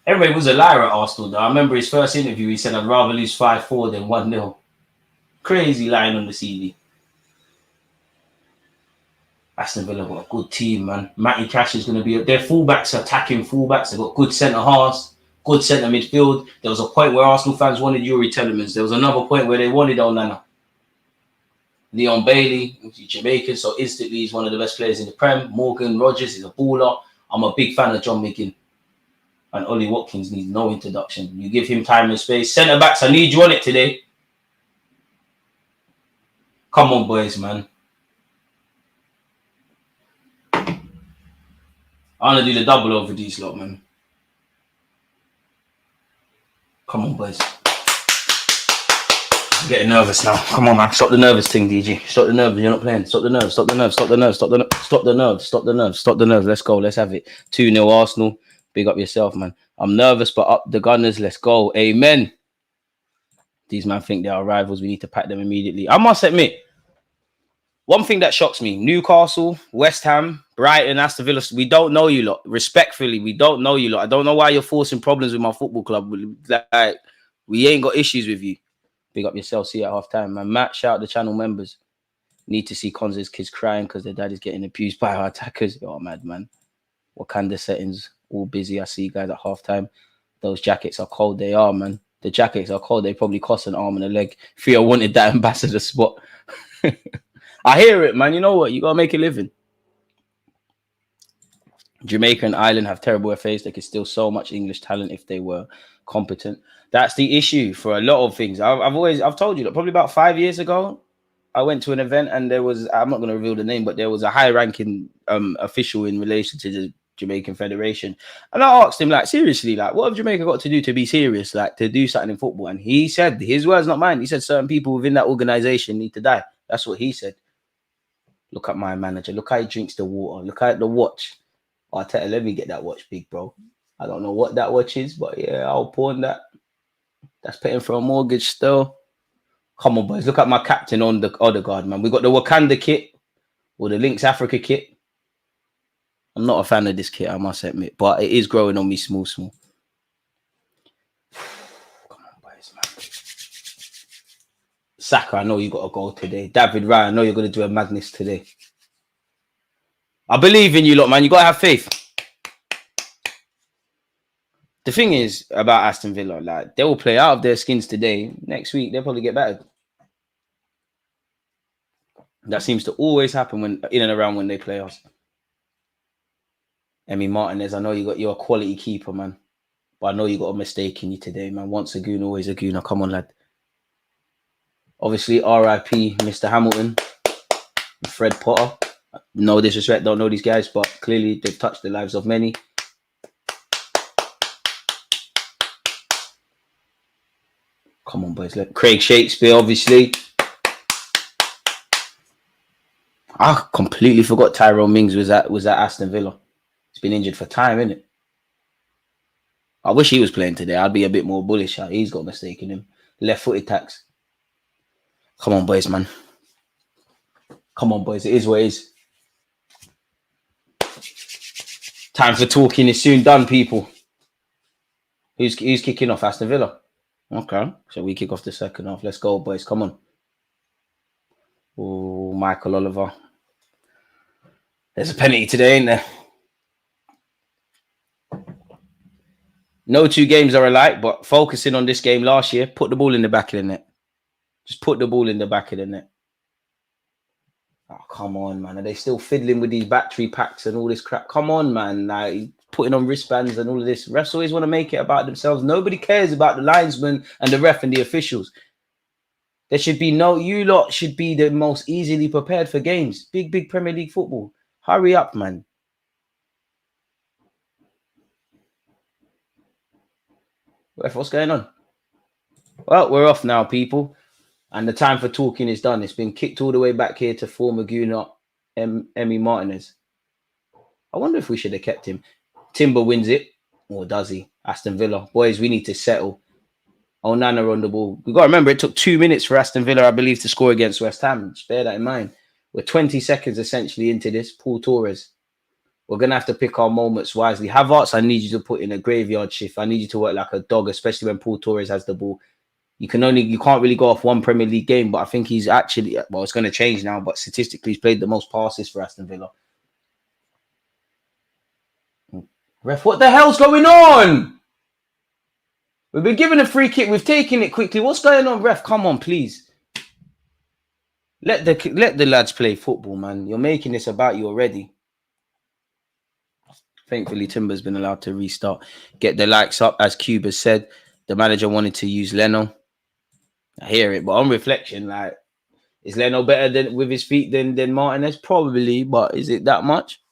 Emery was a liar at Arsenal, though. I remember his first interview. He said, I'd rather lose 5-4 than 1-0. Crazy lying on the CD. Aston Villa got a good team, man. Matty Cash is going to be... Their fullbacks are attacking fullbacks. They've got good centre-halves, good centre midfield. There was a point where Arsenal fans wanted Yuri Telemans. There was another point where they wanted Onana. Leon Bailey, he's Jamaican, so instantly he's one of the best players in the Prem. Morgan Rogers is a baller. I'm a big fan of John McGinn. And Ollie Watkins needs no introduction. You give him time and space. Centre-backs, I need you on it today. Come on, boys, man. I want to do the double over these lot, man. Come on, boys. I'm getting nervous now. Come on, man. Stop the nervous thing, DG. Stop the nerves. You're not playing. Stop the nerves. Stop the nerves. Stop the nerves. Stop the nerves. Stop the nerves. Stop the nerves. Stop the nerves. Let's go. Let's have it. 2-0 Arsenal. Big up yourself, man. I'm nervous, but up the Gunners. Let's go. Amen. These men think they are rivals. We need to pack them immediately. I must admit, one thing that shocks me, Newcastle, West Ham, Brighton, Aston Villa, we don't know you lot. Respectfully, we don't know you lot. I don't know why you're forcing problems with my football club. Like, we ain't got issues with you. Big up yourself. See you at half time, man. Matt, shout out the channel members. Need to see Conz's kids crying because their dad is getting abused by our attackers. Oh, mad, man. Wakanda settings, all busy. I see you guys at half time. Those jackets are cold. They are, man. The jackets are cold. They probably cost an arm and a leg. Theo wanted that ambassador spot. I hear it, man. You know what? You got to make a living. Jamaica and Ireland have terrible FAs. They could steal so much English talent if they were competent. That's the issue for a lot of things. I've told you that probably about 5 years ago, I went to an event and there was, I'm not going to reveal the name, but there was a high-ranking official in relation to the Jamaican Federation. And I asked him, like, seriously, like, what have Jamaica got to do to be serious, like, to do something in football? And he said, his words, not mine. He said certain people within that organization need to die. That's what he said. Look at my manager. Look how he drinks the water. Look at the watch. Arteta, let me get that watch, big bro. I don't know what that watch is, but yeah, I'll pawn that. That's paying for a mortgage still. Come on, boys. Look at my captain on the other guard, man. We got the Wakanda kit or the Lynx Africa kit. I'm not a fan of this kit, I must admit, but it is growing on me small. Come on, boys, man. Saka, I know you got a goal today. David Ryan, I know you're going to do a madness today. I believe in you lot, man. You got to have faith. The thing is about Aston Villa, like, they will play out of their skins today. Next week, they'll probably get battered. That seems to always happen when in and around when they play us. Emi Martinez, I know you're a quality keeper, man. But I know you got a mistake in you today, man. Once a Gooner, always a Gooner. Come on, lad. Obviously, R.I.P. Mr. Hamilton, Fred Potter. No disrespect, don't know these guys, but clearly they've touched the lives of many. Come on, boys. Craig Shakespeare, obviously. I completely forgot Tyrone Mings was at Aston Villa. He's been injured for time, isn't it? I wish he was playing today. I'd be a bit more bullish. He's got a mistake in him. Left-footed tax. Come on, boys, man. Come on, boys. It is what it is. Time for talking is soon done, people. Who's kicking off? Aston Villa. Okay. So we kick off the second half. Let's go, boys. Come on. Oh, Michael Oliver. There's a penalty today, ain't there? No two games are alike, but focusing on this game last year, put the ball in the back of the net. Just put the ball in the back of the net. Oh, come on, man. Are they still fiddling with these battery packs and all this crap? Come on, man. Like, putting on wristbands and all of this. Refs always want to make it about themselves. Nobody cares about the linesman and the ref and the officials. There should be no... You lot should be the most easily prepared for games. Big Premier League football. Hurry up, man. Ref, what's going on? Well, we're off now, people. And the time for talking is done. It's been kicked all the way back here to former Gooner, Emery Martinez. I wonder if we should have kept him. Timber wins it. Or does he? Aston Villa. Boys, we need to settle. Onana on the ball. We've got to remember, it took 2 minutes for Aston Villa, I believe, to score against West Ham. Just bear that in mind. We're 20 seconds essentially into this. Paul Torres. We're going to have to pick our moments wisely. Havertz, I need you to put in a graveyard shift. I need you to work like a dog, especially when Paul Torres has the ball. You can't really go off one Premier League game, but I think he's actually, well, it's going to change now, but statistically, he's played the most passes for Aston Villa. Ref, what the hell's going on? We've been given a free kick. We've taken it quickly. What's going on, ref? Come on, please. Let the lads play football, man. You're making this about you already. Thankfully, Timber's been allowed to restart. Get the likes up, as Cuba said. The manager wanted to use Leno. I hear it, but on reflection, like, is Leno better than with his feet than Martinez? Probably, but is it that much?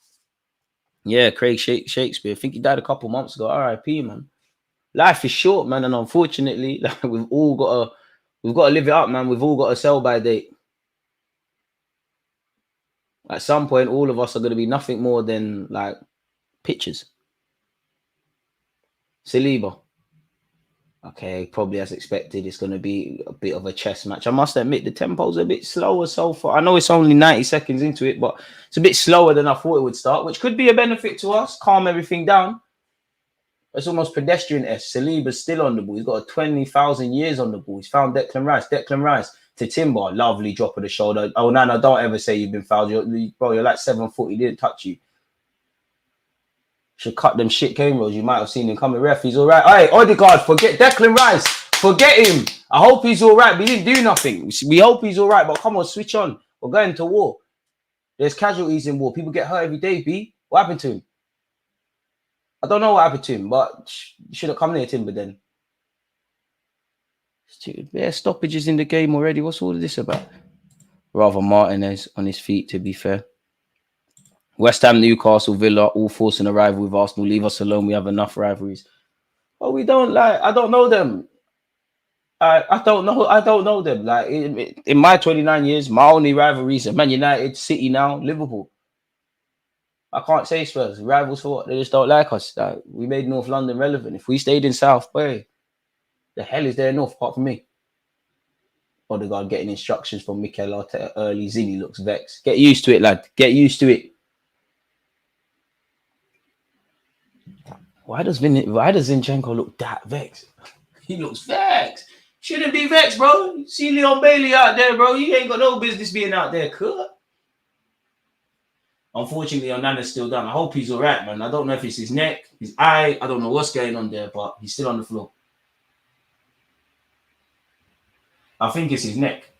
Yeah, Craig Shakespeare. I think he died a couple months ago. R.I.P. man. Life is short, man, and unfortunately, like, we've got to live it up, man. We've all got a sell by date. At some point, all of us are going to be nothing more than like pictures. Saliba. Okay, probably as expected, it's going to be a bit of a chess match. I must admit, the tempo's a bit slower so far. I know it's only 90 seconds into it, but it's a bit slower than I thought it would start, which could be a benefit to us, calm everything down. It's almost pedestrian-esque. Saliba's still on the ball. He's got 20,000 years on the ball. He's found Declan Rice. Declan Rice to Timber. Lovely drop of the shoulder. Oh, no, don't ever say you've been fouled. You're like 7 foot. He didn't touch you. Should cut them shit cameras. You might have seen him coming. Ref, he's all right. Hey, Odegaard, forget Declan Rice. Forget him. I hope he's all right. We didn't do nothing. We hope he's all right, but come on, switch on. We're going to war. There's casualties in war. People get hurt every day, B. What happened to him? I don't know what happened to him, but you should have come near Timber then. There stoppages in the game already. What's all of this about? Rather Martinez on his feet, to be fair. West Ham, Newcastle, Villa, all forcing a rival with Arsenal. Leave us alone. We have enough rivalries. Oh, we don't like. I don't know them. I don't know them. Like in my 29 years, my only rivalries are Man United, City now, Liverpool. I can't say Spurs. Rivals for what? They just don't like us. Like, we made North London relevant. If we stayed in South, boy, the hell is there in North apart from me? Odegaard getting instructions from Mikel Arteta early. Zini looks vexed. Get used to it, lad. Get used to it. Why does Zinchenko look that vexed? He looks vexed. Shouldn't be vexed, bro. You see Leon Bailey out there, bro. You ain't got no business being out there, cool. Unfortunately, Onana's still down. I hope he's all right, man. I don't know if it's his neck, his eye. I don't know what's going on there, but he's still on the floor. I think it's his neck.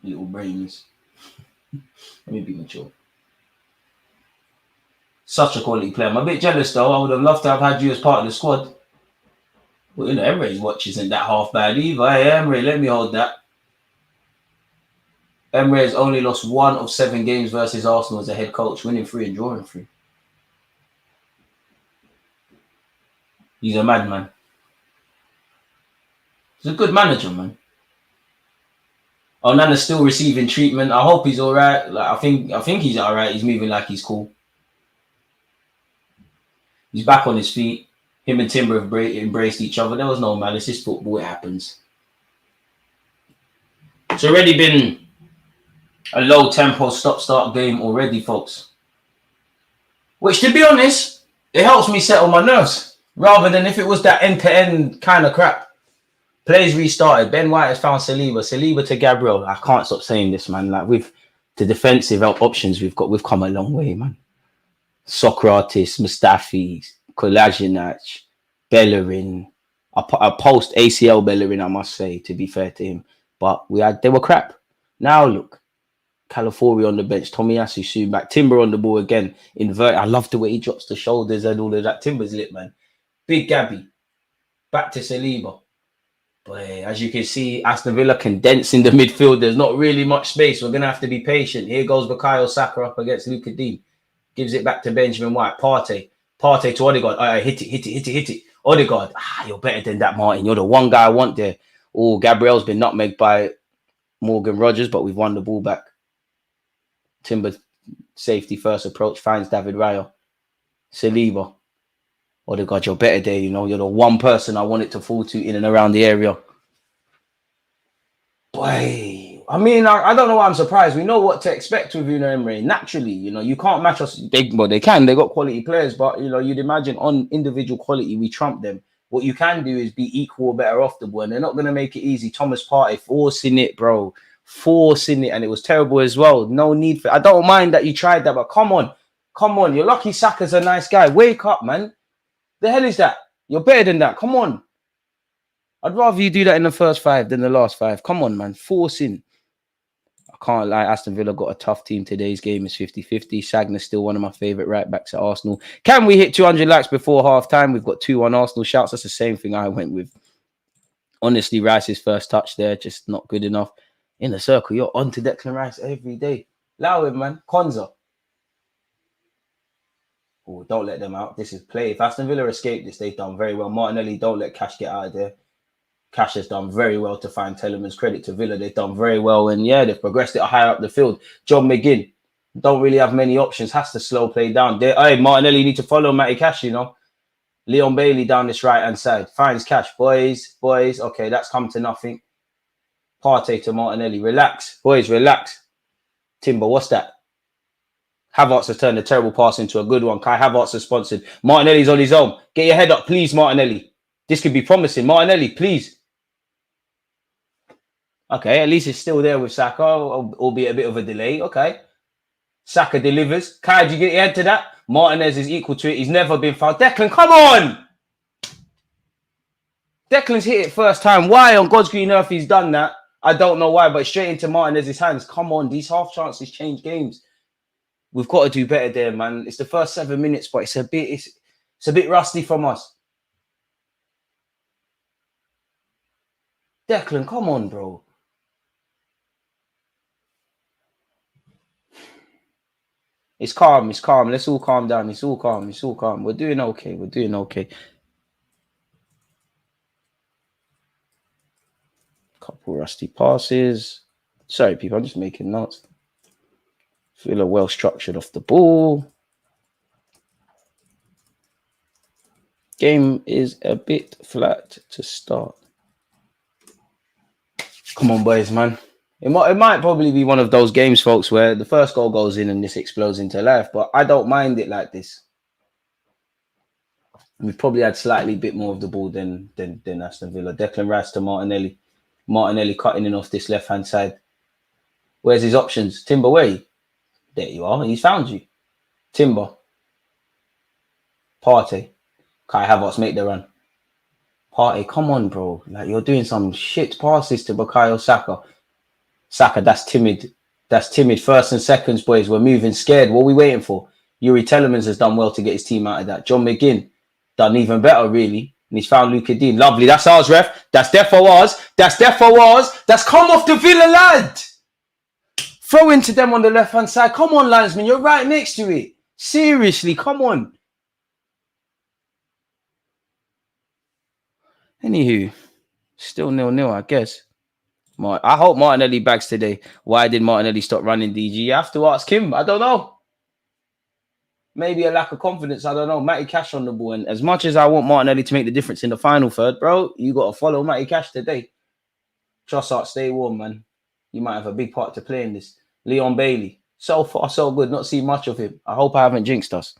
Little brains. Let me be mature. Such a quality player. I'm a bit jealous, though. I would have loved to have had you as part of the squad. Well, you know, Emery's watch isn't that half bad either. Hey, Emery, let me hold that. Emery has only lost 1 of 7 games versus Arsenal as a head coach, winning 3 and drawing 3. He's a madman. He's a good manager, man. Onana's still receiving treatment. I hope he's all right. Like I think he's all right. He's moving like he's cool. He's back on his feet. Him and Timber have embraced each other. There was no malice. It's football. It happens. It's already been a low tempo stop-start game already, folks. Which, to be honest, it helps me settle my nerves. Rather than if it was that end-to-end kind of crap. Plays restarted. Ben White has found Saliba. Saliba to Gabriel. I can't stop saying this, man. Like with the defensive options we've come a long way, man. Socrates, Mustafi, Kolasinac, Bellerin. A post ACL Bellerin, I must say, to be fair to him. But they were crap. Now look, California on the bench, Tomiyasu soon back, Timber on the ball again, invert. I love the way he drops the shoulders and all of that. Timber's lit, man. Big Gabby, back to Saliba. Boy, as you can see, Aston Villa condensing the midfield. There's not really much space. We're going to have to be patient. Here goes Bukayo Saka up against Luka Dean. Gives it back to Benjamin White. Partey to Odegaard. All right, hit it. Odegaard. You're better than that, Martin. You're the one guy I want there. Oh, Gabriel's been nutmegged by Morgan Rogers, but we've won the ball back. Timber, safety first approach, finds David Raya. Saliba. Odegaard, you're better there, you know. You're the one person I want it to fall to in and around the area. Boy, I mean, I don't know why I'm surprised. We know what to expect with Emery. Naturally, you know, you can't match us. They can. They got quality players, but, you know, you'd imagine on individual quality, we trump them. What you can do is be equal or better off the ball, and they're not going to make it easy. Thomas Partey forcing it, bro. Forcing it, and it was terrible as well. No need for. I don't mind that you tried that, but come on. You're lucky Saka's a nice guy. Wake up, man. The hell is that? You're better than that. Come on. I'd rather you do that in the first 5 than the last 5. Come on, man. Forcing. I can't lie. Aston Villa got a tough team. Today's game is 50-50. Sagna's still one of my favourite right backs at Arsenal. Can we hit 200 likes before half time? We've got 2-1 Arsenal shouts. That's the same thing I went with. Honestly, Rice's first touch there, just not good enough. In the circle, you're on to Declan Rice every day. Allow him, man. Konza. Oh, don't let them out. This is play. If Aston Villa escape this, they've done very well. Martinelli, don't let Cash get out of there. Cash has done very well to find Telemans. Credit to Villa. They've done very well. And yeah, they've progressed it higher up the field. John McGinn, don't really have many options. Has to slow play down. Hey, Martinelli, need to follow Matty Cash, you know. Leon Bailey down this right-hand side. Finds Cash. Boys. Okay, that's come to nothing. Partey to Martinelli. Relax. Boys, relax. Timber, what's that? Havertz has turned a terrible pass into a good one. Kai Havertz has sponsored. Martinelli's on his own. Get your head up, please, Martinelli. This could be promising. Martinelli, please. Okay, at least it's still there with Saka, albeit a bit of a delay. Okay. Saka delivers. Kai, did you get your head to that? Martinez is equal to it. He's never been fouled. Declan, come on! Declan's hit it first time. Why on God's green earth he's done that? I don't know why, but straight into Martinez's hands. Come on, these half chances change games. We've got to do better there, man. It's the first 7 minutes, but it's a bit rusty from us. Declan, come on, bro. It's calm. Let's all calm down. It's all calm. We're doing okay. Couple rusty passes. Sorry, people, I'm just making notes. Feel well structured off the ball. Game is a bit flat to start. Come on, boys, man. It might probably be one of those games, folks, where the first goal goes in and this explodes into life, but I don't mind it like this. We've probably had slightly bit more of the ball than Aston Villa. Declan Rice to Martinelli. Martinelli cutting in off this left-hand side. Where's his options? Timber, where are you? There you are. He's found you. Timber. Partey. Kai Havertz, make the run. Partey, come on, bro. Like, you're doing some shit passes to Bukayo Saka. Saka, that's timid. First and seconds, boys. We're moving scared. What are we waiting for? Yuri Telemans has done well to get his team out of that. John McGinn done even better, really. And he's found Luka Dean. Lovely. That's ours, ref. That's defo ours. That's come off the Villa, lad. Throw into them on the left-hand side. Come on, linesman. You're right next to it. Seriously, come on. Anywho, still 0-0, I guess. I hope Martinelli bags today. Why did Martinelli stop running, DG? You have to ask him. I don't know. Maybe a lack of confidence. I don't know. Matty Cash on the ball. And as much as I want Martinelli to make the difference in the final third, bro, you got to follow Matty Cash today. Trossard, stay warm, man. You might have a big part to play in this. Leon Bailey. So far, so good. Not seen much of him. I hope I haven't jinxed us.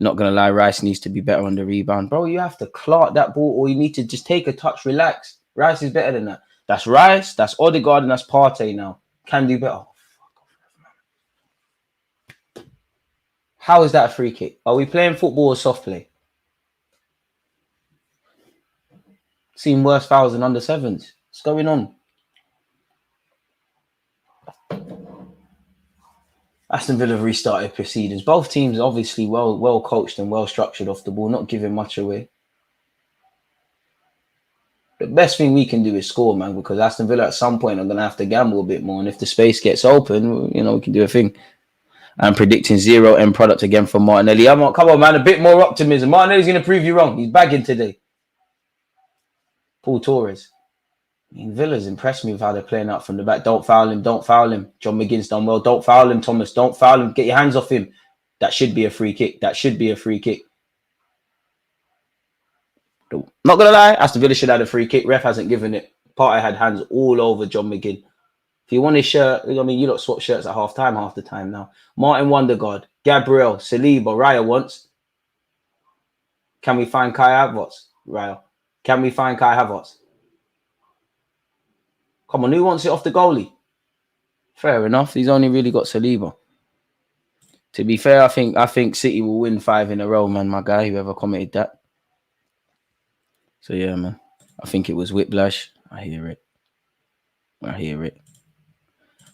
Not going to lie, Rice needs to be better on the rebound. Bro, you have to clock that ball or you need to just take a touch, relax. Rice is better than that. That's Rice, that's Odegaard, and that's Partey now. Can do better. Oh, fuck off, man. How is that a free kick? Are we playing football or soft play? Seen worse fouls than under sevens. What's going on? Aston Villa have restarted proceedings. Both teams obviously well coached and well structured off the ball, not giving much away. The best thing we can do is score, man, because Aston Villa at some point are going to have to gamble a bit more. And if the space gets open, you know, we can do a thing. I'm predicting 0 end product again from Martinelli. Come on, man, a bit more optimism. Martinelli's going to prove you wrong. He's bagging today. Paul Torres. I mean, Villa's impressed me with how they're playing out from the back. Don't foul him. Don't foul him. John McGinn's done well. Don't foul him, Thomas. Don't foul him. Get your hands off him. That should be a free kick. That should be a free kick. Not going to lie, Aston Villa should have had a free kick. Ref hasn't given it. Partey had hands all over John McGinn. If you want his shirt, I mean, you lot swap shirts at half the time now. Martin Wondergaard, Gabriel, Saliba, Raya wants. Can we find Kai Havertz? Raya. Can we find Kai Havertz? Come on, who wants it off the goalie? Fair enough. He's only really got Saliba. To be fair, I think City will win 5 in a row, man, my guy, whoever commented that. So, yeah, man. I think it was Whiplash. I hear it.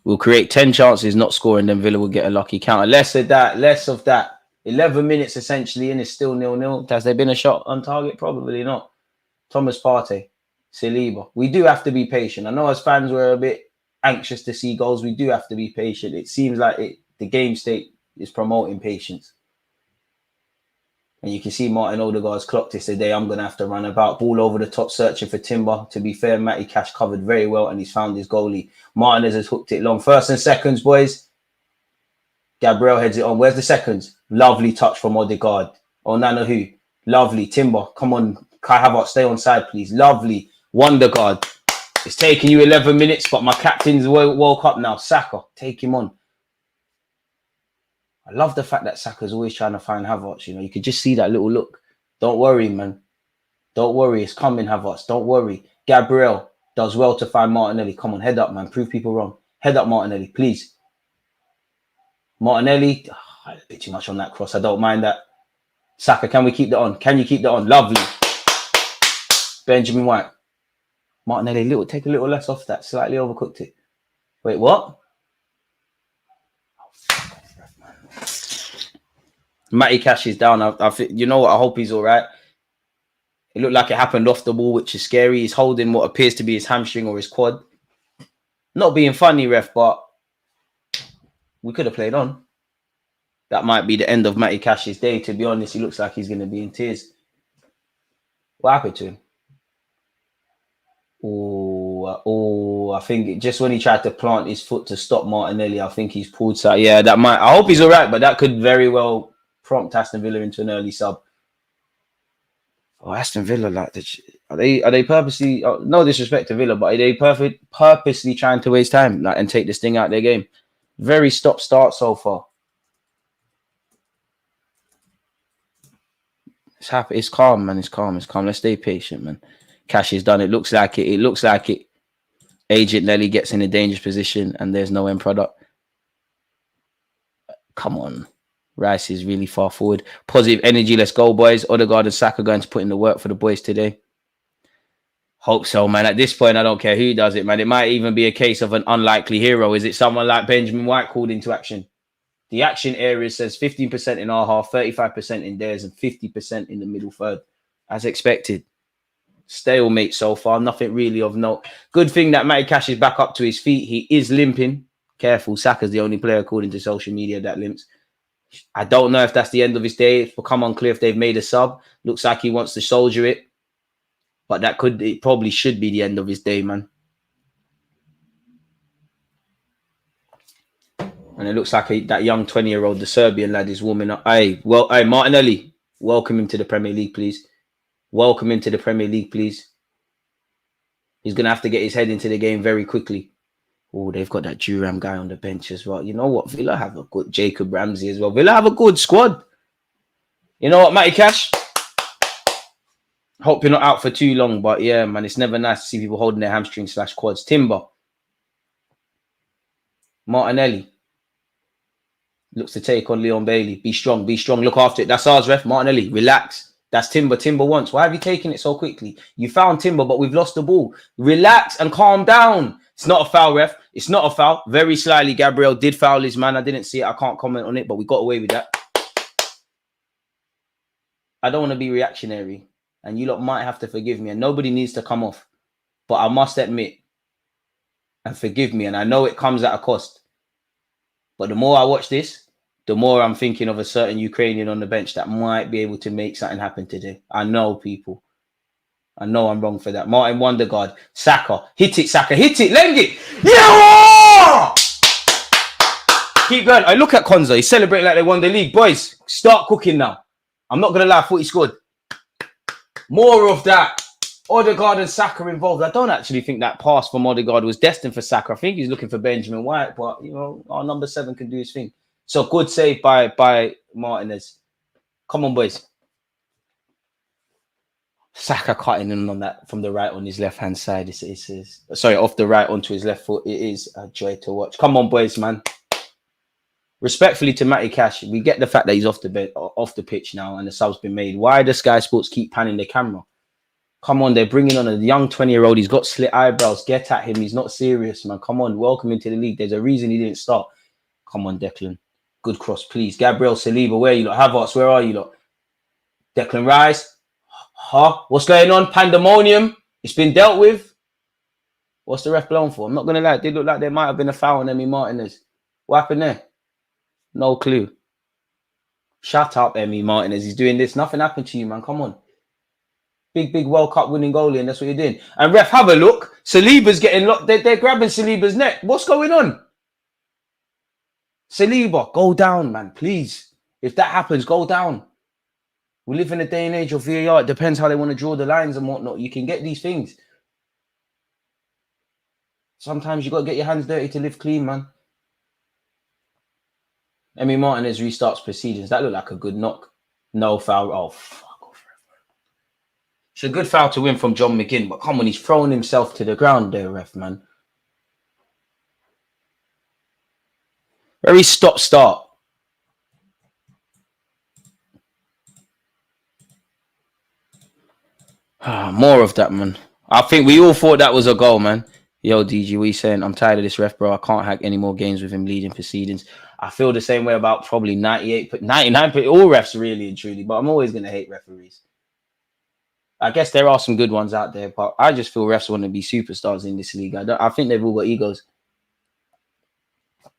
We'll create 10 chances, not scoring, then Villa will get a lucky counter. Less of that. 11 minutes, essentially, and it's still 0-0. Has there been a shot on target? Probably not. Thomas Partey, Saliba. We do have to be patient. I know as fans we're a bit anxious to see goals. We do have to be patient. It seems like the game state is promoting patience. And you can see Martin Odegaard's clocked this today. I'm going to have to run about. Ball over the top, searching for Timber. To be fair, Matty Cash covered very well, and he's found his goalie. Martinez has hooked it long. First and seconds, boys. Gabriel heads it on. Where's the seconds? Lovely touch from Odegaard. Oh, Nana who? Lovely. Timber. Come on. Kai Havertz, stay on side, please. Lovely. Wondergaard. It's taking you 11 minutes, but my captain's woke up now. Saka, take him on. I love the fact that Saka's always trying to find Havertz. You know, you could just see that little look. Don't worry, man. Don't worry. It's coming, Havertz. Don't worry. Gabriel does well to find Martinelli. Come on, head up, man. Prove people wrong. Head up, Martinelli, please. Martinelli. Oh, a bit too much on that cross. I don't mind that. Saka, can we keep that on? Can you keep that on? Lovely. Benjamin White. Martinelli, take a little less off that. Slightly overcooked it. Wait, what? Matty Cash is down. I think, you know what? I hope he's all right. It looked like it happened off the ball, which is scary. He's holding what appears to be his hamstring or his quad. Not being funny, ref, but we could have played on. That might be the end of Matty Cash's day. To be honest, he looks like he's going to be in tears. What happened to him? I think just when he tried to plant his foot to stop Martinelli, I think he's pulled side. Yeah, that might. I hope he's all right, but that could very well prompt Aston Villa into an early sub. Oh, Aston Villa, like, are they purposely? No disrespect to Villa, but are they purposely trying to waste time, like, and take this thing out of their game? Very stop-start so far. It's happy. It's calm, man. It's calm. Let's stay patient, man. Cash is done. It looks like it. Agent Nelly gets in a dangerous position, and there's no end product. Come on. Rice is really far forward. Positive energy. Let's go, boys. Odegaard and Saka going to put in the work for the boys today. Hope so, man. At this point, I don't care who does it, man. It might even be a case of an unlikely hero. Is it someone like Benjamin White called into action? The action area says 15% in our half, 35% in theirs, and 50% in the middle third. As expected. Stalemate so far. Nothing really of note. Good thing that Matty Cash is back up to his feet. He is limping. Careful. Saka's the only player, according to social media, that limps. I don't know if that's the end of his day. It's become unclear if they've made a sub. Looks like he wants to soldier it. But it probably should be the end of his day, man. And it looks like that young 20-year-old, the Serbian lad, is warming up. Hey, Martinelli, welcome him to the Premier League, please. Welcome him to the Premier League, please. He's going to have to get his head into the game very quickly. Oh, they've got that Duram guy on the bench as well. You know what? Villa have a good Jacob Ramsey as well. Villa have a good squad. You know what, Matty Cash? Hope you're not out for too long, but yeah, man, it's never nice to see people holding their hamstrings / quads. Timber. Martinelli. Looks to take on Leon Bailey. Be strong, be strong. Look after it. That's ours, ref. Martinelli, relax. That's Timber. Timber once. Why have you taken it so quickly? You found Timber, but we've lost the ball. Relax and calm down. It's not a foul, ref. It's not a foul. Very slightly, Gabriel did foul his man. I didn't see it. I can't comment on it, but we got away with that. I don't want to be reactionary, and you lot might have to forgive me, and nobody needs to come off. But I must admit, and forgive me, and I know it comes at a cost. But the more I watch this, the more I'm thinking of a certain Ukrainian on the bench that might be able to make something happen today. I know, people. I know I'm wrong for that. Martin Wondergaard, Saka. Hit it, Saka. Hit it. Leng it. Yeah! Keep going. I look at Konza. He's celebrating like they won the league. Boys, start cooking now. I'm not going to lie. I thought he scored. More of that. Odegaard and Saka involved. I don't actually think that pass from Odegaard was destined for Saka. I think he's looking for Benjamin White. But, you know, our number 7 can do his thing. So, good save by Martinez. Come on, boys. Saka cutting in on that from the right on his left-hand side. It's sorry, off the right onto his left foot. It is a joy to watch. Come on, boys, man. Respectfully to Matty Cash, we get the fact that he's off the pitch now and the sub's been made. Why does Sky Sports keep panning the camera? Come on, they're bringing on a young 20-year-old. He's got slit eyebrows. Get at him. He's not serious, man. Come on, welcome him to the league. There's a reason he didn't start. Come on, Declan. Good cross, please. Gabriel Saliba, where are you lot? Havertz, where are you lot? Declan Rice. Huh? What's going on? Pandemonium. It's been dealt with. What's the ref blown for? I'm not going to lie. It did look like there might have been a foul on Emi Martinez. What happened there? No clue. Shut up, Emi Martinez. He's doing this. Nothing happened to you, man. Come on. Big World Cup winning goalie, and that's what you're doing. And ref, have a look. Saliba's getting locked. They're grabbing Saliba's neck. What's going on? Saliba, go down, man. Please. If that happens, go down. We live in a day and age of VAR. It depends how they want to draw the lines and whatnot. You can get these things. Sometimes you got to get your hands dirty to live clean, man. Emi Martinez restarts proceedings. That looked like a good knock. No foul. Oh, fuck off. It's a good foul to win from John McGinn, but come on, he's thrown himself to the ground there, ref, man. Very stop-start. More of that, man. I think we all thought that was a goal, man. Yo, DG, we saying I'm tired of this ref, bro. I can't hack any more games with him leading proceedings. I feel the same way about probably 98, 99, all refs really and truly, but I'm always going to hate referees. I guess there are some good ones out there, but I just feel refs want to be superstars in this league. I think they've all got egos.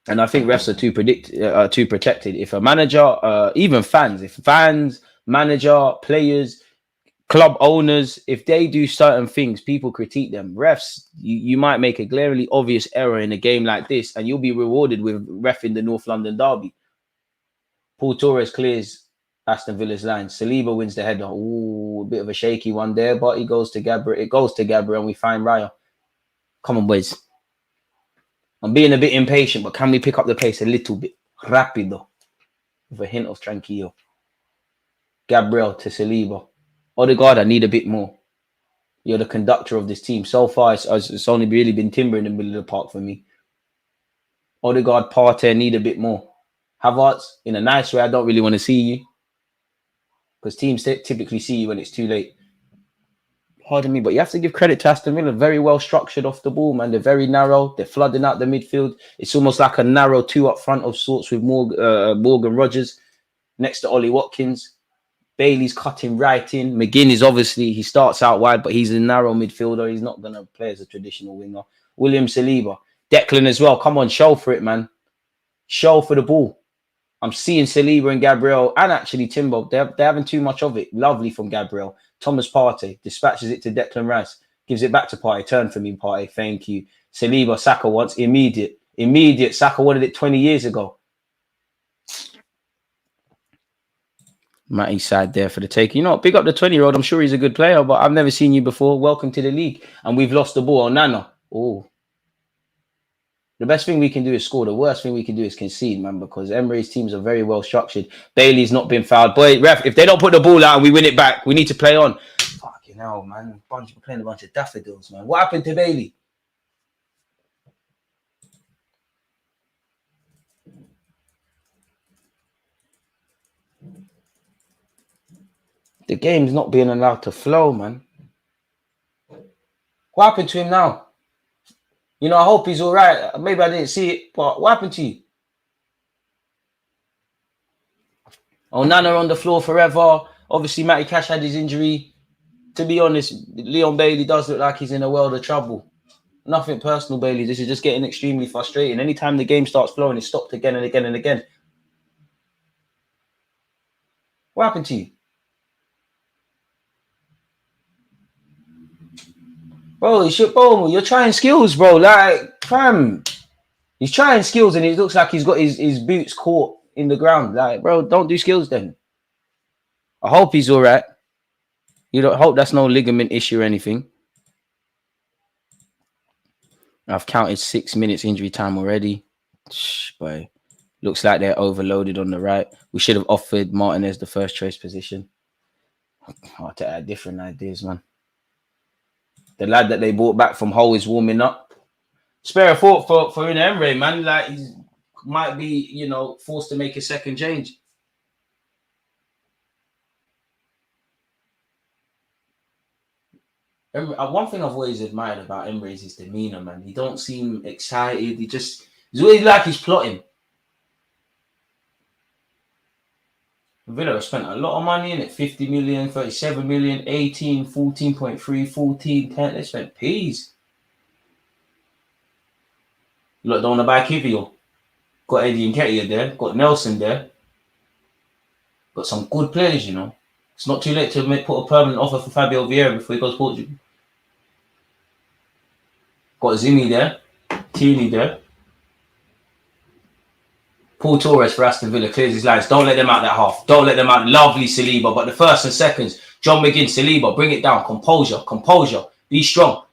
And I think refs are too protected. If a manager, even fans, manager, players, club owners, if they do certain things, people critique them. Refs, you might make a glaringly obvious error in a game like this, and you'll be rewarded with reffing the North London derby. Paul Torres clears Aston Villa's line. Saliba wins the header. Ooh, a bit of a shaky one there, but it goes to Gabriel. And we find Raya. Come on, boys. I'm being a bit impatient, but can we pick up the pace a little bit? Rapido. With a hint of tranquillo. Gabriel to Saliba. Odegaard, I need a bit more. You're the conductor of this team. So far, it's only really been Timber in the middle of the park for me. Odegaard, Partey, need a bit more. Havertz, in a nice way, I don't really want to see you. Because teams typically see you when it's too late. Pardon me, but you have to give credit to Aston Villa. Very well structured off the ball, man. They're very narrow. They're flooding out the midfield. It's almost like a narrow 2 up front of sorts with Morgan Rogers next to Ollie Watkins. Bailey's cutting right in. McGinn is obviously, he starts out wide, but he's a narrow midfielder. He's not going to play as a traditional winger. William Saliba. Declan as well. Come on, show for it, man. Show for the ball. I'm seeing Saliba and Gabriel and actually Timbo. They're having too much of it. Lovely from Gabriel. Thomas Partey dispatches it to Declan Rice. Gives it back to Partey. Turn for me, Partey. Thank you. Saliba, Saka wants immediate. Saka wanted it 20 years ago. Matty's side there for the take. You know, big up the 20-year-old. I'm sure he's a good player, but I've never seen you before. Welcome to the league. And we've lost the ball. Oh, Nana. Oh. The best thing we can do is score. The worst thing we can do is concede, man, because Emery's teams are very well structured. Bailey's not been fouled. Boy, ref, if they don't put the ball out and we win it back, we need to play on. Fucking hell, man. We're playing a bunch of daffodils, man. What happened to Bailey? The game's not being allowed to flow, man. What happened to him now? You know, I hope he's all right. Maybe I didn't see it, but what happened to you? Oh, Nana on the floor forever. Obviously, Matty Cash had his injury. To be honest, Leon Bailey does look like he's in a world of trouble. Nothing personal, Bailey. This is just getting extremely frustrating. Anytime the game starts flowing, it's stopped again and again and again. What happened to you? Bro, you're trying skills, bro. Like, fam. He's trying skills and it looks like he's got his boots caught in the ground. Like, bro, don't do skills then. I hope he's all right. You don't hope that's no ligament issue or anything. I've counted 6 minutes injury time already. Boy, looks like they're overloaded on the right. We should have offered Martinez the first choice position. Arteta had different ideas, man. The lad that they brought back from Hull is warming up. Spare a thought for Emery, man. Like, he might be, you know, forced to make a second change. One thing I've always admired about Emery is his demeanor, man. He don't seem excited. He's really like he's plotting. Villa have spent a lot of money in it. 50 million, 37 million, 18, 14.3, 14, 10. They spent peas. You lot don't want to buy Kivio. Got Eddie Nketiah there. Got Nelson there. Got some good players, you know. It's not too late to put a permanent offer for Fabio Vieira before he goes to Portugal. Got Zimi there. Tierney there. Paul Torres for Aston Villa clears his lines. Don't let them out that half. Don't let them out. Lovely Saliba. But the first and seconds, John McGinn, Saliba, bring it down. Composure. Be strong.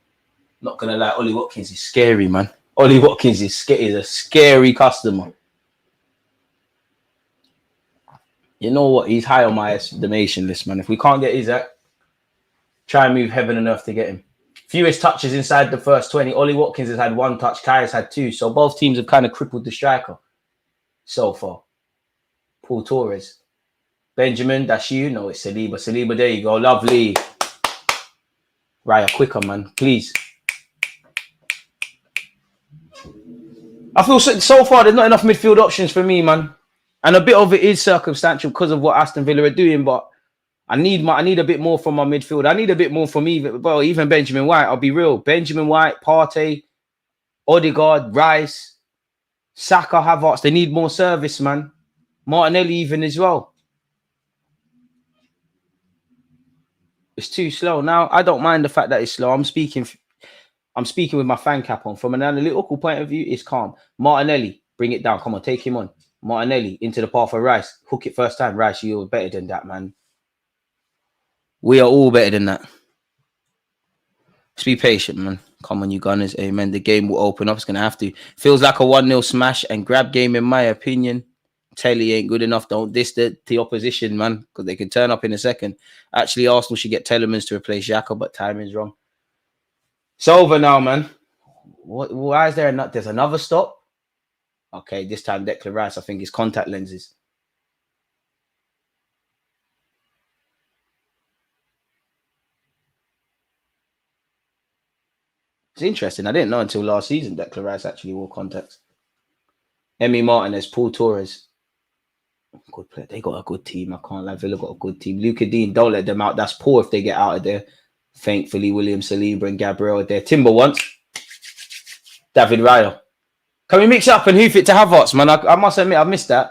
Not going to lie, Ollie Watkins is scary, man. Ollie Watkins is a scary customer. You know what? He's high on my estimation list, man. If we can't get Isaac, try and move heaven and earth to get him. Fewest touches inside the first 20. Ollie Watkins has had 1 touch. Kai has had 2. So both teams have kind of crippled the striker so far. Paul Torres. Benjamin, that's you. No, it's Saliba. Saliba, there you go. Lovely. Raya, quicker, man. Please. I feel so far there's not enough midfield options for me, man. And a bit of it is circumstantial because of what Aston Villa are doing, but I need a bit more from my midfield. I need a bit more from even Benjamin White. I'll be real. Benjamin White, Partey, Odegaard, Rice, Saka, Havertz. They need more service, man. Martinelli even as well. It's too slow. Now, I don't mind the fact that it's slow. I'm speaking with my fan cap on. From an analytical point of view, it's calm. Martinelli, bring it down. Come on, take him on. Martinelli into the path of Rice. Hook it first time. Rice, you're better than that, man. We are all better than that. Just be patient, man. Come on, you Gunners. Amen. The game will open up. It's going to have to. Feels like a 1-0 smash and grab game, in my opinion. Telly ain't good enough. Don't diss the opposition, man, because they can turn up in a second. Actually, Arsenal should get Telemans to replace Xhaka, but timing's wrong. It's over now, man. Why is there there's another stop? Okay, this time Declan Rice, I think it's contact lenses. It's interesting. I didn't know until last season Declan Rice actually wore contacts. Emi Martinez, Paul Torres. Good player. They got a good team. I can't lie. Villa got a good team. Luka Dean, don't let them out. That's poor if they get out of there. Thankfully, William Saliba and Gabriel are there. Timber once. David Raya. Can we mix it up and hoof it to Havertz, man? I must admit, I missed that.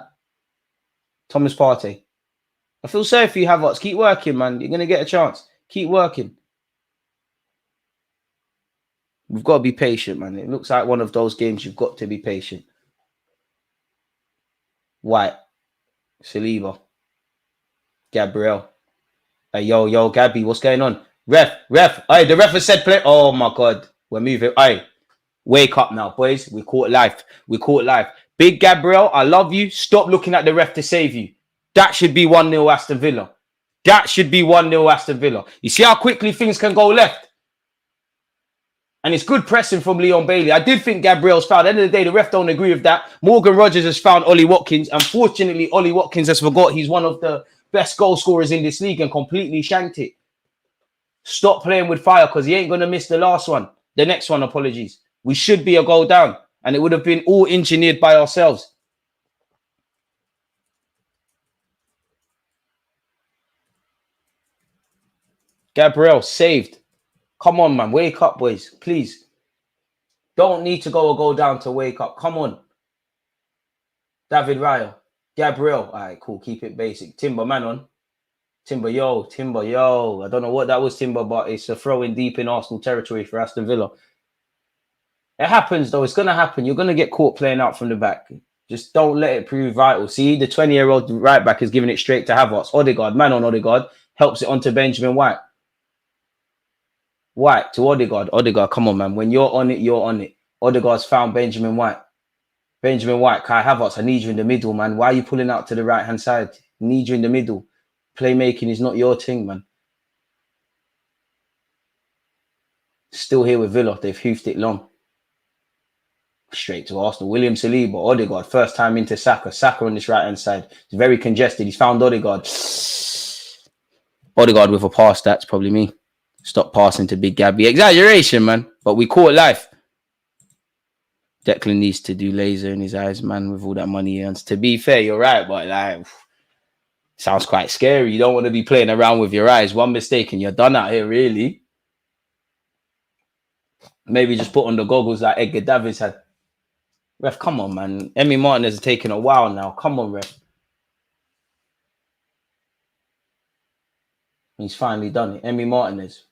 Thomas Partey. I feel sorry for you, Havertz. Keep working, man. You're going to get a chance. Keep working. We've got to be patient, man. It looks like one of those games you've got to be patient. White. Saliba. Gabriel. Hey, yo, Gabby, what's going on? Ref. Hey, the ref has said play. Oh, my God. We're moving. Hey, wake up now, boys. We caught live. Big Gabriel, I love you. Stop looking at the ref to save you. That should be 1-0 Aston Villa. You see how quickly things can go left? And it's good pressing from Leon Bailey. I did think Gabriel's fouled. At the end of the day, the ref don't agree with that. Morgan Rogers has found Ollie Watkins. Unfortunately, Ollie Watkins has forgot he's one of the best goal scorers in this league and completely shanked it. Stop playing with fire because he ain't going to miss the last one. The next one, apologies. We should be a goal down. And it would have been all engineered by ourselves. Gabriel saved. Come on, man. Wake up, boys. Please. Don't need to go a goal down to wake up. Come on. David Raya. Gabriel. All right, cool. Keep it basic. Timber, man on. Timber, yo. Timber, yo. I don't know what that was, Timber, but it's a throw in deep in Arsenal territory for Aston Villa. It happens, though. It's going to happen. You're going to get caught playing out from the back. Just don't let it prove vital. See, the 20-year-old right back is giving it straight to Havertz. Odegaard, man on Odegaard. Helps it onto Benjamin White. White to Odegaard. Odegaard, come on, man. When you're on it, you're on it. Odegaard's found Benjamin White. Benjamin White, Kai Havertz, I need you in the middle, man. Why are you pulling out to the right-hand side? I need you in the middle. Playmaking is not your thing, man. Still here with Villa. They've hoofed it long. Straight to Arsenal. William Saliba, Odegaard, first time into Saka. Saka on this right-hand side. It's very congested. He's found Odegaard. Odegaard with a pass. That's probably me. Stop passing to Big Gabby. Exaggeration, man. But we caught life. Declan needs to do laser in his eyes, man, with all that money he earns. To be fair, you're right, but like, sounds quite scary. You don't want to be playing around with your eyes. One mistake and you're done out here, really. Maybe just put on the goggles like Edgar Davids had. Ref, come on, man. Emery Martinez is taking a while now. Come on, ref. He's finally done it. Emery Martinez.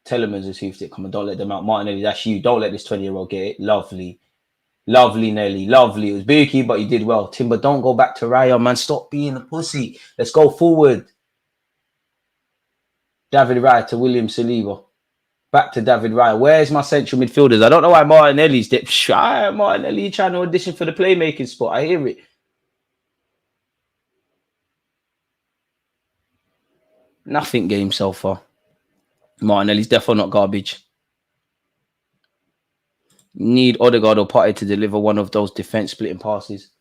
Telemans has hoofed it. Come on, don't let them out. Martinelli, that's you. Don't let this 20-year-old get it. Lovely. Lovely, Nelly. Lovely. It was booky, but you did well. Timber, don't go back to Raya, man. Stop being a pussy. Let's go forward. David Raya to William Saliba. Back to David Raya. Where's my central midfielders? I don't know why Martinelli's dipped. Martinelli trying to audition for the playmaking spot. I hear it. Nothing game so far. Martinelli's definitely not garbage. Need Odegaard or Partey to deliver one of those defense splitting passes.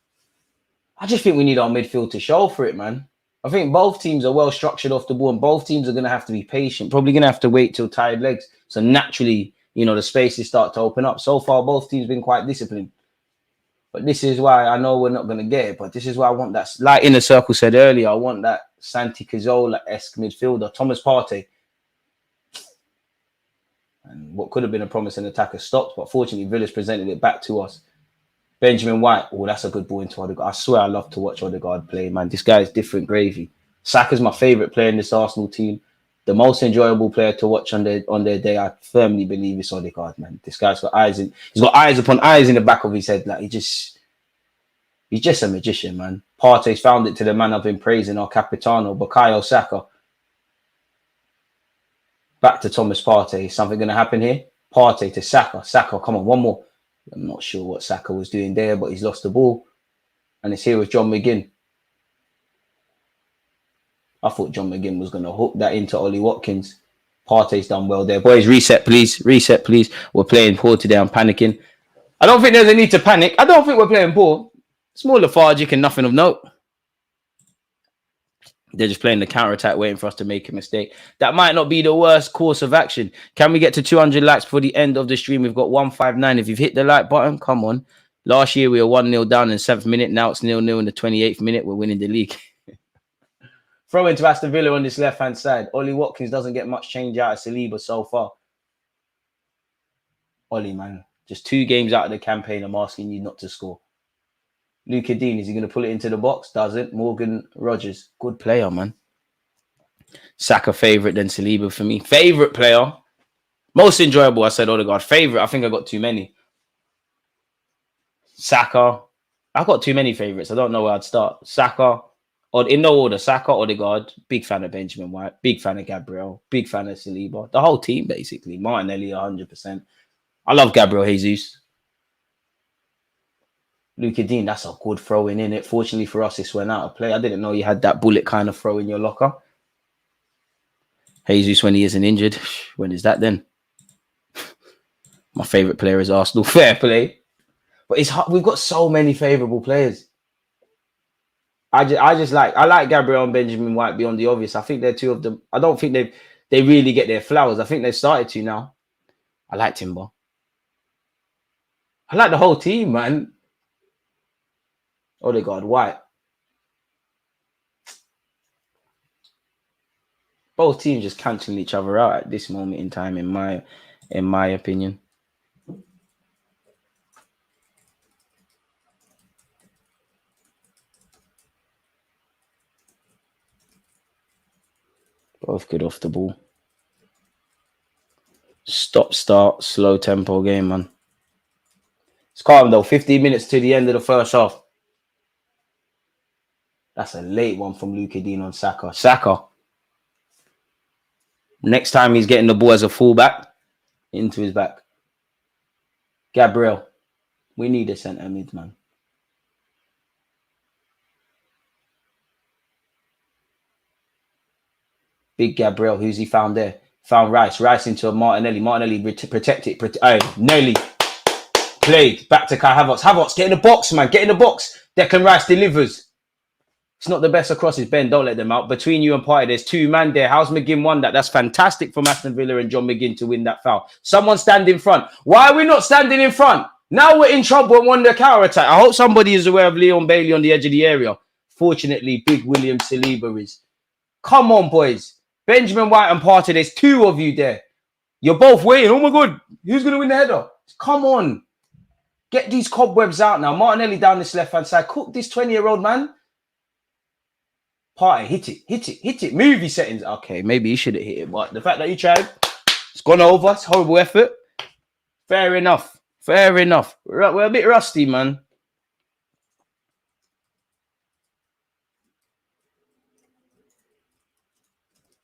I just think we need our midfield to show for it, man. I think both teams are well structured off the ball and both teams are going to have to be patient. Probably going to have to wait till tired legs. So naturally, you know, the spaces start to open up. So far, both teams have been quite disciplined. But this is why I know we're not going to get it. But this is why I want that, like Inner Circle said earlier, I want that Santi Cazorla-esque midfielder, Thomas Partey. And what could have been a promising attacker stopped, but fortunately, Villa's presented it back to us. Benjamin White, oh, that's a good ball into Odegaard. I swear I love to watch Odegaard play, man. This guy is different gravy. Saka's my favourite player in this Arsenal team. The most enjoyable player to watch on their day, I firmly believe, is Odegaard, man. This guy's got eyes upon eyes in the back of his head. Like he's just a magician, man. Partey's found it to the man I've been praising, our Capitano, Bukayo Saka. Back to Thomas Partey. Is something going to happen here? Partey to Saka. Saka, come on, one more. I'm not sure what Saka was doing there, but he's lost the ball. And it's here with John McGinn. I thought John McGinn was going to hook that into Ollie Watkins. Partey's done well there. Boys, reset, please. Reset, please. We're playing poor today. I'm panicking. I don't think there's a need to panic. I don't think we're playing poor. It's more lethargic and nothing of note. They're just playing the counter-attack, waiting for us to make a mistake. That might not be the worst course of action. Can we get to 200 likes before the end of the stream? We've got 159. If you've hit the like button, come on. Last year, we were 1-0 down in the 7th minute. Now it's 0-0 in the 28th minute. We're winning the league. Throw into Aston Villa on this left-hand side. Ollie Watkins doesn't get much change out of Saliba so far. Ollie, man. Just 2 games out of the campaign. I'm asking you not to score. Luka Dean, is he going to pull it into the box? Doesn't. Morgan Rogers, good player, man. Saka favourite than Saliba for me. Favourite player. Most enjoyable, I said Odegaard. Favourite, I think I got too many. Saka. I got too many favourites. I don't know where I'd start. Saka. Or in no order. Saka, Odegaard. Big fan of Benjamin White. Big fan of Gabriel. Big fan of Saliba. The whole team, basically. Martinelli, 100%. I love Gabriel Jesus. Luka Dean, that's a good throw-in, innit? Fortunately for us, this went out of play. I didn't know you had that bullet kind of throw in your locker. Jesus, when he isn't injured. When is that then? My favourite player is Arsenal. Fair play. But it's hard. We've got so many favourable players. I like Gabriel and Benjamin White beyond the obvious. I think they're two of them. I don't think they really get their flowers. I think they've started to now. I like Timber. I like the whole team, man. Odegaard, White. Both teams just cancelling each other out at this moment in time, in my opinion. Both good off the ball. Stop, start, slow tempo game, man. It's calm though. 15 minutes to the end of the first half. That's a late one from Luka Dean on Saka. Saka. Next time he's getting the ball as a fullback, into his back. Gabriel. We need a centre mid, man. Big Gabriel. Who's he found there? Found Rice. Rice into a Martinelli. Martinelli protect it. Nelly. Played. Back to Kai Havertz. Havertz, get in the box, man. Get in the box. Declan Rice delivers. It's not the best across his Ben. Don't let them out. Between you and Partey, there's two man there. How's McGinn won that? That's fantastic from Aston Villa and John McGinn to win that foul. Someone stand in front. Why are we not standing in front? Now we're in trouble and won the counter attack. I hope somebody is aware of Leon Bailey on the edge of the area. Fortunately, Big William Saliba is. Come on, boys. Benjamin White and Partey, there's two of you there. You're both waiting. Oh my God, who's going to win the header? Come on. Get these cobwebs out now. Martinelli down this left-hand side. Cook this 20-year-old man. Partey, hit it. Movie settings. Okay, maybe he should have hit it, but the fact that he tried, it's gone over. It's horrible effort. Fair enough. We're a bit rusty, man.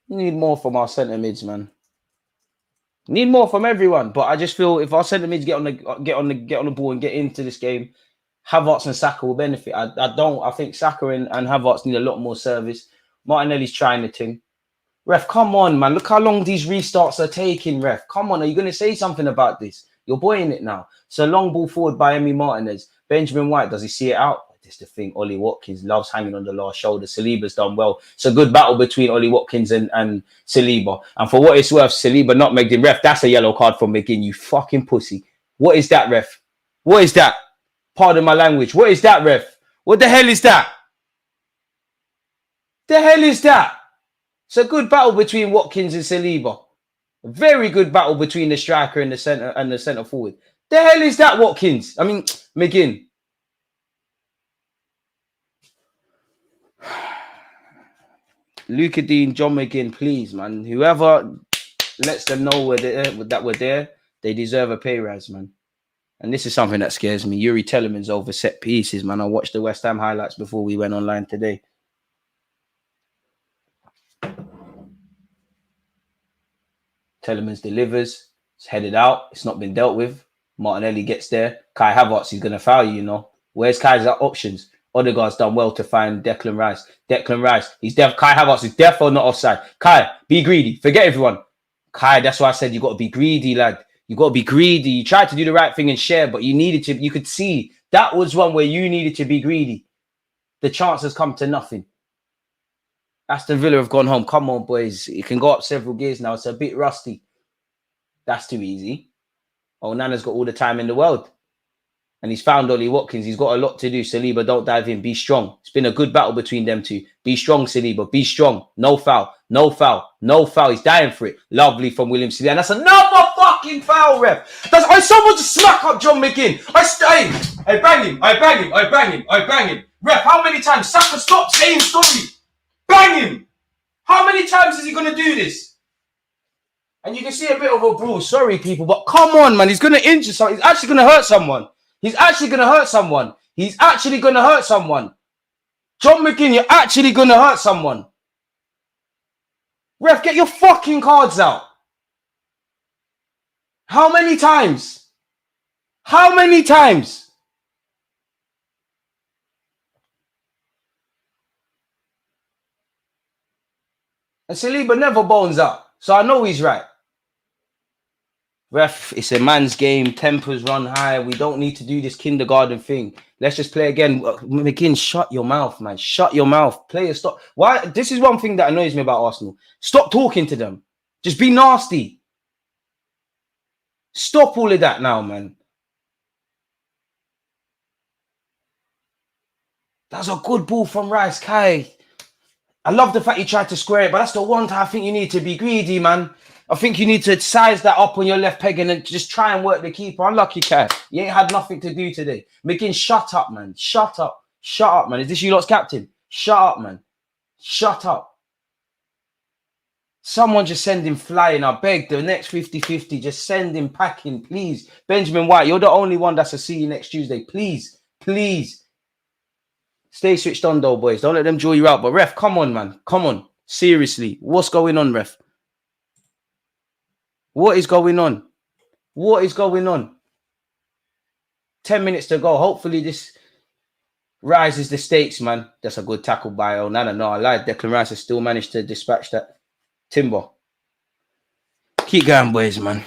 We need more from our centre mids, man. Need more from everyone, but I just feel if our centre mids get on the ball and get into this game, Havertz and Saka will benefit. I think Saka and Havertz need a lot more service. Martinelli's trying the thing. Ref, come on, man. Look how long these restarts are taking, ref. Come on, are you going to say something about this? You're buoying it now. So long ball forward by Emi Martinez. Benjamin White, does he see it out? This is the thing. Ollie Watkins loves hanging on the last shoulder. Saliba's done well. It's a good battle between Ollie Watkins and Saliba. And for what it's worth, Saliba nutmegged him. Ref, that's a yellow card from McGinn, you fucking pussy. What is that, ref? What is that? Pardon my language. What is that, ref? What the hell is that? The hell is that? It's a good battle between Watkins and Saliba. A very good battle between the striker and the centre forward. The hell is that, Watkins? I mean, McGinn. Luka Dean, John McGinn, please, man. Whoever lets them know that we're there, they deserve a pay rise, man. And this is something that scares me. Yuri Telemans over set pieces, man. I watched the West Ham highlights before we went online today. Telemans delivers. It's headed out. It's not been dealt with. Martinelli gets there. Kai Havertz is going to foul you, know. Where's Kai's options? Odegaard's done well to find Declan Rice. Declan Rice, he's deaf. Kai Havertz is definitely not offside. Kai, be greedy. Forget everyone. Kai, that's why I said you got to be greedy, lad. You got to be greedy. You tried to do the right thing and share, but you could see that was one where you needed to be greedy. The chance has come to nothing. Aston Villa have gone home. Come on, boys. It can go up several gears now. It's a bit rusty. That's too easy. Oh, Nana's got all the time in the world. And he's found Ollie Watkins. He's got a lot to do. Saliba, don't dive in. Be strong. It's been a good battle between them two. Be strong, Saliba. Be strong. No foul. No foul. No foul. He's dying for it. Lovely from William Saliba. And that's another fucking foul, ref. Someone just smack up John McGinn. I bang him. Ref, how many times? Saka, stop saying story. Bang him. How many times is he going to do this? And you can see a bit of a brawl. Sorry, people, but come on, man. He's going to injure someone. He's actually going to hurt someone. He's actually going to hurt someone. John McGinn, you're actually going to hurt someone. Ref, get your fucking cards out. How many times? And Saliba never bones up. So I know he's right. Ref, it's a man's game. Tempers run high. We don't need to do this kindergarten thing. Let's just play again. McGinn, shut your mouth, man. Shut your mouth. Players, stop. Why? This is one thing that annoys me about Arsenal. Stop talking to them. Just be nasty. Stop all of that now, man. That's a good ball from Rice. Kai. I love the fact you tried to square it, but that's the one time I think you need to be greedy, man. I think you need to size that up on your left peg and then just try and work the keeper. Unlucky, Kai. You ain't had nothing to do today. McGinn, shut up, man. Shut up. Shut up, man. Is this you lot's captain? Shut up, man. Shut up. Someone just send him flying. I beg the next 50-50. Just send him packing, please. Benjamin White, you're the only one that's a see you next Tuesday. Please. Please. Stay switched on, though, boys. Don't let them draw you out. But, ref, come on, man. Come on. Seriously. What's going on, ref? What is going on? What is going on? 10 minutes to go. Hopefully, this rises the stakes, man. That's a good tackle by Onana. No, I lied. Declan Rice has still managed to dispatch that timber. Keep going, boys, man.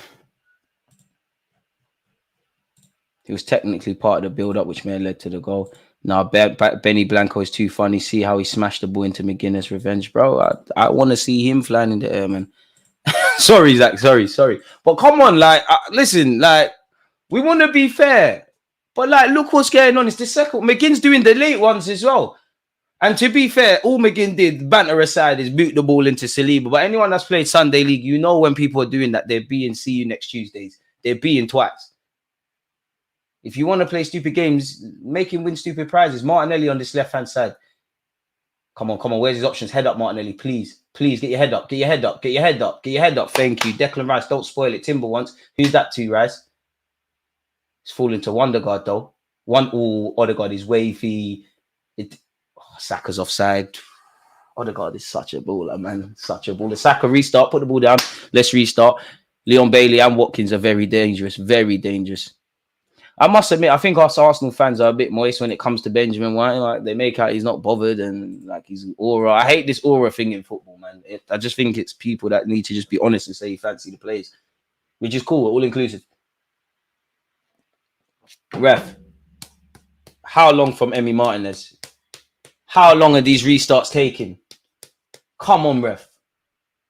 He was technically part of the build-up, which may have led to the goal. Now, Benny Blanco is too funny. See how he smashed the ball into McGuinness. Revenge, bro. I want to see him flying in the air, man. Sorry, Zach. Sorry. But come on, like, listen, like, we want to be fair. But, like, look what's going on. It's the second. McGinn's doing the late ones as well. And to be fair, all McGinn did, banter aside, is boot the ball into Saliba. But anyone that's played Sunday League, you know when people are doing that, they're being see you next Tuesdays. They're being twats. If you want to play stupid games, make him win stupid prizes. Martinelli on this left-hand side. Come on. Where's his options? Head up, Martinelli, please. Please, get your head up. Get your head up. Thank you. Declan Rice, don't spoil it. Timber once. Who's that to, Rice? It's falling to Wondergaard, though. Odegaard is wavy. Saka's offside. Odegaard is such a baller, man. Such a baller. Saka, restart. Put the ball down. Let's restart. Leon Bailey and Watkins are very dangerous. Very dangerous. I must admit, I think us Arsenal fans are a bit moist when it comes to Benjamin White. Like, they make out he's not bothered and like he's aura. I hate this aura thing in football, man. I just think it's people that need to just be honest and say you fancy the players, which is cool, all inclusive. Ref, how long from Emi Martinez? How long are these restarts taking? Come on, ref.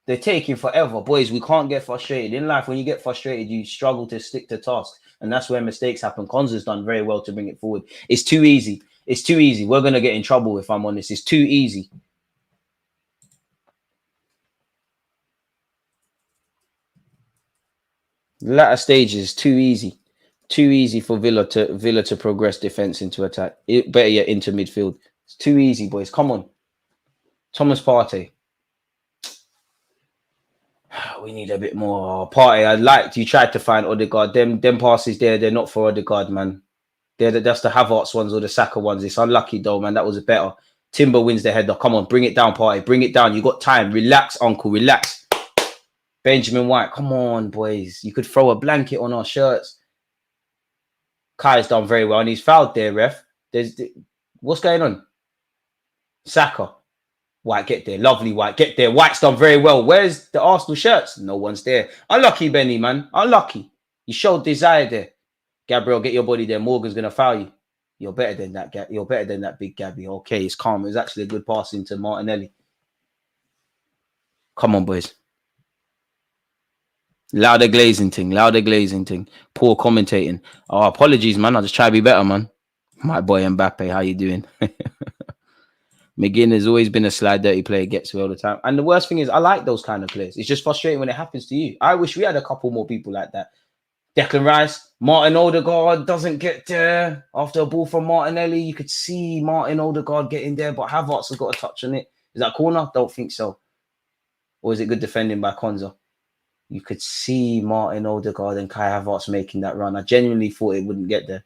They're taking forever. Boys, we can't get frustrated. In life, when you get frustrated, you struggle to stick to tasks. And that's where mistakes happen. Konza's done very well to bring it forward. It's too easy. It's too easy. We're going to get in trouble if I'm honest. It's too easy. Latter stages, too easy. Too easy for Villa to progress defense into attack. Better yet, into midfield. It's too easy, boys. Come on. Thomas Partey. We need a bit more. Partey, I liked you tried to find Odegaard. Them passes there, they're not for Odegaard, man. That's the Havertz ones or the Saka ones. It's unlucky, though, man. That was a better. Timber wins the header. Come on, bring it down, Partey. Bring it down. You got time. Relax, uncle. Relax. Benjamin White. Come on, boys. You could throw a blanket on our shirts. Kai's done very well, and he's fouled there, ref. What's going on? Saka. White, get there. Lovely, White. Get there. White's done very well. Where's the Arsenal shirts? No one's there. Unlucky, Benny, man. Unlucky. You showed desire there. Gabriel, get your body there. Morgan's going to foul you. You're better than that. You're better than that, big Gabby. Okay, it's calm. It was actually a good pass into Martinelli. Come on, boys. Louder glazing thing. Poor commentating. Oh, apologies, man. I'll just try to be better, man. My boy Mbappe, how you doing? McGinn has always been a slide dirty player, gets away all the time. And the worst thing is, I like those kind of players. It's just frustrating when it happens to you. I wish we had a couple more people like that. Declan Rice, Martin Odegaard doesn't get there. After a ball from Martinelli, you could see Martin Odegaard getting there, but Havertz has got a touch on it. Is that corner? Don't think so. Or is it good defending by Konza? You could see Martin Odegaard and Kai Havertz making that run. I genuinely thought it wouldn't get there.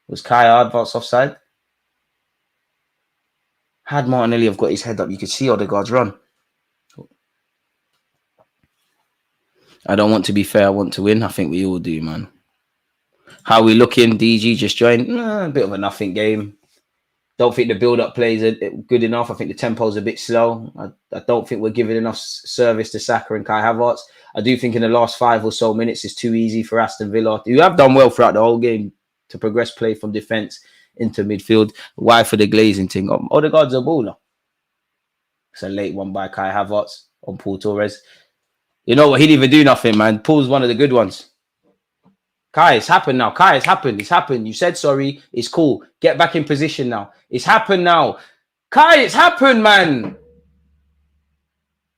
Was Kai Havertz offside? Had Martinelli have got his head up, you could see Odegaard's run. I don't want to be fair. I want to win. I think we all do, man. How we looking? DG just joined. A bit of a nothing game. Don't think the build-up plays are good enough. I think the tempo's a bit slow. I don't think we're giving enough service to Saka and Kai Havertz. I do think in the last 5 or so minutes, it's too easy for Aston Villa. You have done well throughout the whole game to progress play from defence into midfield. Why for the glazing thing? Odegaard's a baller. It's a late one by Kai Havertz on Paul Torres. You know what? He didn't even do nothing, man. Paul's one of the good ones. Kai, it's happened now. Kai, it's happened. It's happened. You said sorry. It's cool. Get back in position now. It's happened now. Kai, it's happened, man.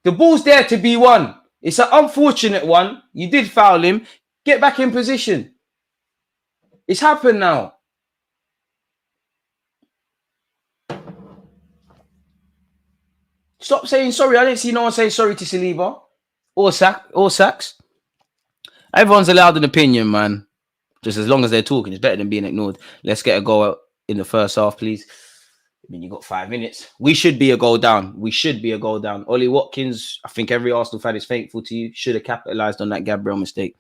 The ball's there to be won. It's an unfortunate one. You did foul him. Get back in position. It's happened now. Stop saying sorry. I didn't see no one say sorry to Saliba or Sacks. Everyone's allowed an opinion, man. Just as long as they're talking, it's better than being ignored. Let's get a goal out in the first half, please. I mean, you got 5 minutes. We should be a goal down. Ollie Watkins, I think every Arsenal fan is thankful to you. Should have capitalised on that Gabriel mistake.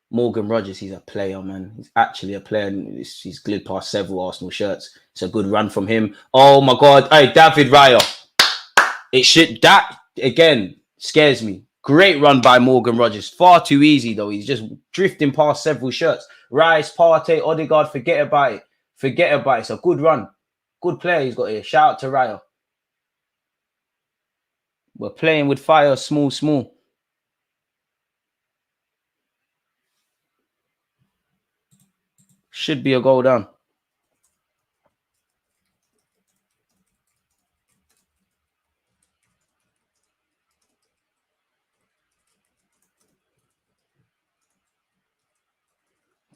Morgan Rogers, he's a player, man. He's actually a player. He's glid past several Arsenal shirts. It's a good run from him. Oh, my God. Hey, David Raya. That, again, scares me. Great run by Morgan Rogers. Far too easy, though. He's just drifting past several shirts. Rice, Partey, Odegaard, forget about it. It's a good run. Good player he's got here. Shout out to Raya. We're playing with fire, small. Should be a goal down.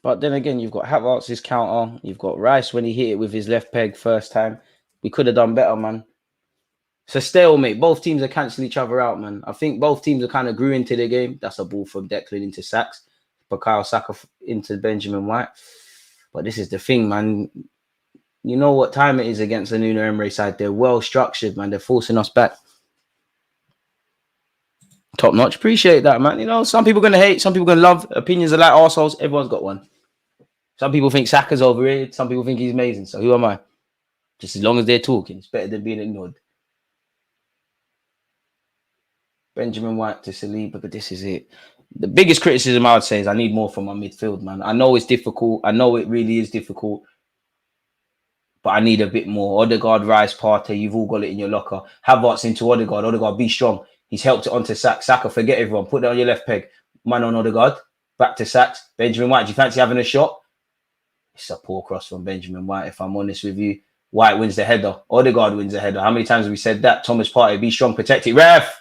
But then again, you've got Havertz's counter. You've got Rice when he hit it with his left peg first time. We could have done better, man. It's a stalemate. Both teams are cancelling each other out, man. I think both teams are kind of grew into the game. That's a ball from Declan into Sacks. Bukayo Saka into Benjamin White. But this is the thing, man. You know what time it is against the Nuno Emery side. They're well structured, man. They're forcing us back. Top notch. Appreciate that, man. You know, some people are going to hate. Some people are going to love. Opinions are like arseholes. Everyone's got one. Some people think Saka's overrated. Some people think he's amazing. So who am I? Just as long as they're talking, it's better than being ignored. Benjamin White to Saliba, but this is it. The biggest criticism I would say is I need more from my midfield, man. I know it's difficult. I know it really is difficult. But I need a bit more. Odegaard, Rice, Partey, you've all got it in your locker. Havertz into Odegaard. Odegaard, be strong. He's helped it onto Saka. Forget everyone. Put that on your left peg. Man on Odegaard. Back to Sacks. Benjamin White, do you fancy having a shot? It's a poor cross from Benjamin White, if I'm honest with you. White wins the header. Odegaard wins the header. How many times have we said that? Thomas Partey, be strong, protect it. Ref!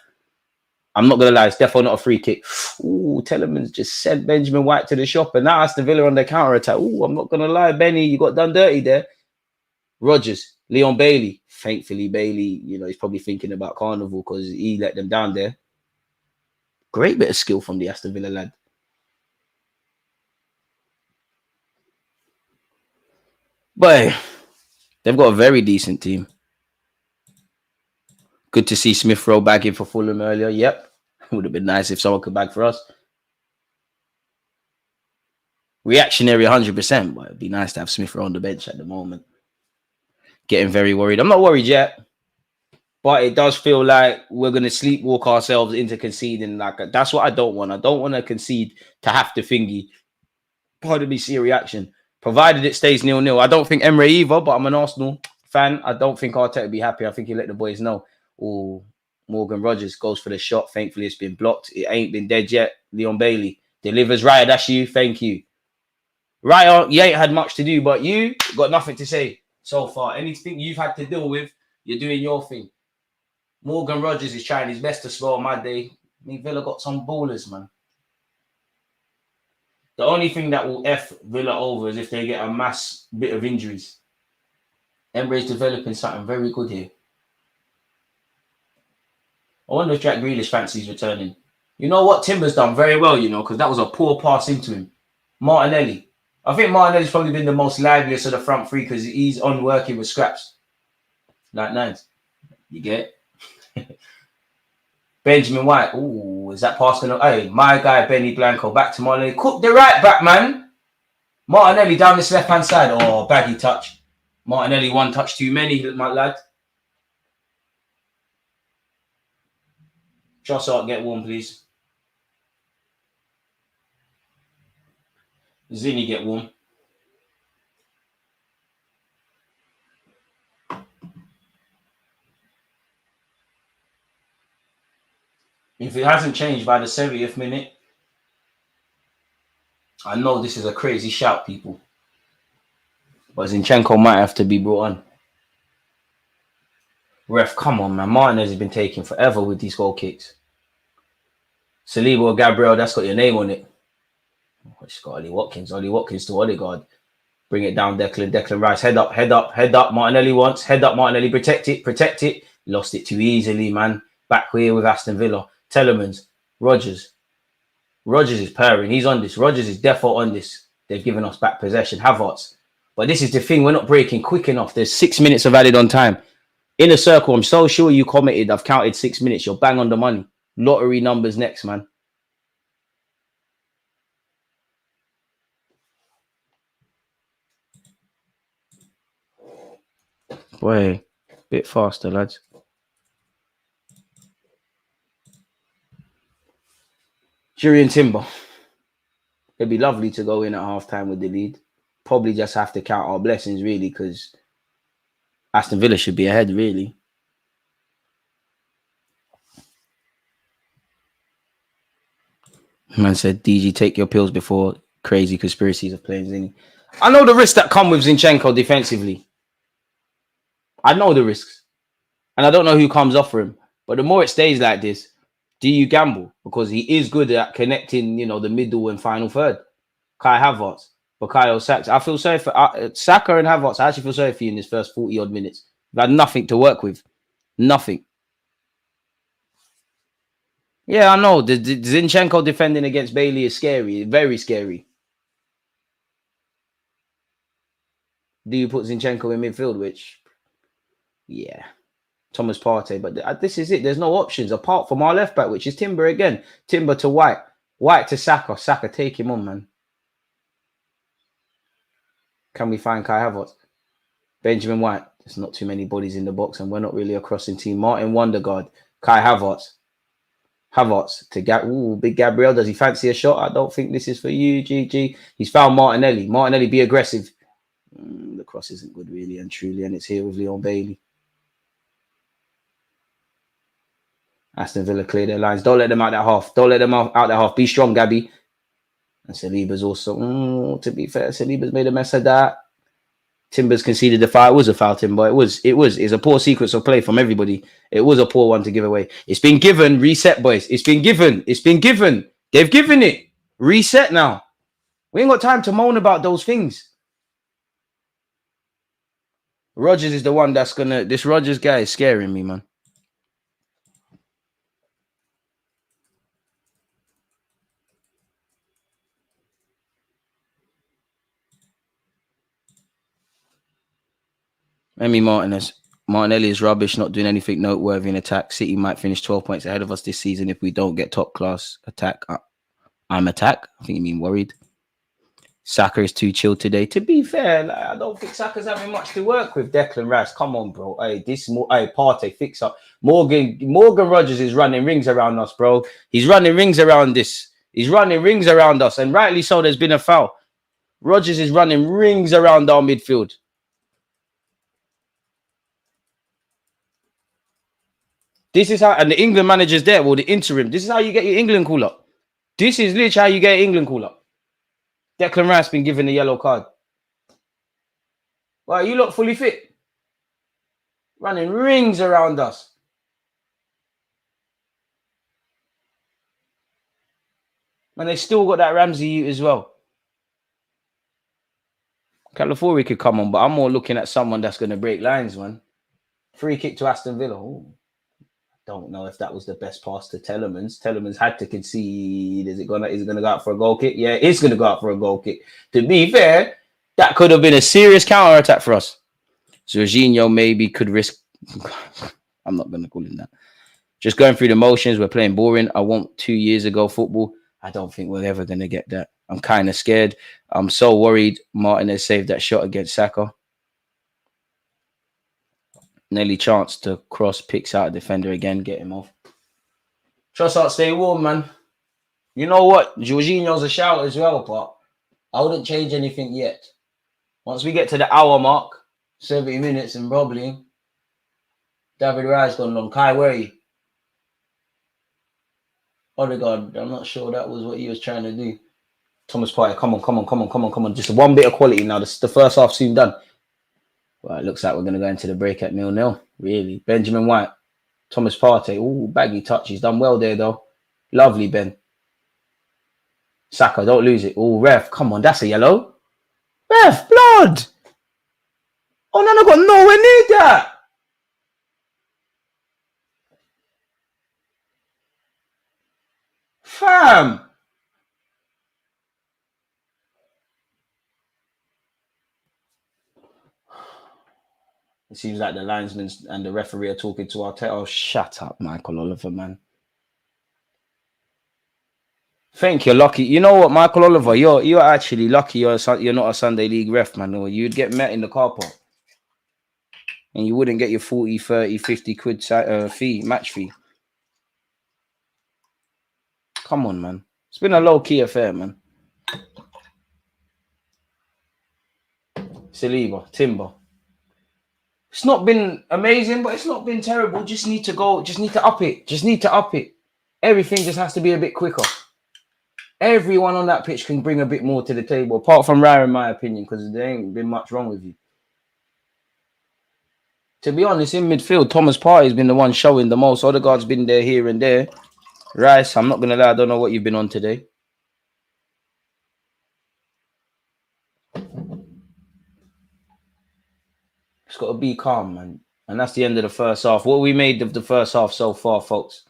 I'm not going to lie, it's definitely not a free kick. Ooh, Telemans just sent Benjamin White to the shop, and now Aston Villa on their counter-attack. Ooh, I'm not going to lie, Benny, you got done dirty there. Rogers, Leon Bailey. Thankfully, Bailey, you know, he's probably thinking about Carnival because he let them down there. Great bit of skill from the Aston Villa lad. But they've got a very decent team. Good to see Smith Rowe bagging for Fulham earlier. Yep. Would have been nice if someone could bag for us. Reactionary 100%, but it'd be nice to have Smith Rowe on the bench at the moment. Getting very worried. I'm not worried yet, but it does feel like we're going to sleepwalk ourselves into conceding. Like, that's what I don't want. I don't want to concede to have to thingy. Pardon me, see a reaction. Provided it stays 0-0. I don't think Emery either, but I'm an Arsenal fan. I don't think Arteta would be happy. I think he'll let the boys know. Oh, Morgan Rogers goes for the shot. Thankfully, it's been blocked. It ain't been dead yet. Leon Bailey delivers. Raya, that's you. Thank you. Raya, you ain't had much to do, but you got nothing to say so far. Anything you've had to deal with, you're doing your thing. Morgan Rogers is trying his best to spoil my day. Villa got some ballers, man. The only thing that will F Villa over is if they get a mass bit of injuries. Emery's developing something very good here. I wonder if Jack Grealish fancies returning. You know what? Timber's done very well, you know, because that was a poor pass into him. Martinelli. I think Martinelli's probably been the most liveliest of the front three because he's on working with scraps. Like nines. You get it? Benjamin White. Ooh, is that pass going to... Hey, my guy, Benny Blanco. Back to Martinelli. Cook the right back, man. Martinelli down this left-hand side. Oh, baggy touch. Martinelli, one touch too many, my lad. Trossard, get warm, please. Zinni, get warm. If it hasn't changed by the 70th minute, I know this is a crazy shout, people. But Zinchenko might have to be brought on. Ref, come on, man. Martinez has been taking forever with these goal kicks. Saliba or Gabriel, that's got your name on it. Oh, it's got Ollie Watkins. Ollie Watkins to Odegaard. Bring it down, Declan. Declan Rice. Head up, head up, head up. Martinelli wants. Head up, Martinelli. Protect it, protect it. Lost it too easily, man. Back here with Aston Villa. Telemans. Rodgers. Rodgers is purring. He's on this. Rodgers is defo on this. They've given us back possession. Havertz. But this is the thing. We're not breaking quick enough. There's 6 minutes of added on time. In a circle, I'm so sure you commented. I've counted 6 minutes. You're bang on the money. Lottery numbers next, man. Boy, bit faster, lads. Jury and Timber. It'd be lovely to go in at half-time with the lead. Probably just have to count our blessings, really, because Aston Villa should be ahead, really. Man said, DG, take your pills before crazy conspiracies of playing Zinni. I know the risks that come with Zinchenko defensively. I know the risks. And I don't know who comes off for him. But the more it stays like this, do you gamble? Because he is good at connecting, you know, the middle and final third. Kai Havertz, Bukayo Saka. I feel sorry for Saka and Havertz. I actually feel sorry for you in this first 40-odd minutes. You've had nothing to work with. Nothing. Yeah, I know. The Zinchenko defending against Bailey is scary. Very scary. Do you put Zinchenko in midfield? Which, yeah. Thomas Partey. But this is it. There's no options apart from our left back, which is Timber again. Timber to White. White to Saka. Saka, take him on, man. Can we find Kai Havertz? Benjamin White. There's not too many bodies in the box, and we're not really a crossing team. Martin Wondergaard. Kai Havertz. Havertz to Big Gabriel. Does he fancy a shot? I don't think this is for you, GG. He's found Martinelli. Martinelli, be aggressive. The cross isn't good, really and truly, and it's here with Leon Bailey. Aston Villa clear their lines. Don't let them out that half. Don't let them out that half. Be strong, Gabby. And Saliba's also, to be fair, Saliba's made a mess of that. Timbers conceded the foul. It was a foul, Timber. It's a poor sequence of play from everybody. It was a poor one to give away. It's been given. Reset, boys. It's been given. It's been given. They've given it. Reset now. We ain't got time to moan about those things. Rodgers is the one that's gonna. This Rodgers guy is scaring me, man. Emi Martinelli is rubbish, not doing anything noteworthy in attack. City might finish 12 points ahead of us this season if we don't get top class attack. I'm attack. I think you mean worried. Saka is too chill today. To be fair, I don't think Saka's having much to work with. Declan Rice, come on, bro. Hey, Partey, fix up. Morgan Rodgers is running rings around us, bro. He's running rings around this. He's running rings around us, and rightly so. There's been a foul. Rodgers is running rings around our midfield. This is how, and the England manager's there, well, the interim. This is how you get your England call up. This is literally how you get England call up. Declan Rice been given the yellow card. Well, you look fully fit. Running rings around us. And they still got that Ramsey Ute as well. California could come on, but I'm more looking at someone that's going to break lines, man. Free kick to Aston Villa. Ooh. Don't know if that was the best pass to Telemans. Telemans had to concede. Is it gonna go out for a goal kick? Yeah, it's gonna go out for a goal kick. To be fair, that could have been a serious counter attack for us. Jorginho maybe could risk. I'm not gonna call him that. Just going through the motions. We're playing boring. I want 2 years ago football. I don't think we're ever gonna get that. I'm kind of scared. I'm so worried. Martinez saved that shot against Saka. Nearly chance to cross, picks out a defender again, get him off. Trossard, stay warm, man. You know what? Jorginho's a shout as well, but I wouldn't change anything yet. Once we get to the hour mark, 70 minutes and probably David Raya's gone long. Kai, where are you? Odegaard, I'm not sure that was what he was trying to do. Thomas Partey, come on. Just one bit of quality now. The first half soon done. Well, it looks like we're going to go into the break at 0-0. Really. Benjamin White. Thomas Partey. Ooh, baggy touch. He's done well there, though. Lovely, Ben. Saka, don't lose it. Ooh, ref. Come on, that's a yellow. Ref, blood. Oh, no, I got nowhere near that. Fam. It seems like the linesman and the referee are talking to Arteta. Oh, shut up, Michael Oliver, man. Thank you, lucky. You know what, Michael Oliver, you're actually lucky. You're not a Sunday League ref, man. Or you'd get met in the car park, and you wouldn't get your 40, 30, 50 quid match fee. Come on, man. It's been a low key affair, man. Saliba, Timber. It's not been amazing, but it's not been terrible. Just need to up it. Everything just has to be a bit quicker. Everyone on that pitch can bring a bit more to the table, apart from Raya, in my opinion, because there ain't been much wrong with you. To be honest, in midfield, Thomas Partey has been the one showing the most. Odegaard's been there, here and there. Rice, I'm not going to lie, I don't know what you've been on today. It's got to be calm, man. And that's the end of the first half. What we made of the first half so far, folks.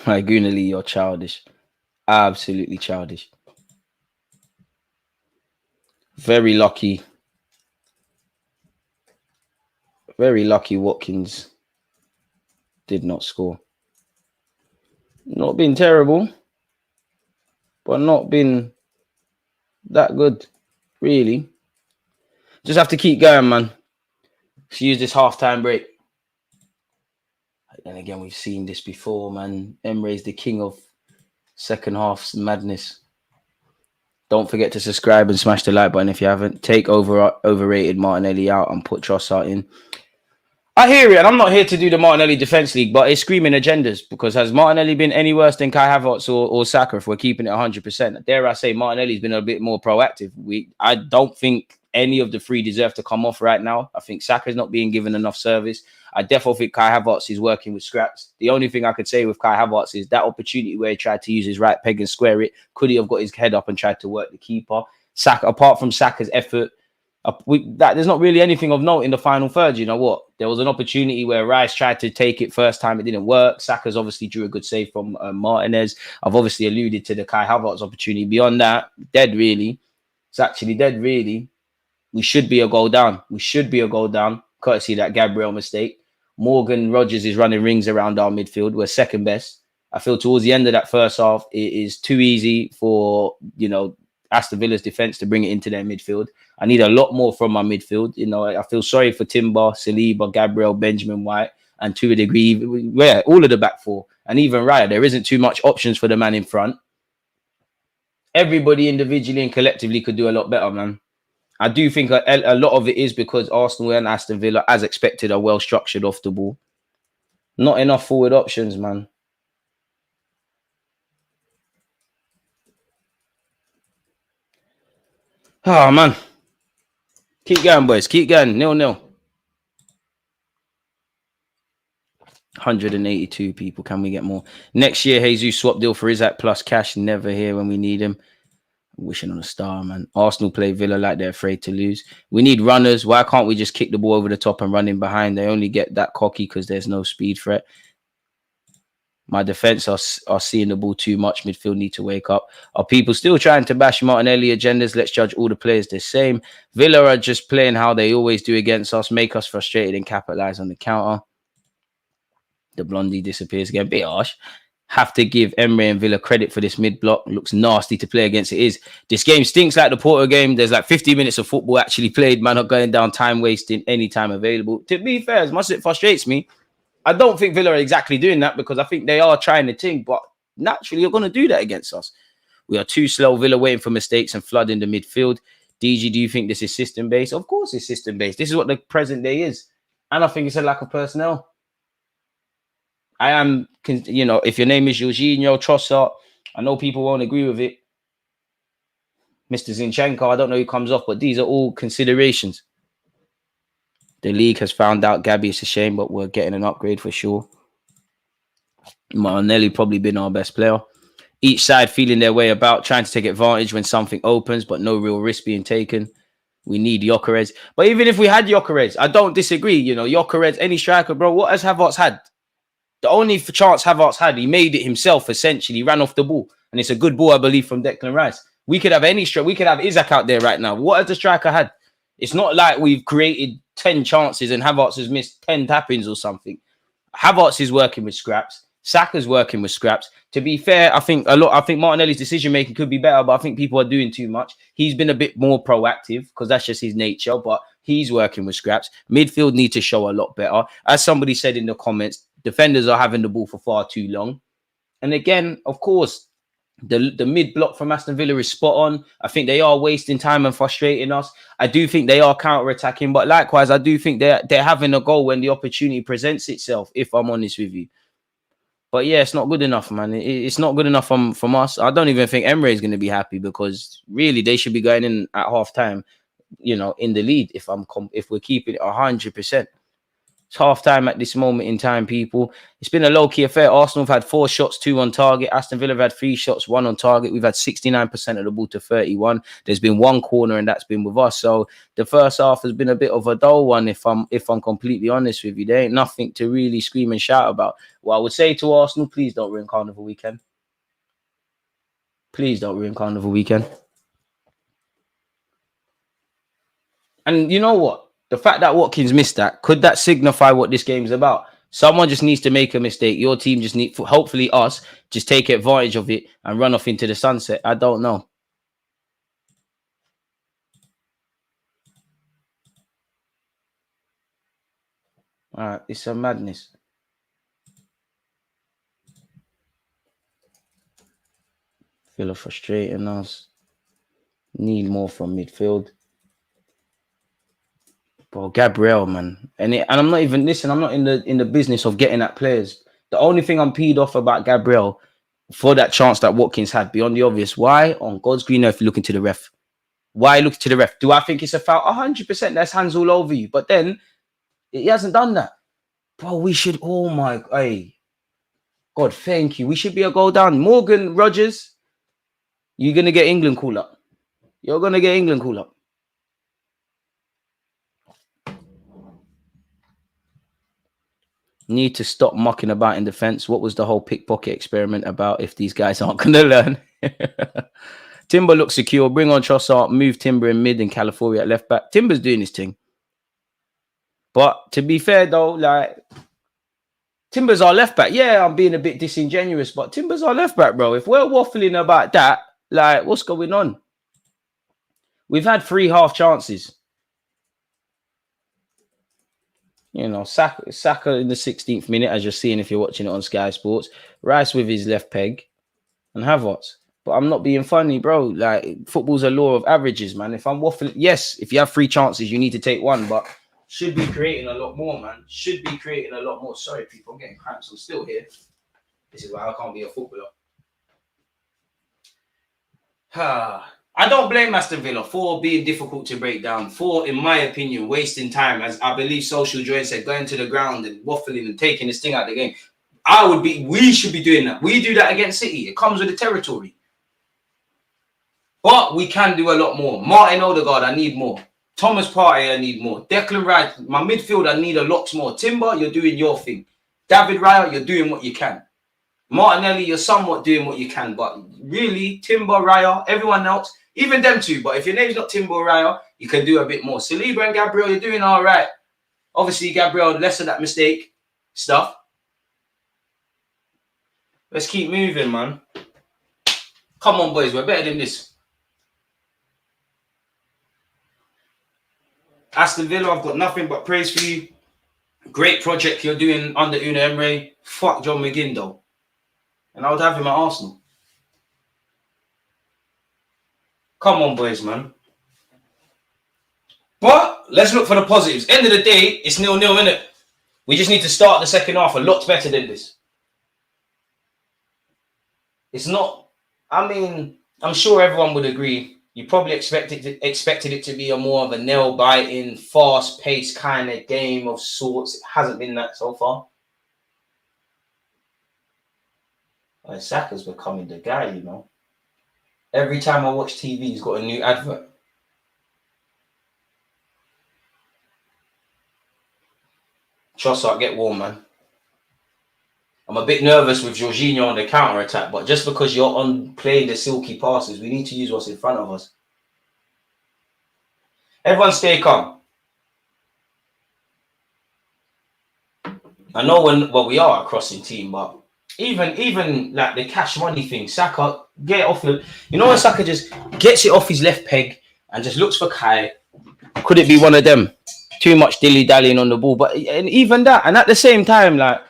My Gooner, you're childish. Absolutely childish. Very lucky. Very lucky Watkins did not score. Not been terrible, but not been that good, really. Just have to keep going, man. Let's use this half-time break. And again, we've seen this before, man. Emery is the king of second half madness. Don't forget to subscribe and smash the like button if you haven't. Take overrated Martinelli out and put Trossard in. I hear it, and I'm not here to do the Martinelli Defence League, but it's screaming agendas, because has Martinelli been any worse than Kai Havertz or Saka if we're keeping it 100%? Dare I say Martinelli's been a bit more proactive. I don't think any of the three deserve to come off right now. I think Saka's not being given enough service. I definitely think Kai Havertz is working with scraps. The only thing I could say with Kai Havertz is that opportunity where he tried to use his right peg and square it. Could he have got his head up and tried to work the keeper? Saka, apart from Saka's effort, there's not really anything of note in the final third. You know what? There was an opportunity where Rice tried to take it first time. It didn't work. Saka's obviously drew a good save from Martinez. I've obviously alluded to the Kai Havertz opportunity. Beyond that, dead really. It's actually dead really. We should be a goal down. Courtesy of that Gabriel mistake. Morgan Rogers is running rings around our midfield. We're second best. I feel towards the end of that first half, it is too easy for, Aston Villa's defence to bring it into their midfield. I need a lot more from my midfield. I feel sorry for Timber, Saliba, Gabriel, Benjamin White, and to a degree, all of the back four. And even Raya, there isn't too much options for the man in front. Everybody individually and collectively could do a lot better, man. I do think a lot of it is because Arsenal and Aston Villa, as expected, are well structured off the ball. Not enough forward options, man. Oh, man. Keep going, boys. Keep going. 0-0. 182 people. Can we get more? Next year, Jesus swap deal for Isaac plus cash. Never here when we need him. Wishing on a star, man. Arsenal play Villa like they're afraid to lose. We need runners. Why can't we just kick the ball over the top and run in behind? They only get that cocky because there's no speed threat. My defense are seeing the ball too much. Midfield need to wake up. Are people still trying to bash Martinelli agendas? Let's judge all the players the same. Villa are just playing how they always do against us, make us frustrated and capitalize on the counter. The blondie disappears again. Bit harsh. Have to give Emery and Villa credit for this mid-block. Looks nasty to play against. It is. This game stinks like the Porto game. There's like 50 minutes of football actually played. Man, not going down, time wasting any time available. To be fair, as much as it frustrates me, I don't think Villa are exactly doing that, because I think they are trying to think, but naturally you're going to do that against us. We are too slow. Villa waiting for mistakes and flooding the midfield. DG, do you think this is system-based? Of course it's system-based. This is what the present day is. And I think it's a lack of personnel. I am, you know, if your name is Jorginho, Trossard, I know people won't agree with it. Mr. Zinchenko, I don't know who comes off, but these are all considerations. The league has found out Gabby. It's a shame, but we're getting an upgrade for sure. Martinelli probably been our best player. Each side feeling their way about, trying to take advantage when something opens, but no real risk being taken. We need Gyökeres. But even if we had Gyökeres, I don't disagree. You know, Gyökeres, any striker, bro, what has Havertz had? The only chance Havertz had, he made it himself, essentially. He ran off the ball. And it's a good ball, I believe, from Declan Rice. We could have any striker. We could have Isaac out there right now. What has the striker had? It's not like we've created 10 chances and Havertz has missed 10 tap-ins or something. Havertz is working with scraps. Saka's working with scraps. To be fair, I think Martinelli's decision-making could be better, but I think people are doing too much. He's been a bit more proactive because that's just his nature, but he's working with scraps. Midfield need to show a lot better. As somebody said in the comments, defenders are having the ball for far too long. And again, of course, the mid block from Aston Villa is spot on. I think they are wasting time and frustrating us. I do think they are counter-attacking, but likewise, I do think they're having a goal when the opportunity presents itself, if I'm honest with you. But yeah, it's not good enough, man. It's not good enough from us. I don't even think Emery is going to be happy because really they should be going in at half-time, you know, in the lead if we're keeping it 100%. It's half-time at this moment in time, people. It's been a low-key affair. Arsenal have had 4 shots, 2 on target. Aston Villa have had 3 shots, 1 on target. We've had 69% of the ball to 31. There's been 1 corner, and that's been with us. So the first half has been a bit of a dull one, if I'm completely honest with you. There ain't nothing to really scream and shout about. What I would say to Arsenal, please don't ruin Carnival weekend. Please don't ruin Carnival weekend. And you know what? The fact that Watkins missed that, could that signify what this game's about? Someone just needs to make a mistake. Your team just need, hopefully us, just take advantage of it and run off into the sunset. I don't know. All right, it's a madness. Feel frustrating us. Need more from midfield. Bro, Gabriel, man. And I'm not even, listen, I'm not in the business of getting at players. The only thing I'm peed off about Gabriel for that chance that Watkins had, beyond the obvious, why on God's green earth you looking to the ref? Why look to the ref? Do I think it's a foul? 100%, that's hands all over you. But then, he hasn't done that. Bro, we should, oh my, hey. God, thank you. We should be a goal down. Morgan Rogers, you're going to get England call up. You're going to get England call up. Need to stop mucking about in defense. What was the whole pickpocket experiment about if these guys aren't going to learn? Timber looks secure. Bring on Trossard. Move Timber in mid and California at left back. Timber's doing his thing. But to be fair, though, like, Timber's our left back. Yeah, I'm being a bit disingenuous, but Timber's our left back, bro. If we're waffling about that, like, what's going on? We've had 3 half chances. You know, Saka in the 16th minute, as you're seeing if you're watching it on Sky Sports. Rice with his left peg and Havertz. But I'm not being funny, bro. Like, football's a law of averages, man. If I'm waffling, yes, if you have 3 chances, you need to take 1, but should be creating a lot more, man. Should be creating a lot more. Sorry, people, I'm getting cramps. I'm still here. This is why I can't be a footballer. I don't blame Aston Villa for being difficult to break down, for, in my opinion, wasting time. As I believe Social Joy said, going to the ground and waffling and taking this thing out of the game. We should be doing that. We do that against City. It comes with the territory. But we can do a lot more. Martin Odegaard, I need more. Thomas Partey, I need more. Declan Rice, my midfield, I need a lot more. Timber, you're doing your thing. David Raya, you're doing what you can. Martinelli, you're somewhat doing what you can. But really, Timber, Raya, everyone else, even them two. But if your name's not Timber or Raya, you can do a bit more. Saliba and Gabriel, you're doing all right. Obviously, Gabriel, less of that mistake stuff. Let's keep moving, man. Come on, boys. We're better than this. Aston Villa, I've got nothing but praise for you. Great project you're doing under Unai Emery. Fuck John McGinn, though. And I would have him at Arsenal. Come on, boys, man. But let's look for the positives. End of the day, it's 0-0, innit? We just need to start the second half a lot better than this. It's not. I mean, I'm sure everyone would agree. You probably expected it to be a more of a nail-biting, fast-paced kind of game of sorts. It hasn't been that so far. Saka's becoming the guy, you know. Every time I watch TV, he's got a new advert. Trossard, get warm, man. I'm a bit nervous with Jorginho on the counter-attack, but just because you're on playing the silky passes, we need to use what's in front of us. Everyone stay calm. I know we are a crossing team, but even like the cash money thing, Saka, get it off your... You know when Saka just gets it off his left peg and just looks for Kai? Could it be one of them? Too much dilly-dallying on the ball. But and even that, and at the same time, like,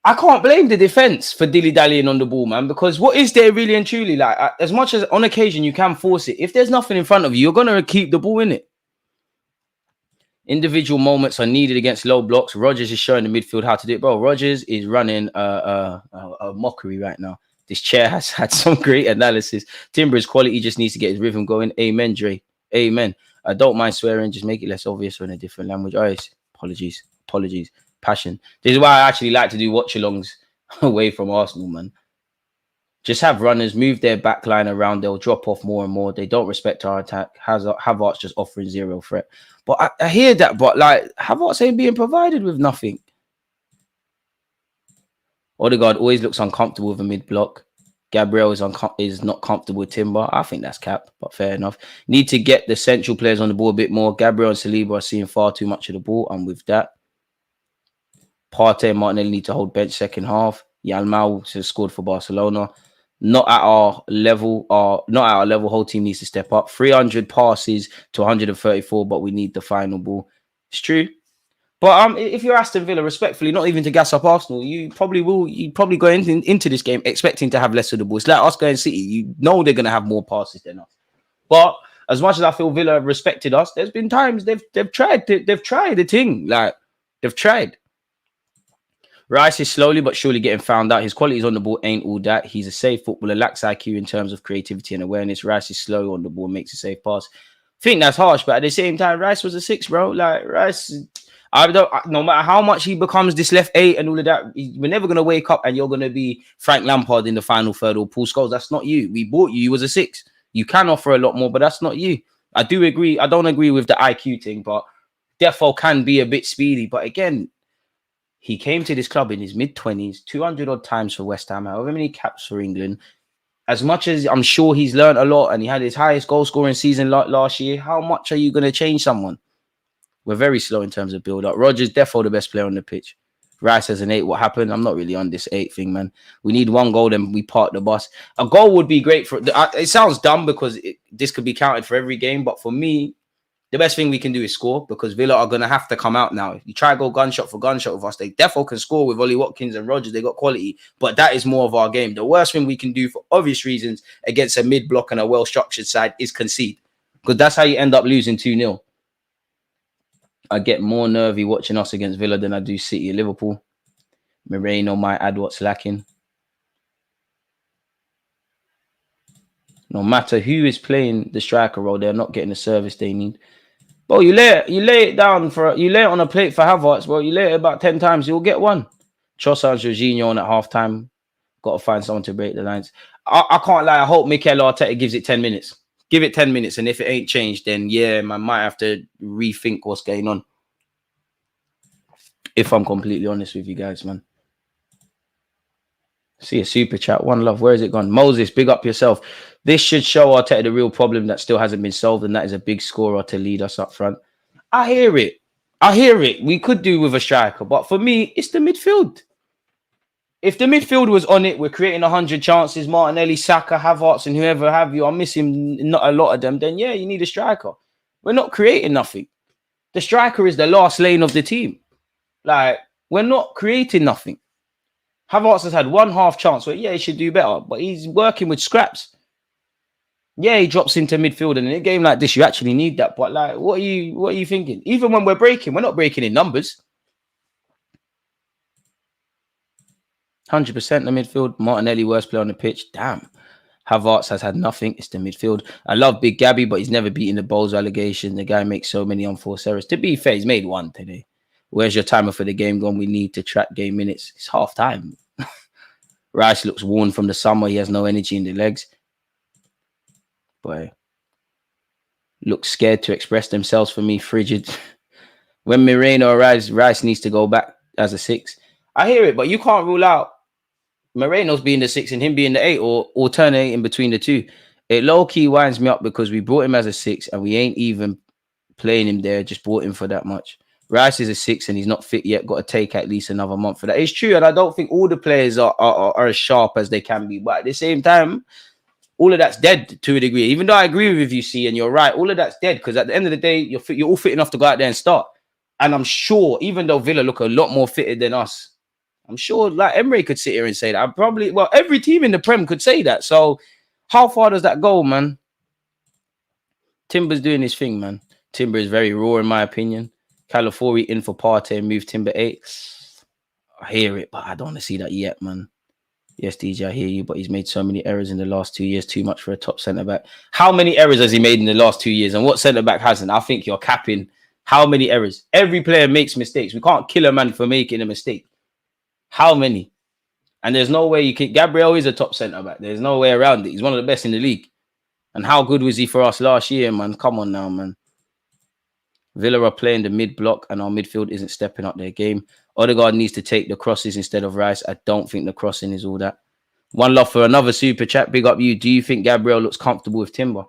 I can't blame the defense for dilly-dallying on the ball, man, because what is there really and truly? Like, as much as on occasion you can force it, if there's nothing in front of you, you're going to keep the ball in it. Individual moments are needed against low blocks. Rodgers is showing the midfield how to do it. Bro, Rodgers is running a mockery right now. This chair has had some great analysis. Timber's quality just needs to get his rhythm going. Amen, Dre. Amen. I don't mind swearing. Just make it less obvious or in a different language. Oh, apologies. Passion. This is why I actually like to do watch-alongs away from Arsenal, man. Just have runners move their back line around. They'll drop off more and more. They don't respect our attack. Havertz just offering zero threat. But I hear that, but like Havertz ain't being provided with nothing. Odegaard always looks uncomfortable with a mid-block. Gabriel is not comfortable with Timber. I think that's cap, but fair enough. Need to get the central players on the ball a bit more. Gabriel and Saliba are seeing far too much of the ball. I'm with that. Partey and Martinelli need to hold bench second half. Yalmao has scored for Barcelona. Not at our level. Whole team needs to step up. 300 passes to 134, but we need the final ball. It's true. But if you're Aston Villa, respectfully, not even to gas up Arsenal, you probably go into this game expecting to have less of the ball. It's like us going City. You know they're going to have more passes than us. But as much as I feel Villa have respected us, there's been times they've tried the thing. Like, they've tried. Rice is slowly but surely getting found out. His qualities on the ball ain't all that. He's a safe footballer, lacks IQ in terms of creativity and awareness. Rice is slow on the ball, makes a safe pass. I think that's harsh, but at the same time, Rice was a 6, bro. Like, Rice, no matter how much he becomes this left 8 and all of that, we're never going to wake up and you're going to be Frank Lampard in the final third or Paul Scholes. That's not you. We bought you. You was a 6. You can offer a lot more, but that's not you. I do agree. I don't agree with the IQ thing, but Defo can be a bit speedy. But again, he came to this club in his mid-20s, 200 odd times for West Ham, however many caps for England. As much as I'm sure he's learned a lot and he had his highest goal scoring season last year, how much are you going to change someone? We're very slow in terms of build-up. Rodgers, defo the best player on the pitch. Rice has an 8. What happened? I'm not really on this 8 thing, man. We need one goal, then we park the bus. A goal would be great for... It sounds dumb because this could be counted for every game, but for me, the best thing we can do is score because Villa are going to have to come out now. If you try to go gunshot for gunshot with us, they defo can score with Ollie Watkins and Rodgers. They got quality, but that is more of our game. The worst thing we can do for obvious reasons against a mid-block and a well-structured side is concede because that's how you end up losing 2-0. I get more nervy watching us against Villa than I do City or Liverpool. Merino might add what's lacking. No matter who is playing the striker role, they're not getting the service they need. Bro, you lay it on a plate for Havertz, bro. You lay it about 10 times, you'll get one. Trossard and Jorginho on at halftime. Got to find someone to break the lines. I can't lie. I hope Mikel Arteta gives it 10 minutes. Give it 10 minutes, and if it ain't changed, then yeah, man, might have to rethink what's going on. If I'm completely honest with you guys, man. See a super chat. One love. Where is it gone? Moses, big up yourself. This should show Arteta the real problem that still hasn't been solved, and that is a big scorer to lead us up front. I hear it. We could do with a striker, but for me, it's the midfield. If the midfield was on it, we're creating 100 chances. Martinelli, Saka, Havertz, and whoever have you. I'm missing not a lot of them. Then yeah, you need a striker. We're not creating nothing. The striker is the last lane of the team. Like, we're not creating nothing. Havertz has had one half chance where, yeah, he should do better, but he's working with scraps. Yeah, he drops into midfield, and in a game like this, you actually need that. But like, what are you thinking? Even when we're not breaking in numbers. 100% the midfield. Martinelli, worst player on the pitch. Damn. Havertz has had nothing. It's the midfield. I love Big Gabby, but he's never beaten the Bowles allegation. The guy makes so many unforced errors. To be fair, he's made one today. Where's your timer for the game gone? We need to track game minutes. It's half time. Rice looks worn from the summer. He has no energy in the legs. Boy. Looks scared to express themselves for me. Frigid. When Merino arrives, Rice needs to go back as a 6. I hear it, but you can't rule out Moreno's being the 6 and him being the 8 or alternating between the two. It low-key winds me up because we brought him as a 6 and we ain't even playing him there, just bought him for that much. Rice is a 6 and he's not fit yet. Got to take at least another month for that. It's true, and I don't think all the players are as sharp as they can be. But at the same time, all of that's dead to a degree. Even though I agree with you, C, and you're right, all of that's dead because at the end of the day, you're all fit enough to go out there and start. And I'm sure, even though Villa look a lot more fitted than us, I'm sure like Emery could sit here and say that. Every team in the Prem could say that. So how far does that go, man? Timber's doing his thing, man. Timber is very raw, in my opinion. Calafiori in for Partey and move Timber 8. I hear it, but I don't want to see that yet, man. Yes, DJ, I hear you, but he's made so many errors in the last 2 years. Too much for a top centre-back. How many errors has he made in the last 2 years? And what centre-back hasn't? I think you're capping. How many errors? Every player makes mistakes. We can't kill a man for making a mistake. How many? And there's no way you can. Gabriel is a top centre back. There's no way around it. He's one of the best in the league. And how good was he for us last year, man? Come on now, man. Villa are playing the mid block and our midfield isn't stepping up their game. Odegaard needs to take the crosses instead of Rice. I don't think the crossing is all that. One love for another super chat. Big up you. Do you think Gabriel looks comfortable with Timber?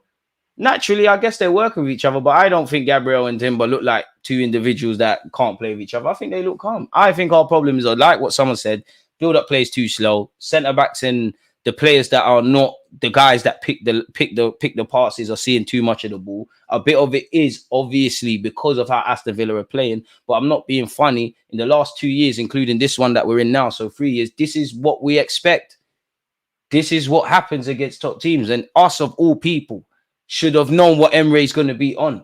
Naturally, I guess they're working with each other, but I don't think Gabriel and Timber look like two individuals that can't play with each other. I think they look calm. I think our problems are like what someone said. Build-up plays too slow. Centre-backs and the players that are not the guys that pick the passes are seeing too much of the ball. A bit of it is obviously because of how Aston Villa are playing, but I'm not being funny. In the last 2 years, including this one that we're in now, so 3 years, this is what we expect. This is what happens against top teams, and us of all people should have known what Emery is going to be on.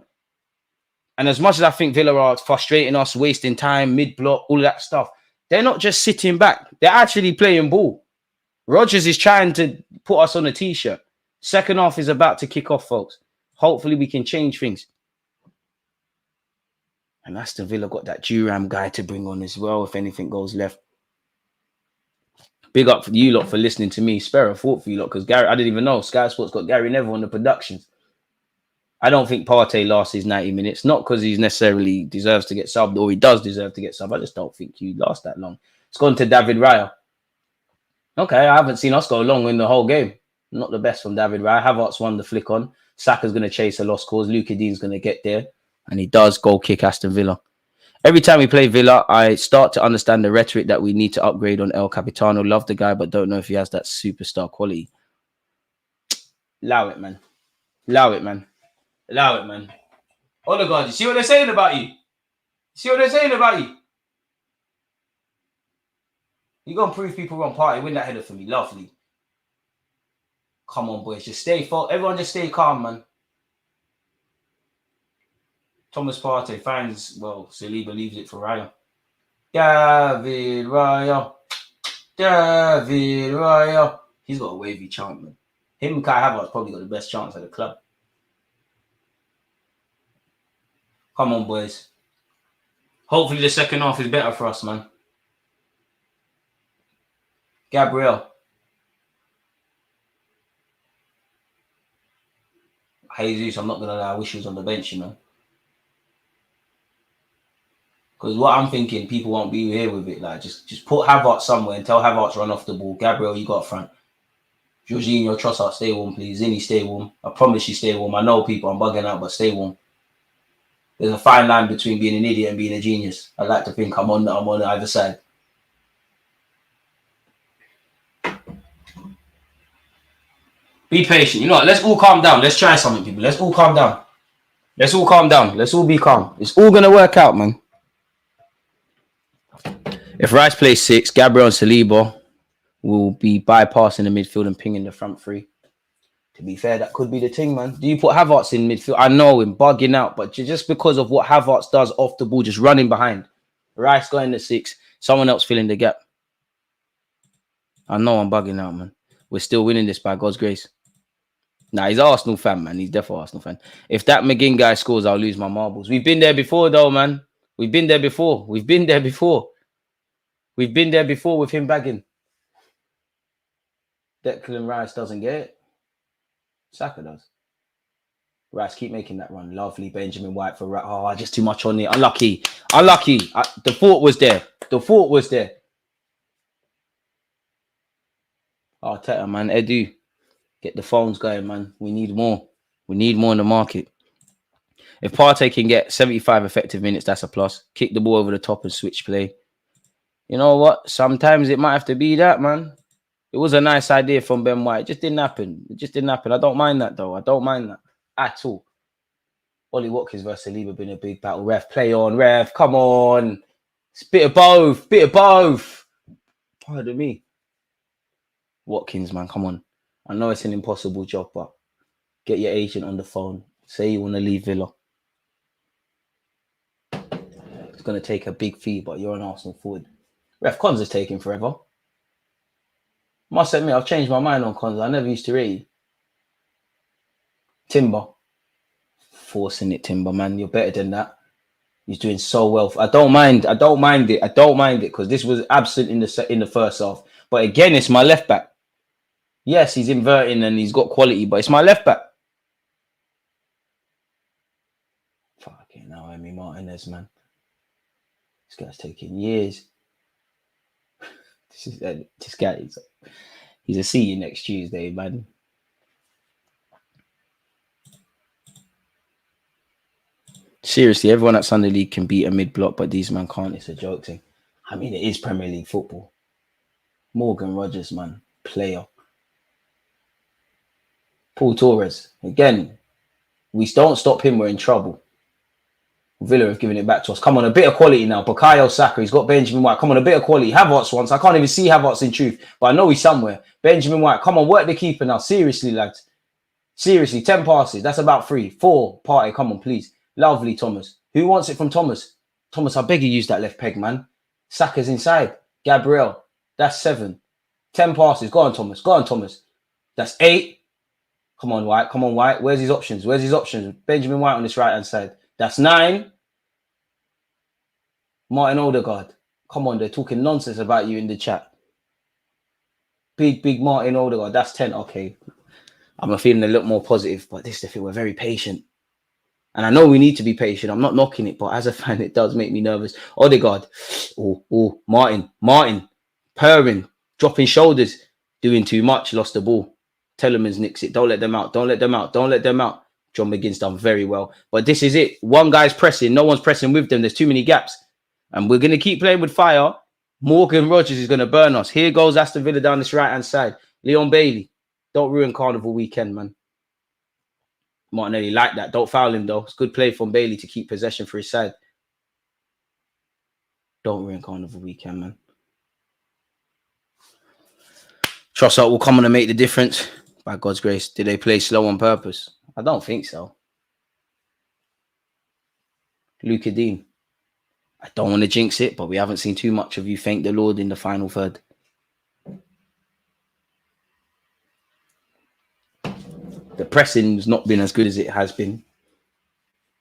And as much as I think Villa are frustrating us, wasting time, mid-block, all of that stuff, they're not just sitting back. They're actually playing ball. Rodgers is trying to put us on a T-shirt. Second half is about to kick off, folks. Hopefully we can change things. And Aston Villa got that Duram guy to bring on as well if anything goes left. Big up for you lot for listening to me. Spare a thought for you lot because Gary, I didn't even know. Sky Sports got Gary Neville on the productions. I don't think Partey lasts his 90 minutes. Not because he necessarily deserves to get subbed or he does deserve to get subbed. I just don't think you last that long. It's gone to David Raya. Okay, I haven't seen us go long in the whole game. Not the best from David Raya. Havertz won the flick on. Saka's going to chase a lost cause. Luka Dean's going to get there. And he does goal kick Aston Villa. Every time we play Villa, I start to understand the rhetoric that we need to upgrade on El Capitano. Love the guy, but don't know if he has that superstar quality. Allow it, man. Allow it, man. Allow it, man. Odegaard, you see what they're saying about you? See what they're saying about you? You're going to prove people wrong. Party, win that header for me. Lovely. Come on, boys. Just stay focused. Everyone just stay calm, man. Thomas Partey finds, well, Saliba leaves it for Raya. David Raya. David Raya. He's got a wavy chant, man. Him and Kai Havertz probably got the best chance at the club. Come on, boys. Hopefully the second half is better for us, man. Gabriel. Jesus, I'm not going to lie. I wish he was on the bench, you know. Because what I'm thinking, people won't be here with it. Like, just put Havertz somewhere and tell Havertz run off the ball. Gabriel, you got front. Jorginho, Trossard, stay warm, please. Zinni, stay warm. I promise you stay warm. I know people, I'm bugging out, but stay warm. There's a fine line between being an idiot and being a genius. I like to think I'm on either side. Be patient. You know what? Let's all calm down. Let's try something, people. Let's all calm down. Let's all calm down. Let's all be calm. It's all going to work out, man. If Rice plays 6, Gabriel and Saliba will be bypassing the midfield and pinging the front three. To be fair, that could be the thing, man. Do you put Havertz in midfield? I know him bugging out, but just because of what Havertz does off the ball, just running behind. Rice going to 6, someone else filling the gap. I know I'm bugging out, man. We're still winning this by God's grace. Nah, he's an Arsenal fan, man. He's definitely an Arsenal fan. If that McGinn guy scores, I'll lose my marbles. We've been there before, though, man. We've been there before. We've been there before. We've been there before with him bagging. Declan Rice doesn't get it. Saka does. Rice, keep making that run. Lovely. Benjamin White for... Oh, just too much on it. Unlucky. Unlucky. The thought was there. The thought was there. Arteta, man. Edu. Get the phones going, man. We need more. We need more in the market. If Partey can get 75 effective minutes, that's a plus. Kick the ball over the top and switch play. You know what? Sometimes it might have to be that, man. It was a nice idea from Ben White. It just didn't happen. It just didn't happen. I don't mind that, though. I don't mind that at all. Ollie Watkins versus Saliba been a big battle. Ref, play on. Ref, come on. It's a bit of both. Bit of both. Pardon me. Watkins, man, come on. I know it's an impossible job, but get your agent on the phone. Say you want to leave Villa. It's going to take a big fee, but you're an Arsenal forward. Ref, Cons is taking forever. Must admit, I've changed my mind on Cons. I never used to rate you. Timber. Forcing it, Timber, man. You're better than that. He's doing so well. I don't mind it. I don't mind it because this was absent in the first half. But again, it's my left back. Yes, he's inverting and he's got quality, but it's my left back. Fucking hell, Emi Martinez, man. This guy's taking years. This guy, he's a see you next Tuesday, man. Seriously, everyone at Sunday League can beat a mid-block, but these man can't. It's a joke thing. I mean, it is Premier League football. Morgan Rogers, man, player. Paul Torres, again, we don't stop him, we're in trouble. Villa have given it back to us. Come on, a bit of quality now. Bukayo Saka, he's got Benjamin White. Come on, a bit of quality. Havertz once. I can't even see Havertz in truth, but I know he's somewhere. Benjamin White, come on, work the keeper now. Seriously, lads. Seriously, 10 passes. That's about 3. 4. Partey, come on, please. Lovely, Thomas. Who wants it from Thomas? Thomas, I beg you use that left peg, man. Saka's inside. Gabriel, that's 7. 10 passes. Go on, Thomas. Go on, Thomas. That's 8. Come on, White. Come on, White. Where's his options? Where's his options? Benjamin White on this right-hand side. That's 9. Martin Odegaard. Come on, they're talking nonsense about you in the chat. Big Martin Odegaard. That's 10. Okay. I'm feeling a little more positive, but this is the thing. We're very patient. And I know we need to be patient. I'm not knocking it, but as a fan, it does make me nervous. Odegaard. Oh, Martin. Purring. Dropping shoulders. Doing too much. Lost the ball. Telemans nicks it. Don't let them out. Don't let them out. Don't let them out. John McGinn's done very well. But this is it. One guy's pressing. No one's pressing with them. There's too many gaps. And we're going to keep playing with fire. Morgan Rogers is going to burn us. Here goes Aston Villa down this right-hand side. Leon Bailey. Don't ruin Carnival weekend, man. Martinelli like that. Don't foul him, though. It's good play from Bailey to keep possession for his side. Don't ruin Carnival weekend, man. Trossard will come on and make the difference. By God's grace. Did they play slow on purpose? I don't think so. Luka Dean. I don't want to jinx it, but we haven't seen too much of you, thank the Lord, in the final third. The pressing's not been as good as it has been.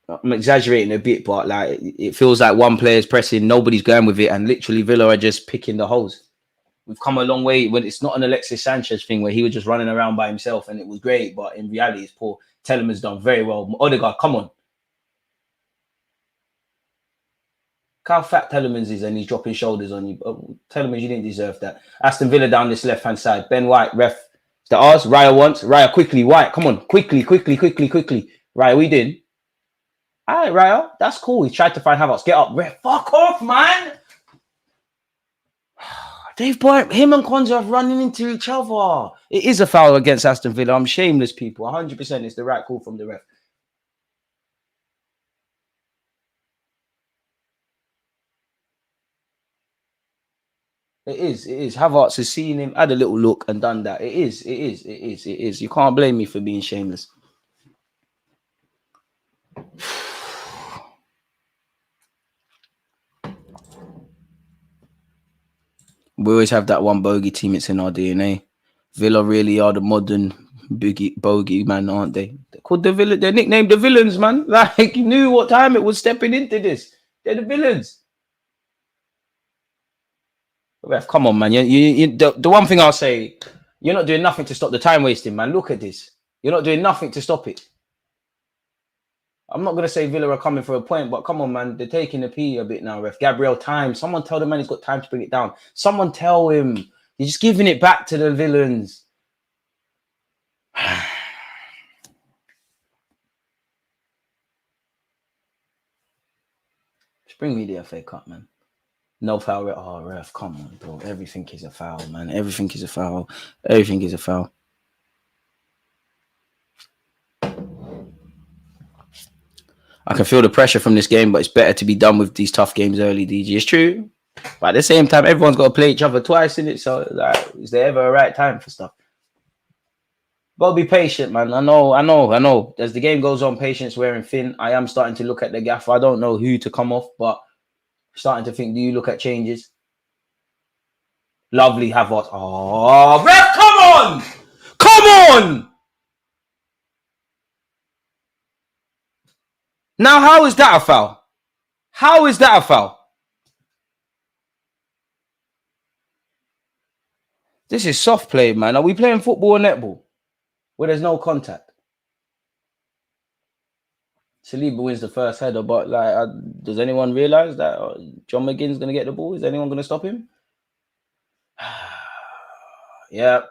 I'm exaggerating a bit, but like it feels like one player's pressing, nobody's going with it, and literally Villa are just picking the holes. We've come a long way when it's not an Alexis Sanchez thing where he was just running around by himself and it was great, but in reality, it's poor. Telemans done very well. Odegaard, come on. Look how fat Telemans is and he's dropping shoulders on you. Telemans, you didn't deserve that. Aston Villa down this left-hand side. Ben White, ref. Is that ours? Raya wants. Raya, quickly. White, come on. Quickly. Raya, we did. All right, Raya. That's cool. He tried to find Havertz. Get up. Ref, fuck off, man. Him and Konza have running into each other. It is a foul against Aston Villa. I'm shameless, people. 100% it's the right call from the ref. It is. It is. Havertz has seen him, had a little look, and done that. It is. It is. It is. It is. You can't blame me for being shameless. We always have that one bogey team. It's in our DNA. Villa really are the modern bogey man, aren't they? They're called the Villa. They're nicknamed the villains, man. Like, you knew what time it was stepping into this. They're the villains. Ref, come on, man. The one thing I'll say, you're not doing nothing to stop the time wasting, man. Look at this. You're not doing nothing to stop it. I'm not going to say Villa are coming for a point, but come on, man. They're taking the P a bit now, ref. Gabriel, time. Someone tell the man he's got time to bring it down. Someone tell him. You're just giving it back to the villains. Just bring me the FA Cup, man. No foul. Oh, ref, come on, bro. Everything is a foul, man. Everything is a foul. Everything is a foul. I can feel the pressure from this game, but it's better to be done with these tough games early, DG. It's true. But at the same time, everyone's got to play each other twice, in it. So, like, is there ever a right time for stuff? Got to be patient, man. I know. As the game goes on, patience wearing thin. I am starting to look at the gaffer. I don't know who to come off, but starting to think, do you look at changes? Lovely Havertz. Oh, ref, come on! Come on! Now, how is that a foul? How is that a foul? This is soft play, man. Are we playing football or netball where there's no contact? Saliba wins the first header, but like, does anyone realize that John McGinn's going to get the ball? Is anyone going to stop him? Yep.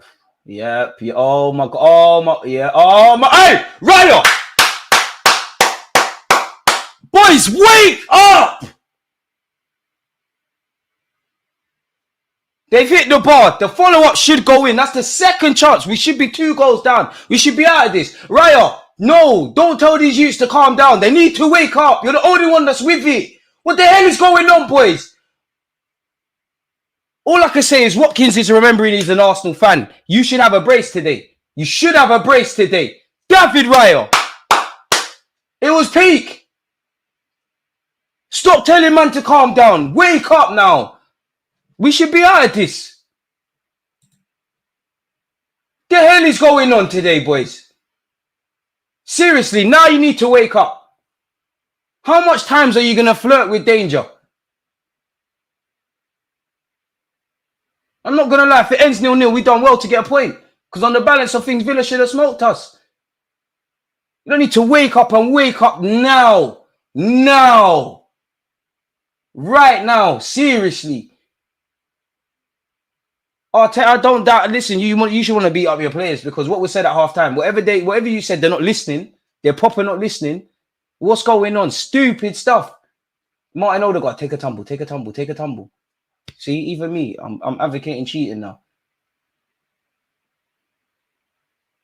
Oh my God. Hey, Raya! Boys, wake up! They've hit the bar. The follow-up should go in. That's the second chance. We should be 2 goals down. We should be out of this. Raya, no, don't tell these youths to calm down. They need to wake up. You're the only one that's with it. What the hell is going on, boys? All I can say is Watkins is remembering he's an Arsenal fan. You should have a brace today. You should have a brace today. David Raya. It was peak. Stop telling man to calm down. Wake up now. We should be out of this. The hell is going on today, boys? Seriously, now you need to wake up. How much times are you going to flirt with danger? I'm not going to lie. If it ends 0-0, we've done well to get a point. Because on the balance of things, Villa should have smoked us. You don't need to wake up and wake up now. Now. Right now. Seriously. Arteta, I don't doubt. Listen, you should want to beat up your players because what was said at halftime, whatever you said, they're not listening. They're proper not listening. What's going on? Stupid stuff. Martin Odegaard, take a tumble. See, even me, I'm advocating cheating now.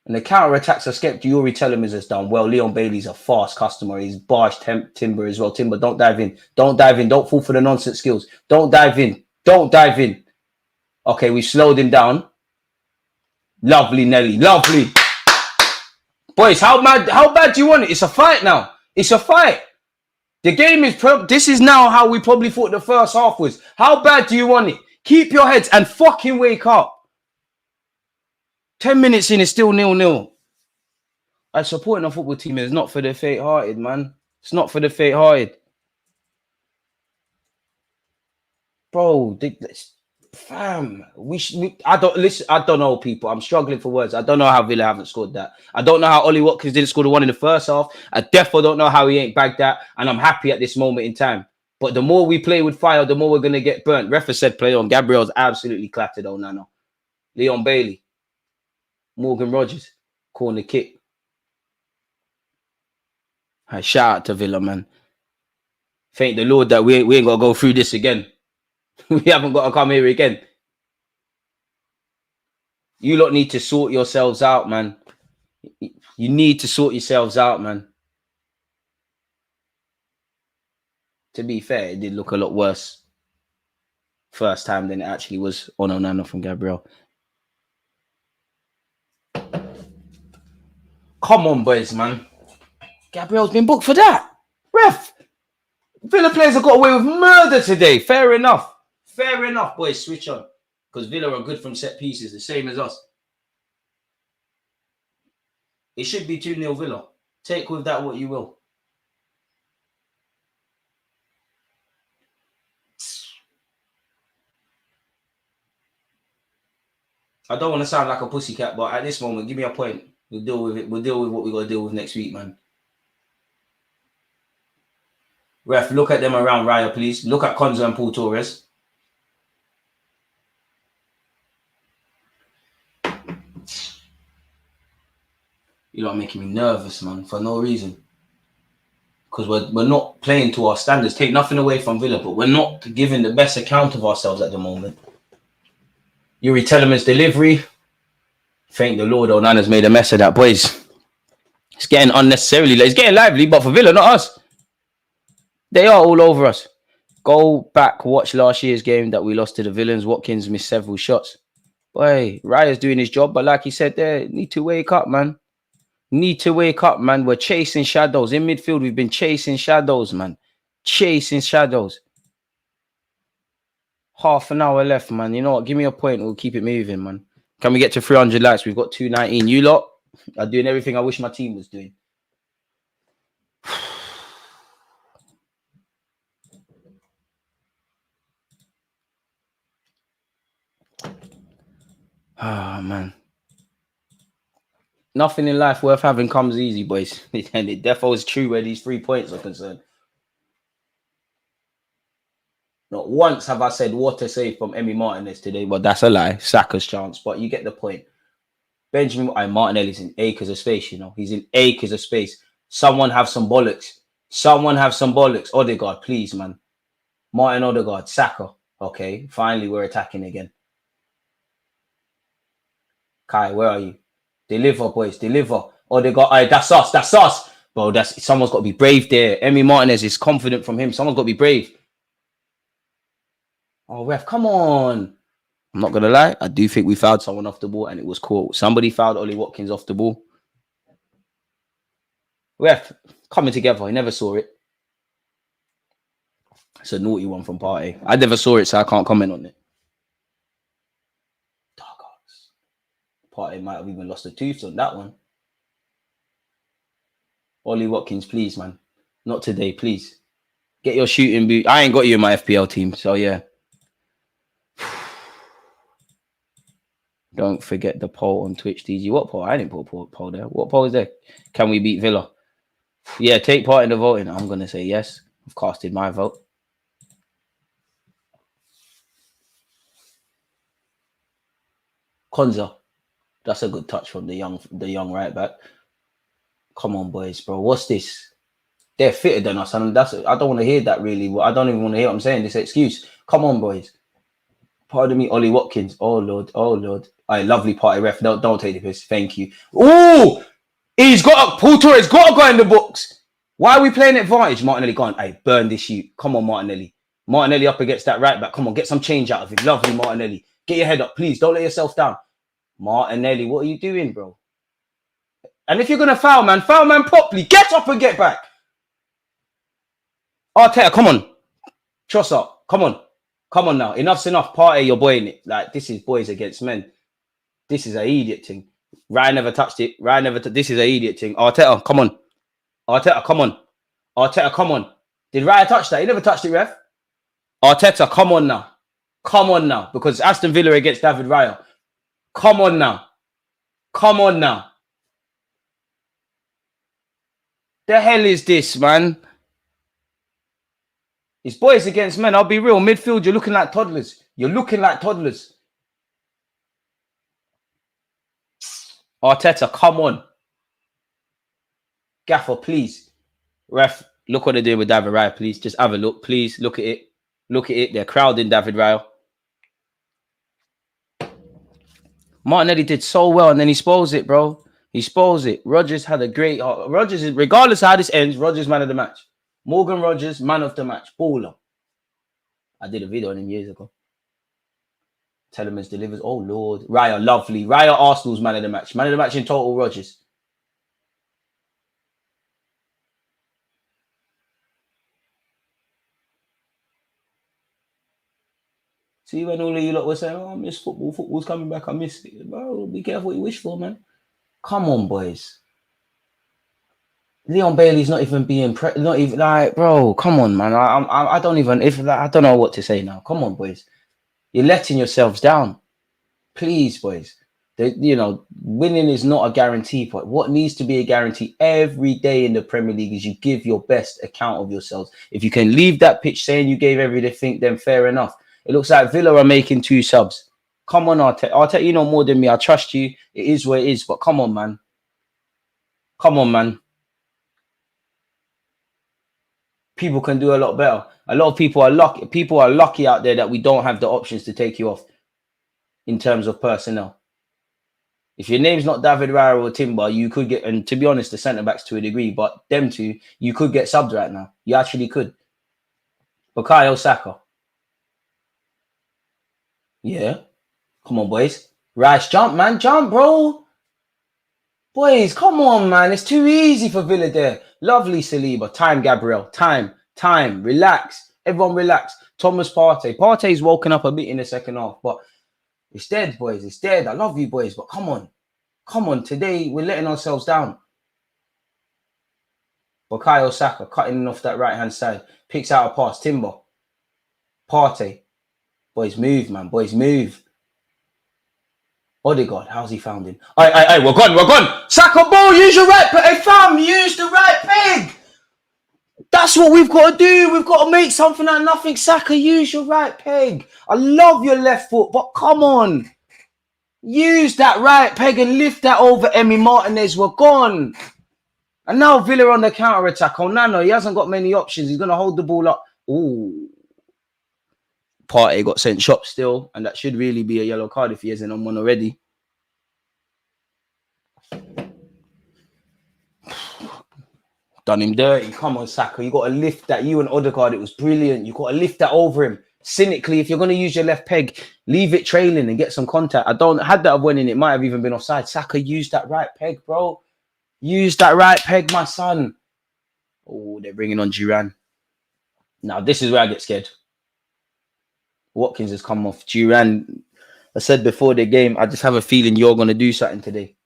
And the counter attacks are skeptical. You already tell him is done well. Leon Bailey's a fast customer. He's barged Timber as well. Timber, don't dive in. Don't fall for the nonsense skills. Don't dive in. Okay, we slowed him down. Lovely, Nelly. Lovely. Boys, how bad do you want it? It's a fight now. It's a fight. The game is... This is now how we probably thought the first half was. How bad do you want it? Keep your heads and fucking wake up. 10 minutes in, it's still 0-0. Supporting a football team is not for the faint-hearted, man. It's not for the faint-hearted. Bro, fam, I don't know, people. I'm struggling for words. I don't know how Villa haven't scored that. I don't know how Ollie Watkins didn't score the one in the first half. I definitely don't know how he ain't bagged that. And I'm happy at this moment in time. But the more we play with fire, the more we're going to get burnt. Refa said play on. Gabriel's absolutely clattered, Nano. Leon Bailey. Morgan Rogers. Corner kick. Hey, shout out to Villa, man. Thank the Lord that we ain't got to go through this again. We haven't got to come here again. You lot need to sort yourselves out, man. You need to sort yourselves out, man. To be fair, it did look a lot worse. first time than it actually was. Oh no, no, from Gabriel. Come on, boys, man. Gabriel's been booked for that. Ref. Villa players have got away with murder today. Fair enough. Fair enough, boys. Switch on. Because Villa are good from set pieces, the same as us. It should be 2-0 Villa. Take with that what you will. I don't want to sound like a pussycat, but at this moment, give me a point. We'll deal with it. We'll deal with what we got to deal with next week, man. Ref, look at them around Raya, please. Look at Konza and Paul Torres. You lot are making me nervous, man, for no reason. Because we're not playing to our standards. Take nothing away from Villa, but we're not giving the best account of ourselves at the moment. Yuri Telemans delivery. Thank the Lord, Onana's made a mess of that, boys. It's getting unnecessarily, it's getting lively, but for Villa, not us. They are all over us. Go back, watch last year's game that we lost to the Villains. Watkins missed several shots. Boy, Raya's doing his job, but like he said there, need to wake up, man. Need to wake up, man. We're chasing shadows. In midfield, we've been chasing shadows, man. Chasing shadows. Half an hour left, man. You know what? Give me a point. We'll keep it moving, man. Can we get to 300 likes? We've got 219. You lot are doing everything I wish my team was doing. Ah, man. Nothing in life worth having comes easy, boys. And it defo is true where these 3 points are concerned. Not once have I said what a save from Emery Martinez today, but that's a lie. Saka's chance, but you get the point. Benjamin Martinelli's in acres of space, you know. He's in acres of space. Someone have some bollocks. Someone have some bollocks. Odegaard, please, man. Martin Odegaard, Saka. Okay, finally we're attacking again. Kai, where are you? Deliver, boys, deliver. Odegaard, that's us, that's us. Bro, someone's got to be brave there. Emery Martinez is confident from him. Someone's got to be brave. Oh, ref, come on. I'm not going to lie. I do think we fouled someone off the ball and it was caught. Somebody fouled Ollie Watkins off the ball. Ref, coming together. I never saw it. It's a naughty one from Partey. I never saw it, so I can't comment on it. Dark arts. Partey might have even lost a tooth on that one. Ollie Watkins, please, man. Not today, please. Get your shooting boot. I ain't got you in my FPL team, so yeah. Don't forget the poll on Twitch, DG. What poll? I didn't put a poll there. What poll is there? Can we beat Villa? Yeah, take part in the voting. I'm going to say yes. I've casted my vote. Konza. That's a good touch from the young right back. Come on, boys, bro. What's this? They're fitter than us. And I don't want to hear that really. I don't even want to hear what I'm saying. This excuse. Come on, boys. Pardon me, Ollie Watkins. Oh, Lord. Oh, Lord. All right, lovely party, ref. Don't take the piss. Thank you. Oh, he's got Paul Torres got to go in the books. Why are we playing advantage? Martinelli gone. Hey, burn this shoot. Come on, Martinelli. Martinelli up against that right back. Come on, get some change out of him. Lovely, Martinelli. Get your head up, please. Don't let yourself down. Martinelli, what are you doing, bro? And if you're going to foul man properly. Get up and get back. Arteta, come on. Truss up. Come on. Come on now. Enough's enough. Partey, you're boying it. Like, this is boys against men. This is an idiot thing. Ryan never touched it. This is an idiot thing. Arteta, come on. Arteta, come on. Arteta, come on. Did Ryan touch that? He never touched it, ref. Arteta, come on now. Come on now. Because Aston Villa against David Raya. Come on now. Come on now. The hell is this, man? It's boys against men. I'll be real. Midfield, you're looking like toddlers. You're looking like toddlers. Arteta, come on. Gaffer, please. Ref, look what they're doing with David Raya, please. Just have a look, please. Look at it. Look at it. They're crowding David Raya. Martinelli did so well, and then he spoils it, bro. He spoils it. Rodgers had a great... Rodgers, regardless of how this ends, Rodgers man of the match. Morgan Rodgers, man of the match. Baller. I did a video on him years ago. Telemans delivers. Oh, Lord. Raya, lovely. Raya, Arsenal's man of the match. Man of the match in total, Rodgers. See, when all of you lot were saying, oh, I miss football. Football's coming back. I miss it. Bro, be careful what you wish for, man. Come on, boys. Leon Bailey's not even being... not even like, bro, come on, man. I don't even... I don't know what to say now. Come on, boys. You're letting yourselves down. Please, boys. Winning is not a guarantee, but what needs to be a guarantee every day in the Premier League is you give your best account of yourselves. If you can leave that pitch saying you gave everything, then fair enough. It looks like Villa are making 2 subs. Come on, Arteta. Arteta, you know more than me. I trust you. It is what it is, but come on, man. Come on, man. People can do a lot better. A lot of people are lucky. People are lucky out there that we don't have the options to take you off in terms of personnel. If your name's not David Raya or Timber, you could get, and to be honest, the centre-backs to a degree, but them two, you could get subbed right now. You actually could. Bukayo Saka. Yeah. Come on, boys. Rice, jump, man. Jump, bro. Boys, come on, man. It's too easy for Villa there. Lovely, Saliba. Time, Gabriel. Time. Relax. Everyone relax. Thomas Partey. Partey's woken up a bit in the second half, but it's dead, boys. It's dead. I love you, boys, but come on. Come on. Today, we're letting ourselves down. Bukayo Saka cutting off that right-hand side. Picks out a pass. Timber. Partey. Boys, move, man. Boys, move. Odegaard, how's he found him? Aye, we're gone. Saka, bro, use your right peg. Hey, fam, use the right peg. That's what we've got to do. We've got to make something out of nothing. Saka, use your right peg. I love your left foot, but come on. Use that right peg and lift that over Emi Martinez. We're gone. And now Villa on the counter-attack. Oh, Nano, he hasn't got many options. He's going to hold the ball up. Ooh. Partey got sent shop still, and that should really be a yellow card if he isn't on one already. Done him dirty. Come on, Saka. You got to lift that. You and Odegaard, it was brilliant. You got to lift that over him. Cynically, if you're going to use your left peg, leave it trailing and get some contact. Had that winning, it might have even been offside. Saka, use that right peg, bro. Use that right peg, my son. Oh, they're bringing on Duran. Now, this is where I get scared. Watkins has come off. Duran, I said before the game, I just have a feeling you're going to do something today.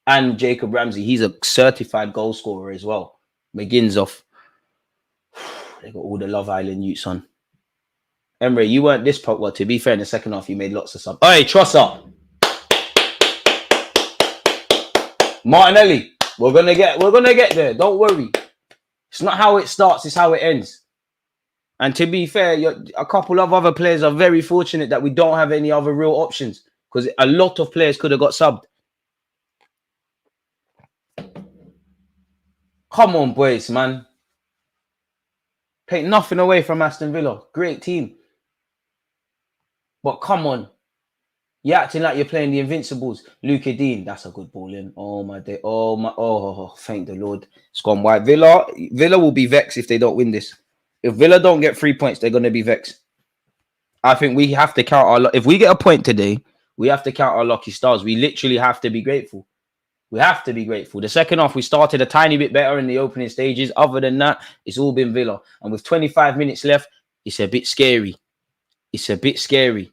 And Jacob Ramsey, he's a certified goal scorer as well. McGinn's off. They got all the Love Island youths on. Emery, you weren't this part. Well, to be fair, in the second half, you made lots of subs. Hey, Trossard. Martinelli, we're gonna get there. Don't worry. It's not how it starts, it's how it ends. And to be fair, a couple of other players are very fortunate that we don't have any other real options, because a lot of players could have got subbed. Come on, boys, man. Take nothing away from Aston Villa. Great team. But come on. You're acting like you're playing the Invincibles. Luka Dean, that's a good ball in. Oh, my day. Oh, thank the Lord. It's gone wide. Villa will be vexed if they don't win this. If Villa don't get 3 points, they're going to be vexed. I think we have to count our... If we get a point today, we have to count our lucky stars. We literally have to be grateful. We have to be grateful. The second half, we started a tiny bit better in the opening stages. Other than that, it's all been Villa. And with 25 minutes left, it's a bit scary. It's a bit scary.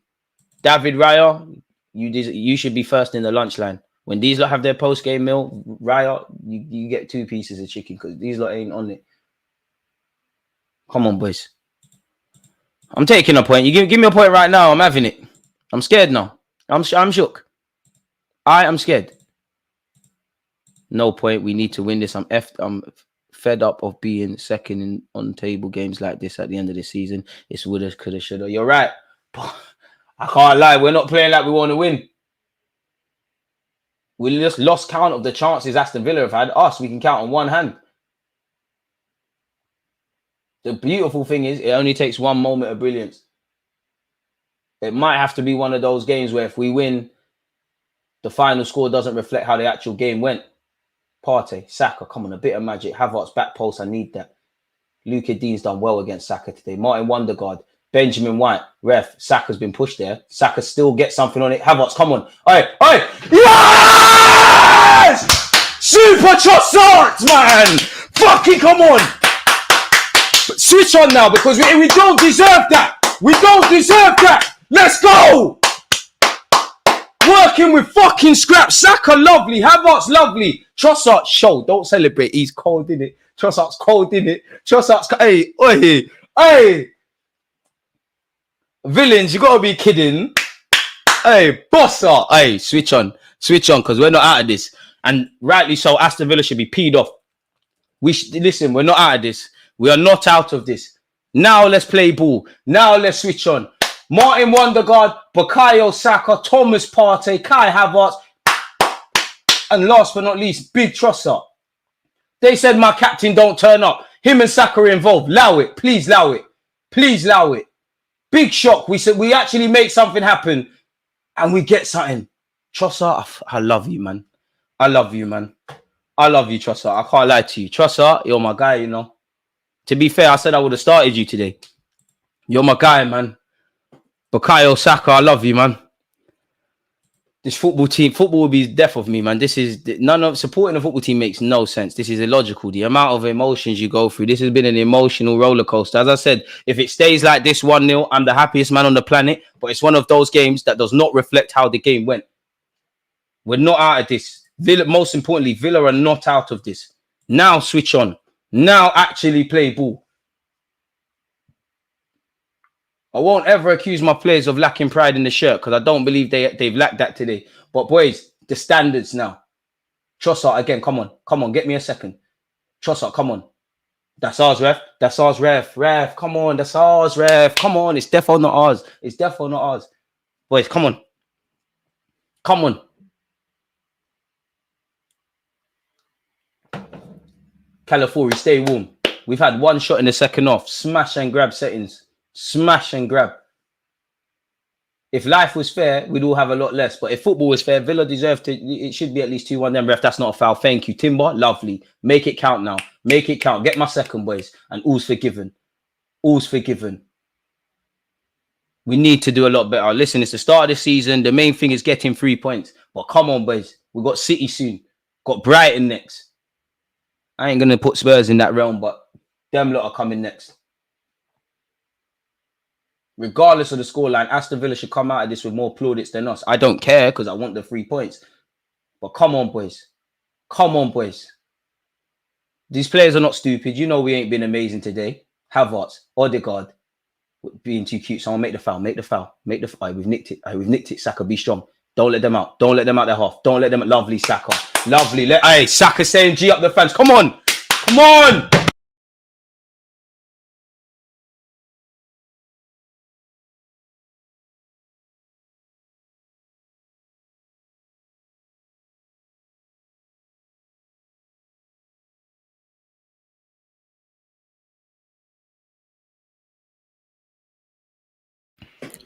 David Raya, you should be first in the lunch line. When these lot have their post-game meal, Raya, you get 2 pieces of chicken because these lot ain't on it. Come on, boys. I'm taking a point. You give me a point right now. I'm having it. I'm scared now. I'm shook. I am scared. No point. We need to win this. I'm fed up of being second on table games like this at the end of the season. It's woulda, coulda, shoulda. You're right. But I can't lie. We're not playing like we want to win. We just lost count of the chances Aston Villa have had. Us, we can count on one hand. The beautiful thing is it only takes one moment of brilliance. It might have to be one of those games where if we win, the final score doesn't reflect how the actual game went. Partey, Saka, come on, a bit of magic. Havertz back post, I need that. Luka Dean's done well against Saka today. Martin Wondergaard, Benjamin White, ref. Saka's been pushed there. Saka still gets something on it. Havertz, come on. Hey. Yes! Super Trossard, man. Fucking come on. But switch on now because we don't deserve that. We don't deserve that. Let's go. Working with fucking scrap. Saka lovely. Havertz lovely. Trossard, show. Don't celebrate. He's cold, innit? Trossard's cold, innit? Trossard's hey. Villains, you gotta be kidding. Hey, bossa. Hey, switch on, because we're not out of this. And rightly so, Aston Villa should be peed off. Listen, we're not out of this. We are not out of this. Now let's play ball. Now let's switch on. Martin Wondergaard, Bukayo Saka, Thomas Partey, Kai Havertz, and last but not least, Big Trossard. They said my captain don't turn up. Him and Saka are involved. Allow it. Please allow it. Please allow it. Big shock. We said we actually make something happen and we get something. Trossard, I love you, man. I love you, man. I love you, Trossard. I can't lie to you. Trossard, you're my guy, you know. To be fair, I said I would have started you today. You're my guy, man. Bukayo Saka, I love you, man. This football will be the death of me, man. This is supporting a football team makes no sense. This is illogical. The amount of emotions you go through. This has been an emotional roller coaster. As I said, if it stays like this 1-0, I'm the happiest man on the planet. But it's one of those games that does not reflect how the game went. We're not out of this. Villa, most importantly, Villa are not out of this. Now switch on. Now actually play ball. I won't ever accuse my players of lacking pride in the shirt because I don't believe they've lacked that today. But boys, the standards now. Trossard again, come on, get me a second. Trossard, come on. That's ours, ref. That's ours, ref. Ref, come on, that's ours, ref. Come on, it's defo not ours. It's defo not ours. Boys, come on. Come on. California, stay warm. We've had one shot in the second half. Smash and grab settings. Smash and grab. If life was fair, we'd all have a lot less. But if football was fair, Villa deserved to. It should be at least 2-1. Then ref, that's not a foul. Thank you, Timber. Lovely. Make it count now. Make it count. Get my second, boys. And all's forgiven. All's forgiven. We need to do a lot better. Listen, it's the start of the season. The main thing is getting 3 points. But come on, boys. We've got City soon. Got Brighton next. I ain't going to put Spurs in that realm, but them lot are coming next. Regardless of the scoreline, Aston Villa should come out of this with more plaudits than us. I don't care because I want the 3 points. But come on, boys. Come on, boys. These players are not stupid. You know we ain't been amazing today. Havertz, Odegaard, being too cute. Someone make the foul. Make the foul. Make the foul. We've nicked it. We've nicked it. Saka, be strong. Don't let them out. Don't let them out their half. Don't let them out. Lovely, Saka. Lovely. Hey, Saka saying G up the fans. Come on. Come on.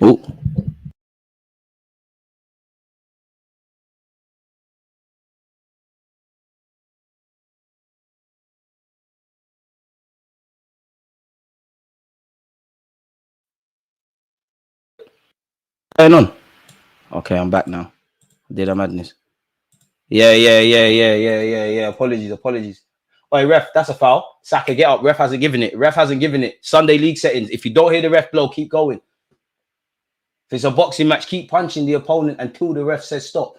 Oh. Going on? Okay, I'm back now. Did a madness. Yeah. Apologies. Oi, ref, that's a foul. Saka, get up. Ref hasn't given it. Sunday league settings. If you don't hear the ref blow, keep going. If it's a boxing match, keep punching the opponent until the ref says stop.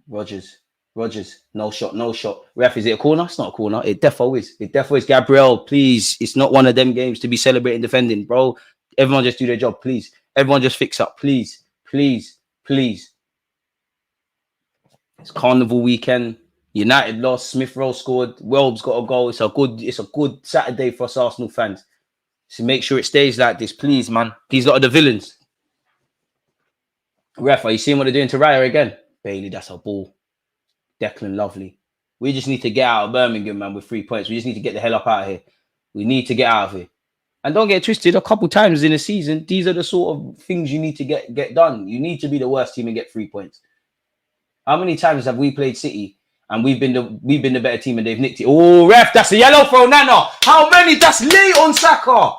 Rogers. No shot. Ref, is it a corner? It's not a corner. It defo is. Gabriel, please. It's not one of them games to be celebrating defending, bro. Everyone just do their job, please. Everyone just fix up, please. It's Carnival weekend. United lost. Smith Rowe scored. Welb's got a goal. It's a good Saturday for us Arsenal fans. So make sure it stays like this, please, man. These lot are the villains. Ref, are you seeing what they're doing to Raya again? Bailey, that's a ball. Declan, lovely. We just need to get out of Birmingham, man, with 3 points. We just need to get the hell up out of here. We need to get out of here. And don't get twisted, a couple times in a season, these are the sort of things you need to get done. You need to be the worst team and get 3 points. How many times have we played City and we've been the better team and they've nicked it? Oh, ref, that's a yellow for Nana. How many? That's late on Saka.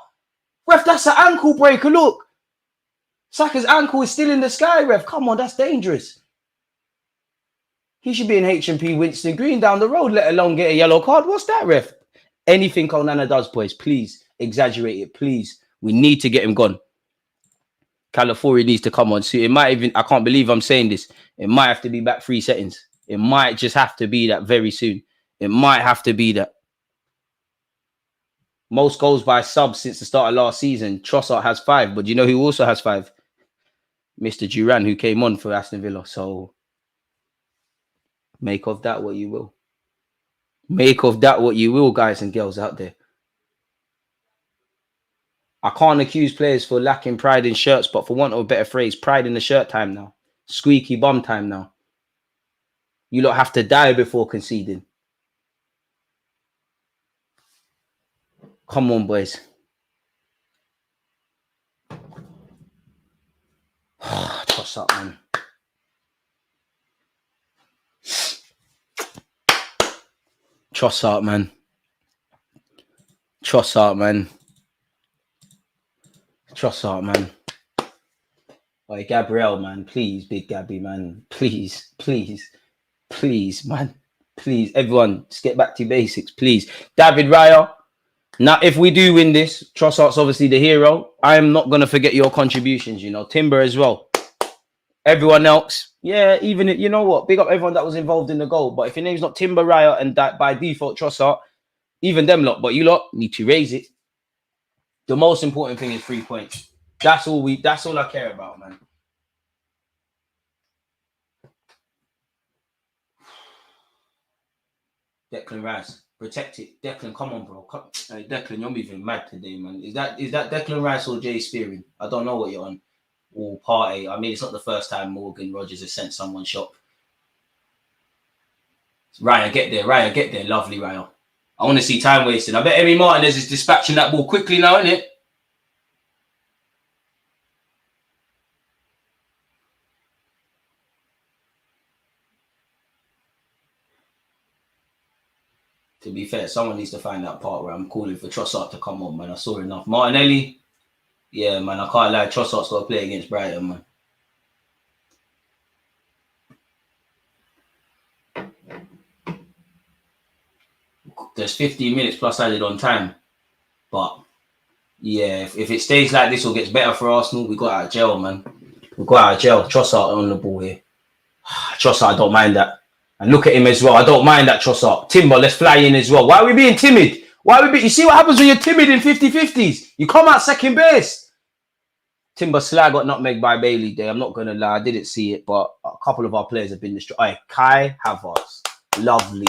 Ref, that's an ankle breaker. Look. Saka's ankle is still in the sky, ref. Come on, that's dangerous. He should be in H&P Winston Green down the road, let alone get a yellow card. What's that, ref? Anything Onana does, boys, please exaggerate it, please. We need to get him gone. California needs to come on. So it might even, I can't believe I'm saying this. It might have to be back 3 settings. It might just have to be that very soon. It might have to be that. Most goals by subs since the start of last season. Trossard has 5, but you know who also has 5? Mr. Duran, who came on for Aston Villa. So make of that what you will. Make of that what you will, guys and girls out there. I can't accuse players for lacking pride in shirts, but for want of a better phrase, pride in the shirt time now. Squeaky bum time now. You lot have to die before conceding. Come on, boys. Trust up, man. Trust up, man. Trust up, man. Trust up, man. Oi, Gabriel, man. Please, big Gabby, man. Please, please, please, man. Please, everyone, just get back to basics, please. David Raya. Now, if we do win this, Trossard's obviously the hero. I am not going to forget your contributions, you know. Timber as well. Everyone else, yeah, even, you know what? Big up everyone that was involved in the goal. But if your name's not Timber, Raya, and that by default Trossard, even them lot, but you lot need to raise it. The most important thing is 3 points. That's all I care about, man. Declan Rice, protect it. Declan, come on, bro. Hey, Declan, you're moving mad today, man. Is that Declan Rice or Jay Spearing? I don't know what you're on. Or Party. I mean, it's not the first time Morgan Rogers has sent someone shop. Raya, get there. Raya, get there. Lovely, Raya. I want to see time wasted. I bet Emery Martinez is dispatching that ball quickly now, isn't it? To be fair, someone needs to find that part where I'm calling for Trossard to come on, man. I saw enough. Martinelli, yeah, man, I can't lie. Trossard's got to play against Brighton, man. There's 15 minutes plus added on time. But, yeah, if it stays like this or gets better for Arsenal, we got out of jail, man. We got out of jail. Trossard on the ball here. Trossard, I don't mind that. And look at him as well. I don't mind that Trossard. Timber, let's fly in as well. Why are we being timid? You see what happens when you're timid in 50-50s? You come out second base. Timber Slag got nutmegged by Bailey there. I'm not going to lie. I didn't see it, but a couple of our players have been destroyed. Right, Kai Havertz. Lovely.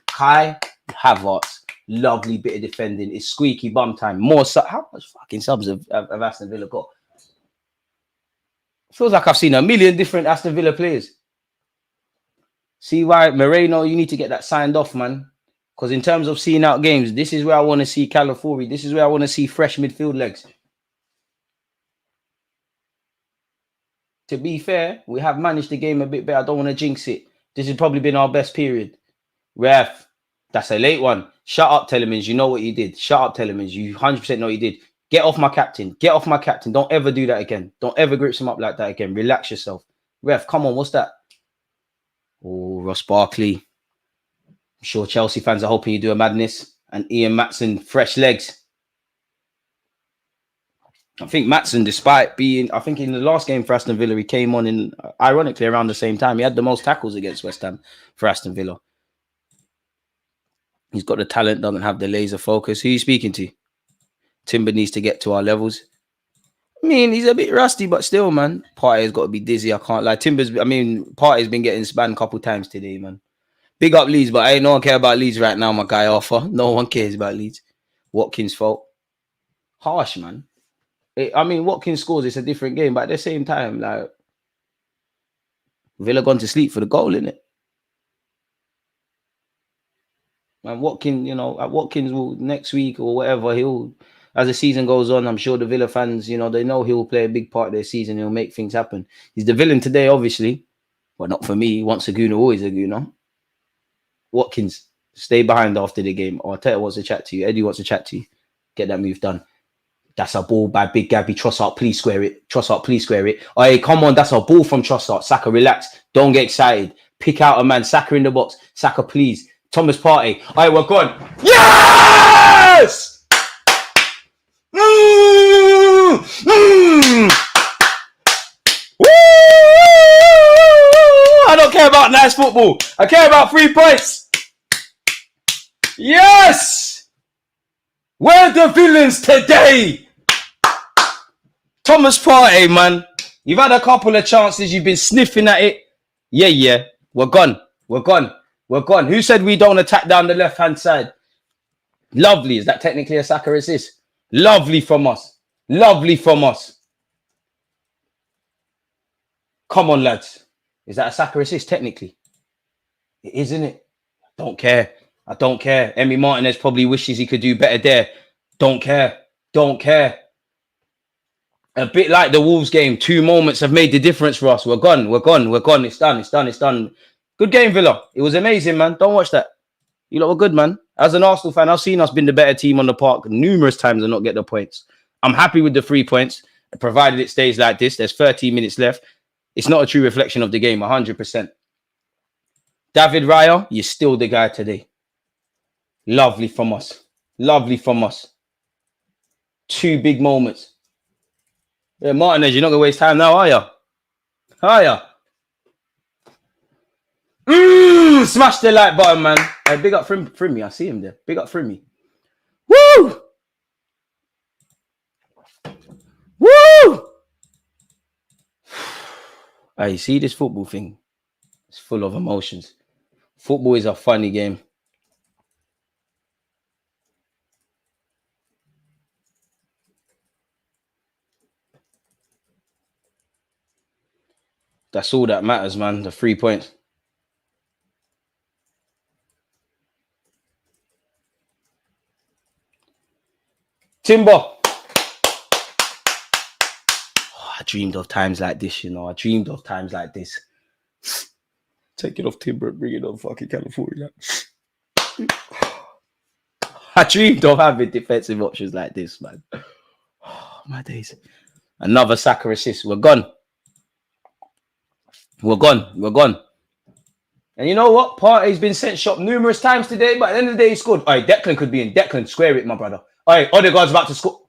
Kai Havertz. Lovely bit of defending. It's squeaky bum time. How much fucking subs have Aston Villa got? Feels like I've seen a million different Aston Villa players. See why, Merino, you need to get that signed off, man. Because in terms of seeing out games, this is where I want to see California. This is where I want to see fresh midfield legs. To be fair, we have managed the game a bit better. I don't want to jinx it. This has probably been our best period. Ref, that's a late one. Shut up, Telemans. You know what you did. Shut up, Telemans. You 100% know what you did. Get off my captain. Get off my captain. Don't ever do that again. Don't ever grip him up like that again. Relax yourself. Ref, come on. What's that? Oh, Ross Barkley. I'm sure Chelsea fans are hoping you do a madness. And Ian Matson, fresh legs. I think Matson, despite being, I think in the last game for Aston Villa, he came on in, ironically, around the same time. He had the most tackles against West Ham for Aston Villa. He's got the talent, doesn't have the laser focus. Who are you speaking to? Timber needs to get to our levels. I mean, he's a bit rusty, but still, man. Partey's got to be dizzy. I can't lie. Partey's been getting spanned a couple times today, man. Big up Leeds, but no one care about Leeds right now, my guy Arthur. No one cares about Leeds. Watkins' fault. Harsh, man. Watkins scores. It's a different game, but at the same time, like, Villa gone to sleep for the goal, innit? And Watkins will next week or whatever, as the season goes on, I'm sure the Villa fans, they know he'll play a big part of their season. He'll make things happen. He's the villain today, obviously, but not for me. Once a Gooner, always a Gooner. Watkins, stay behind after the game. Arteta wants to chat to you. Eddie wants to chat to you. Get that move done. That's a ball by Big Gabby. Trossard, please square it. Trossard, please square it. Hey, come on. That's a ball from Trossard. Saka, relax. Don't get excited. Pick out a man. Saka in the box. Saka, please. Thomas Partey. All right, we're gone. Yes! I don't care about nice football. I care about 3 points. Yes! We're the villains today. Thomas Partey, man. You've had a couple of chances. You've been sniffing at it. Yeah. We're gone. Who said we don't attack down the left-hand side? Lovely. Is that technically a Saka assist? Lovely from us. Come on, lads. Is that a Saka assist technically? It is, isn't it? I don't care. Emery Martinez probably wishes he could do better there. Don't care. A bit like the Wolves game. 2 moments have made the difference for us. We're gone. It's done. Good game, Villa. It was amazing, man. Don't watch that. You lot were good, man. As an Arsenal fan, I've seen us been the better team on the park numerous times and not get the points. I'm happy with the 3 points, provided it stays like this. There's 13 minutes left. It's not a true reflection of the game, 100%. David Raya, you're still the guy today. Lovely from us. 2 big moments. Yeah, Martinez, you're not going to waste time now, are you? Smash the like button, man. Hey, big up Frimmy. I see him there. Big up Frimmy. Woo! Hey, you see this football thing? It's full of emotions. Football is a funny game. That's all that matters, man. The 3 points. Timber. Oh, I dreamed of times like this, you know. Take it off Timber and bring it on fucking California. I dreamed of having defensive options like this, man. Oh, my days. Another Saka assist. We're gone. And you know what? Partey's been sent shop numerous times today, but at the end of the day, he scored. All right, Declan could be in. Declan, square it, my brother. All right, Odegaard's about to score.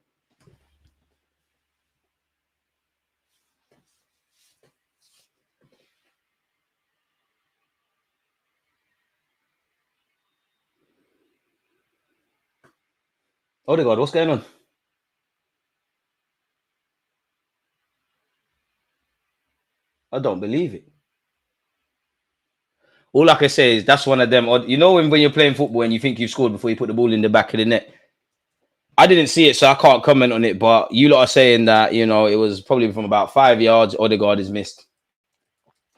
Odegaard, what's going on? I don't believe it. All I can say is that's one of them. You know when you're playing football and you think you've scored before you put the ball in the back of the net? I didn't see it, so I can't comment on it. But you lot are saying that, you know, it was probably from about 5 yards. Odegaard is missed.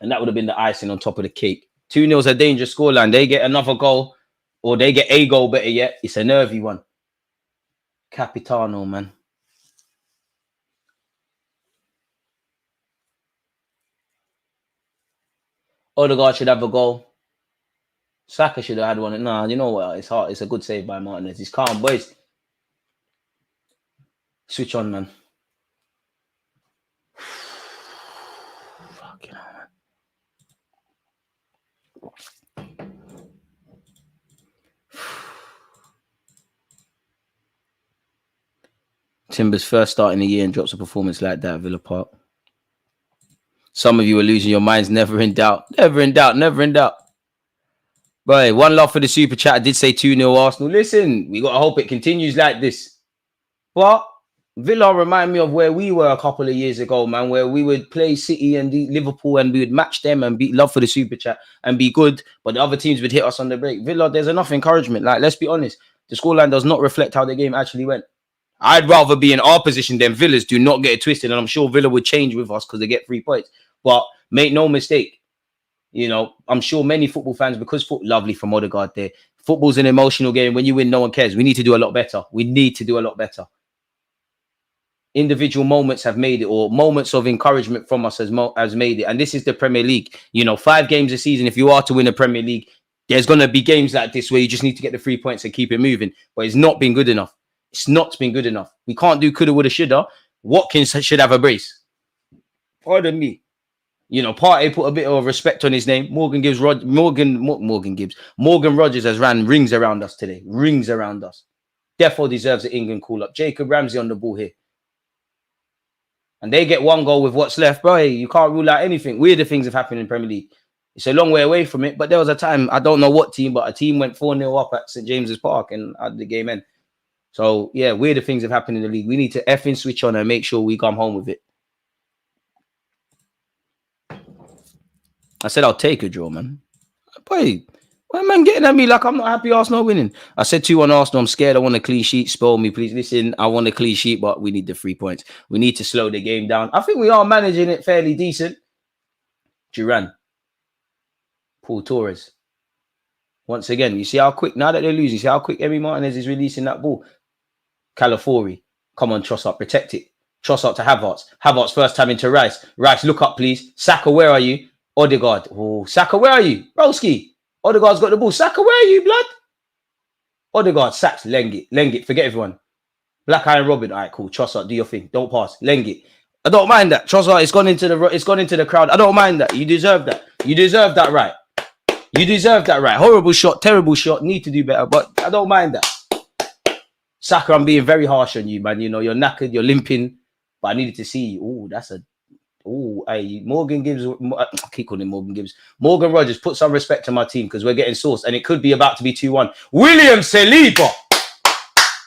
And that would have been the icing on top of the cake. 2-0 is a dangerous scoreline. They get another goal, or they get a goal, better yet. It's a nervy one. Capitano, man. Odegaard should have a goal. Saka should have had one. Nah, you know what? It's hard. It's a good save by Martinez. He's calm, boys. Switch on, man. Fucking hell, man. Timber's first start in the year and drops a performance like that at Villa Park. Some of you are losing your minds. Never in doubt. Right, one love for the super chat. I did say 2-0 Arsenal. Listen, we got to hope it continues like this. But Villa remind me of where we were a couple of years ago, man, where we would play City and Liverpool and we would match them and beat love for the super chat and be good, but the other teams would hit us on the break. Villa, there's enough encouragement. Like, let's be honest. The scoreline does not reflect how the game actually went. I'd rather be in our position than Villa's. Do not get it twisted. And I'm sure Villa would change with us because they get 3 points. But make no mistake, you know, I'm sure many football fans, because lovely from Odegaard there. Football's an emotional game. When you win, no one cares. We need to do a lot better. Individual moments have made it, or moments of encouragement from us has made it. And this is the Premier League. You know, 5 games a season. If you are to win a Premier League, there's going to be games like this where you just need to get the 3 points and keep it moving. But it's not been good enough. It's not been good enough. We can't do coulda, woulda, shoulda. Watkins should have a brace. Pardon me. You know, Partey put a bit of respect on his name. Morgan Rogers has ran rings around us today. Rings around us. Therefore deserves an England call-up. Jacob Ramsey on the ball here. And they get one goal with what's left. Bro, hey, you can't rule out anything. Weirder things have happened in Premier League. It's a long way away from it. But there was a time, I don't know what team, but a team went 4-0 up at St. James's Park and had the game end. So, yeah, weirder things have happened in the league. We need to effing switch on and make sure we come home with it. I said, I'll take a draw, man. Boy, why man getting at me like I'm not happy Arsenal winning? I said 2-1 Arsenal. I'm scared. I want a clean sheet. Spoil me, please. Listen, I want a clean sheet, but we need the 3 points. We need to slow the game down. I think we are managing it fairly decent. Duran. Paul Torres. Once again, you see how quick, now that they're losing, you see how quick Emery Martinez is releasing that ball. Calafiori. Come on, Trossard. Protect it. Trossard to Havertz. Havertz first time into Rice. Rice, look up, please. Saka, where are you? Odegaard. Oh, Saka, where are you? Broski. Odegaard's got the ball. Saka, where are you, blood? Odegaard, Sacks, Lengit. Forget everyone. Black Iron Robin. All right, cool. Trossard, do your thing. Don't pass. Lengit. I don't mind that. Trossard, it's gone into the crowd. I don't mind that. You deserve that. You deserve that right. You deserve that right. Horrible shot, terrible shot. Need to do better, but I don't mind that. Saka, I'm being very harsh on you, man. You know, you're knackered, you're limping, but I needed to see you. Oh, that's a... Oh, hey, Morgan Gibbs. I keep calling him Morgan Gibbs. Morgan Rogers, put some respect to my team because we're getting sauced and it could be about to be 2-1. William Saliba.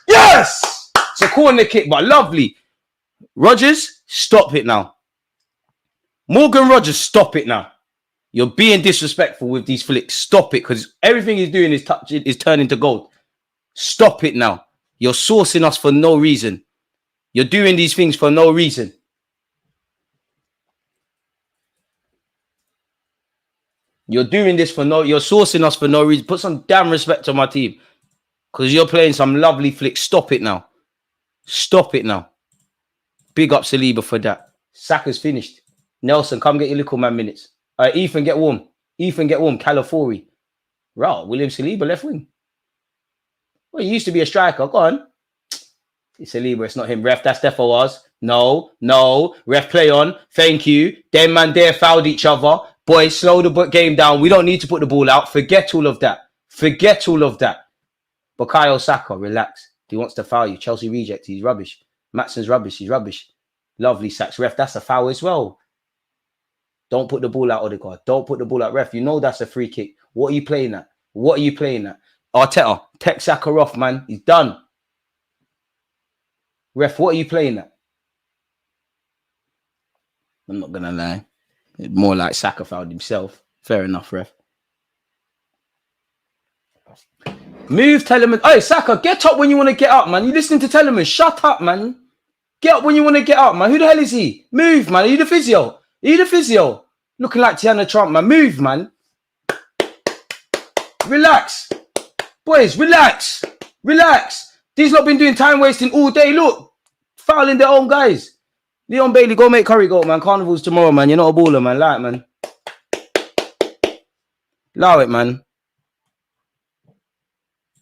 Yes! It's a corner kick, but lovely. Rogers, stop it now. Morgan Rogers, stop it now. You're being disrespectful with these flicks. Stop it because everything he's doing is turning to gold. Stop it now. You're saucing us for no reason. You're doing these things for no reason. You're doing this for no... You're sourcing us for no reason. Put some damn respect on my team. Because you're playing some lovely flicks. Stop it now. Stop it now. Big up Saliba for that. Saka's finished. Nelson, come get your little man minutes. All right, Ethan, get warm. Ethan, get warm. Calafiori. Right, William Saliba, left wing. Well, he used to be a striker. Go on. It's Saliba, it's not him. Ref, that's Defo was. No. Ref, play on. Thank you. Them man there fouled each other. Boys, slow the game down. We don't need to put the ball out. Forget all of that. Forget all of that. Bukayo Saka, relax. He wants to foul you. Chelsea reject. He's rubbish. Matson's rubbish. He's rubbish. Lovely sacks. Ref, that's a foul as well. Don't put the ball out, Odegaard. Don't put the ball out. Ref, you know that's a free kick. What are you playing at? What are you playing at? Arteta, take Saka off, man. He's done. Ref, what are you playing at? I'm not going to lie. More like Saka fouled himself. Fair enough, ref. Move, Telemann. Hey, Saka, get up when you want to get up, man. You listening to Telemann? Shut up, man. Get up when you want to get up, man. Who the hell is he? Move, man. Are you the physio? Are you the physio? Looking like Tiana Trump, man. Move, man. Relax. Boys, relax. Relax. These lot been doing time wasting all day. Look. Fouling their own guys. Leon Bailey, go make curry goat, man. Carnival's tomorrow, man. You're not a baller, man. Allow it, man. Allow it, man.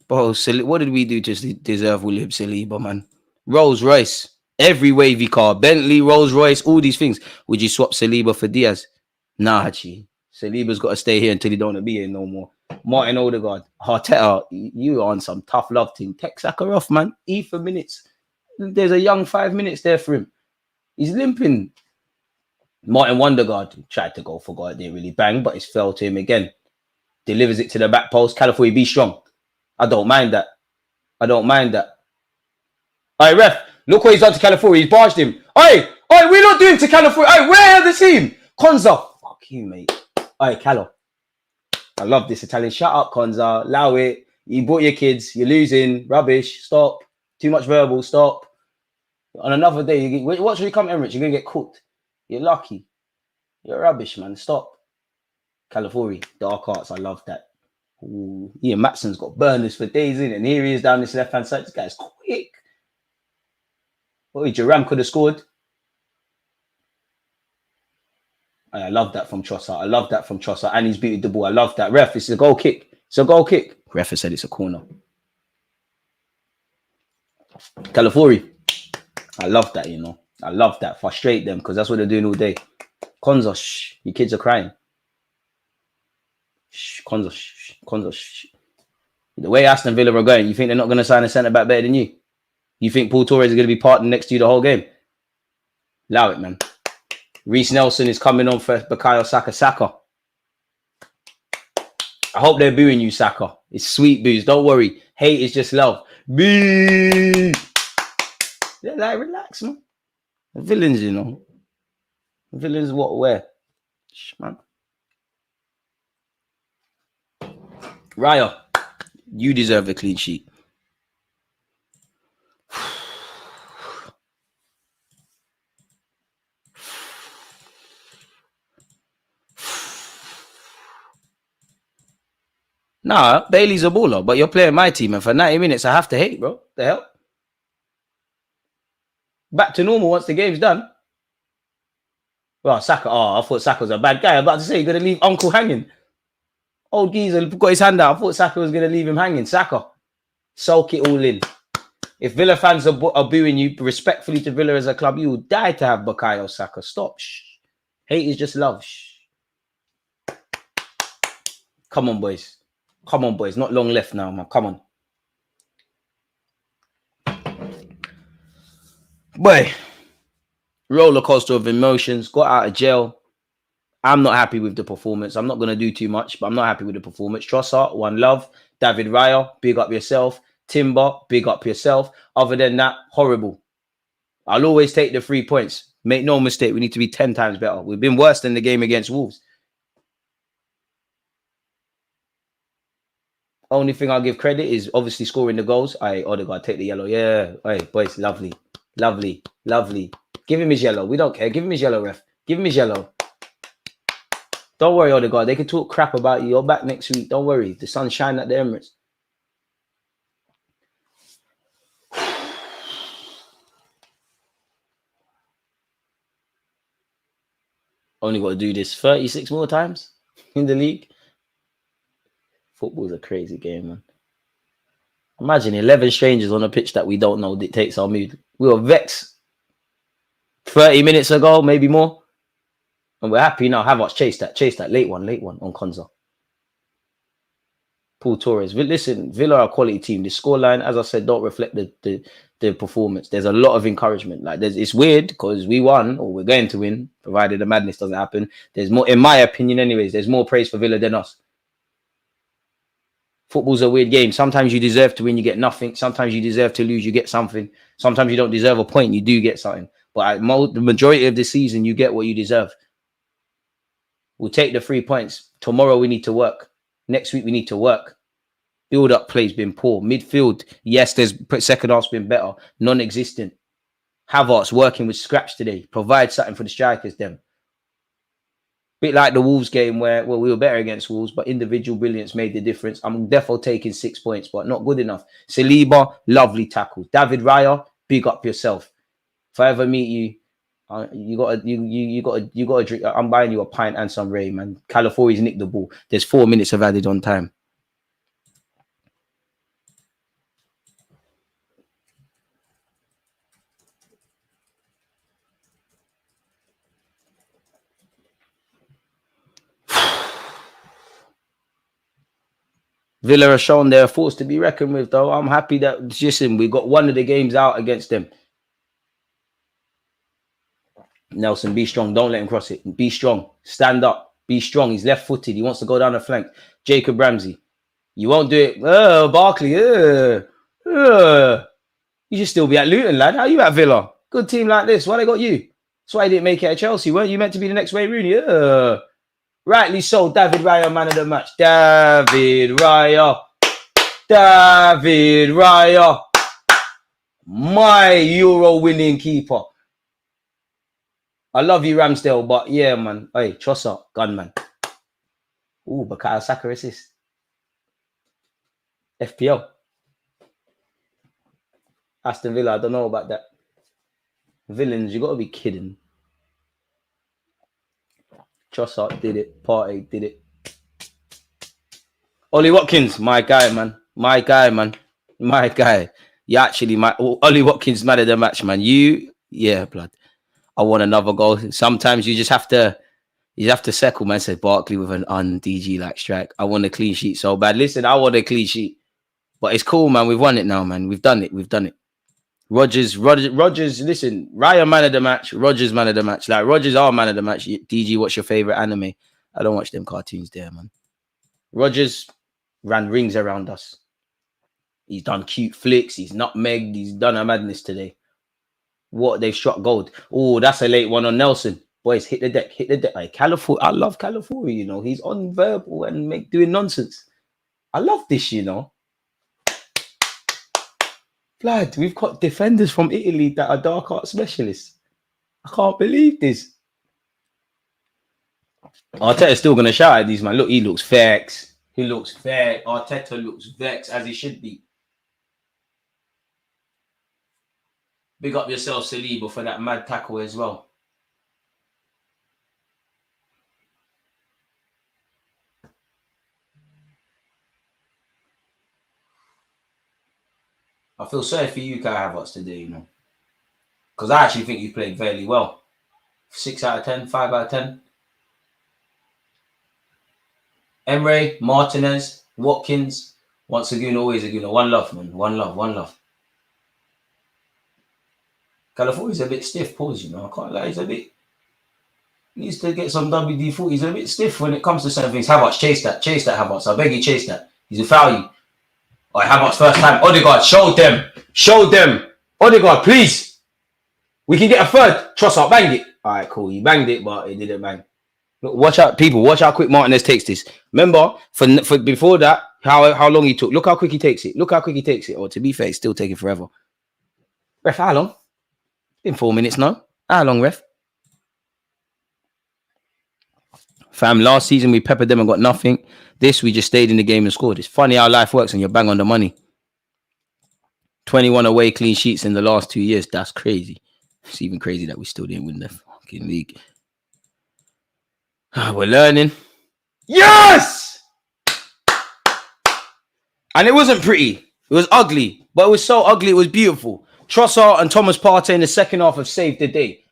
Bro, what did we do to deserve William Saliba, man? Rolls Royce. Every wavy car. Bentley, Rolls Royce, all these things. Would you swap Saliba for Diaz? Nah, Hachi. Saliba's got to stay here until he don't want to be here no more. Martin Odegaard. Arteta, you are on some tough love thing. Take Saka off, man. E for minutes. There's a young 5 minutes there for him. He's limping. Martin Wondergaard tried to go for God. Didn't really bang, but it's fell to him again. Delivers it to the back post. Calafiori, be strong. I don't mind that. I don't mind that. All right, ref. Look what he's done to Calafiori. He's barged him. Oi, we're not doing to Calafiori. Oi, where are the team? Konza. Fuck you, mate. Oi, Calo. I love this Italian. Shut up, Konza. Allow it. You brought your kids. You're losing. Rubbish. Stop. Too much verbal. Stop. On another day, watch when you come Emirates, you're going to get cooked. You're lucky. You're rubbish, man. Stop. Calafiori, dark arts. I love that. Ooh. Ian Matson's got burners for days in, and here he is down this left-hand side. This guy's quick. Oh, Jerome could have scored. I love that from Trossard. I love that from Trossard. And he's beaten the ball. I love that. Ref, it's a goal kick. It's a goal kick. Ref has said it's a corner. California. I love that, you know. I love that. Frustrate them because that's what they're doing all day. Konza, shh. Your kids are crying. Shh. Konza, shh. Konza, shh. The way Aston Villa are going, you think they're not going to sign a centre-back better than you? You think Paul Torres is going to be parting next to you the whole game? Allow it, man. Reece Nelson is coming on for Bukayo Saka. Saka. I hope they're booing you, Saka. It's sweet boos. Don't worry. Hate is just love. Boo! They're like, relax, man. The villains, you know. The villains what, where? Shh, man. Raya, you deserve a clean sheet. Nah, Bailey's a baller, but you're playing my team, and for 90 minutes, I have to hate, bro. The hell? Back to normal once the game's done. Well, Saka. Oh, I thought Saka was a bad guy. I'm about to say, you're going to leave Uncle hanging. Old geezer got his hand out. I thought Saka was going to leave him hanging. Saka. Soak it all in. If Villa fans are booing you, respectfully to Villa as a club, you will die to have Bukayo Saka. Stop. Shh. Hate is just love. Shh. Come on, boys. Come on, boys. Not long left now, man. Come on. Boy. Roller coaster of emotions. Got out of jail. I'm not happy with the performance. I'm not going to do too much, but I'm not happy with the performance. Trossard, one love. David Raya, big up yourself. Timber, big up yourself. Other than that, horrible. I'll always take the 3 points. Make no mistake, we need to be 10 times better. We've been worse than the game against Wolves. Only thing I'll give credit is obviously scoring the goals. Odegaard, take the yellow. Yeah. Hey, boys, lovely. Lovely. Lovely. Give him his yellow. We don't care. Give him his yellow, ref. Give him his yellow. Don't worry, Odegaard. They can talk crap about you. You're back next week. Don't worry. The sun's shining at the Emirates. Only got to do this 36 more times in the league. Football's a crazy game, man. Imagine 11 strangers on a pitch that we don't know dictates our mood. We were vexed 30 minutes ago, maybe more. And we're happy now. Havertz chase that. Late one on Konza. Paul Torres. Listen, Villa are a quality team. The scoreline, as I said, don't reflect the performance. There's a lot of encouragement. Like it's weird because we won or we're going to win, provided the madness doesn't happen. There's more, in my opinion, anyways. There's more praise for Villa than us. Football's a weird game. Sometimes you deserve to win, you get nothing. Sometimes you deserve to lose, you get something. Sometimes you don't deserve a point, you do get something. But the majority of the season, you get what you deserve. We'll take the 3 points. Tomorrow we need to work. Next week we need to work. Build-up play's been poor. Midfield, yes, there's second half's been better. Non-existent. Havertz working with scraps today. Provide something for the strikers, them. Bit like the Wolves game where, well, we were better against Wolves, but individual brilliance made the difference. I'm definitely taking 6 points, but not good enough. Saliba, lovely tackle. David Raya, big up yourself. If I ever meet you, you gotta drink. I'm buying you a pint and some Ray, man. California's nicked the ball. There's 4 minutes of added on time. Villa are shown they're a force to be reckoned with, though. I'm happy that, listen, we got one of the games out against them. Nelson, be strong. Don't let him cross it. Be strong. Stand up. Be strong. He's left-footed. He wants to go down the flank. Jacob Ramsey. You won't do it. Barkley. You should still be at Luton, lad. How you at Villa? Good team like this. Why they got you? That's why you didn't make it at Chelsea. Weren't you meant to be the next Wayne Rooney? Rightly so. David Raya, man of the match. David Raya. David Raya. My Euro winning keeper. I love you, Ramsdale, but yeah, man. Hey, Trossard, gunman. Ooh, Bukayo Saka assist. FPL. Aston Villa, I don't know about that. Villains, you got to be kidding. Trossard did it. Partey did it. Ollie Watkins, my guy, man. My guy, man. My guy. You actually might. Ollie Watkins man of the match, man. Yeah, blood. I want another goal. Sometimes you just have to. You have to settle, man. Said Barkley with an un-DG like strike. I want a clean sheet so bad. Listen, I want a clean sheet, but it's cool, man. We've won it now, man. We've done it. Rogers. Listen, Ryan man of the match. Rogers man of the match. Like Rogers our man of the match. DG, what's your favorite anime? I don't watch them cartoons there, man. Rogers ran rings around us. He's done cute flicks. He's nutmegged. He's done a madness today. What? They've struck gold. Oh, that's a late one on Nelson. Boys, hit the deck. Like, California, I love California, you know. He's on verbal and doing nonsense. I love this, you know. Blood, we've got defenders from Italy that are dark art specialists. I can't believe this. Arteta's still going to shout at these, man. Look, he looks vexed. Arteta looks vexed, as he should be. Big up yourself, Saliba, for that mad tackle as well. I feel sorry for you, Kai Havertz, today, you know. Because I actually think you played fairly well. 6 out of 10, 5 out of 10. Emery, Martinez, Watkins. Once a Gooner, always a Gooner. One love, man. One love. California's a bit stiff, pause, you know. I can't lie, he's a bit... Needs to get some WD-40. He's a bit stiff when it comes to certain things. Havertz, chase that, Havertz. I beg you, chase that. He's a foul you. All right, Havertz, first time. Odegaard, show them. Odegaard, please. We can get a third. Trossard, bang it. All right, cool. You banged it, but it didn't bang. Look, watch out, people. Watch how quick Martinez takes this. Remember, for before that, how long he took. Look how quick he takes it. Or to be fair, it's still taking forever. Ref, how long? It's been 4 minutes now. How long, ref? Fam, last season we peppered them and got nothing. This, we just stayed in the game and scored. It's funny how life works and you're bang on the money. 21 away clean sheets in the last 2 years. That's crazy. It's even crazy that we still didn't win the fucking league. We're learning. Yes! And it wasn't pretty. It was ugly. But it was so ugly, it was beautiful. Trossard and Thomas Partey in the second half have saved the day.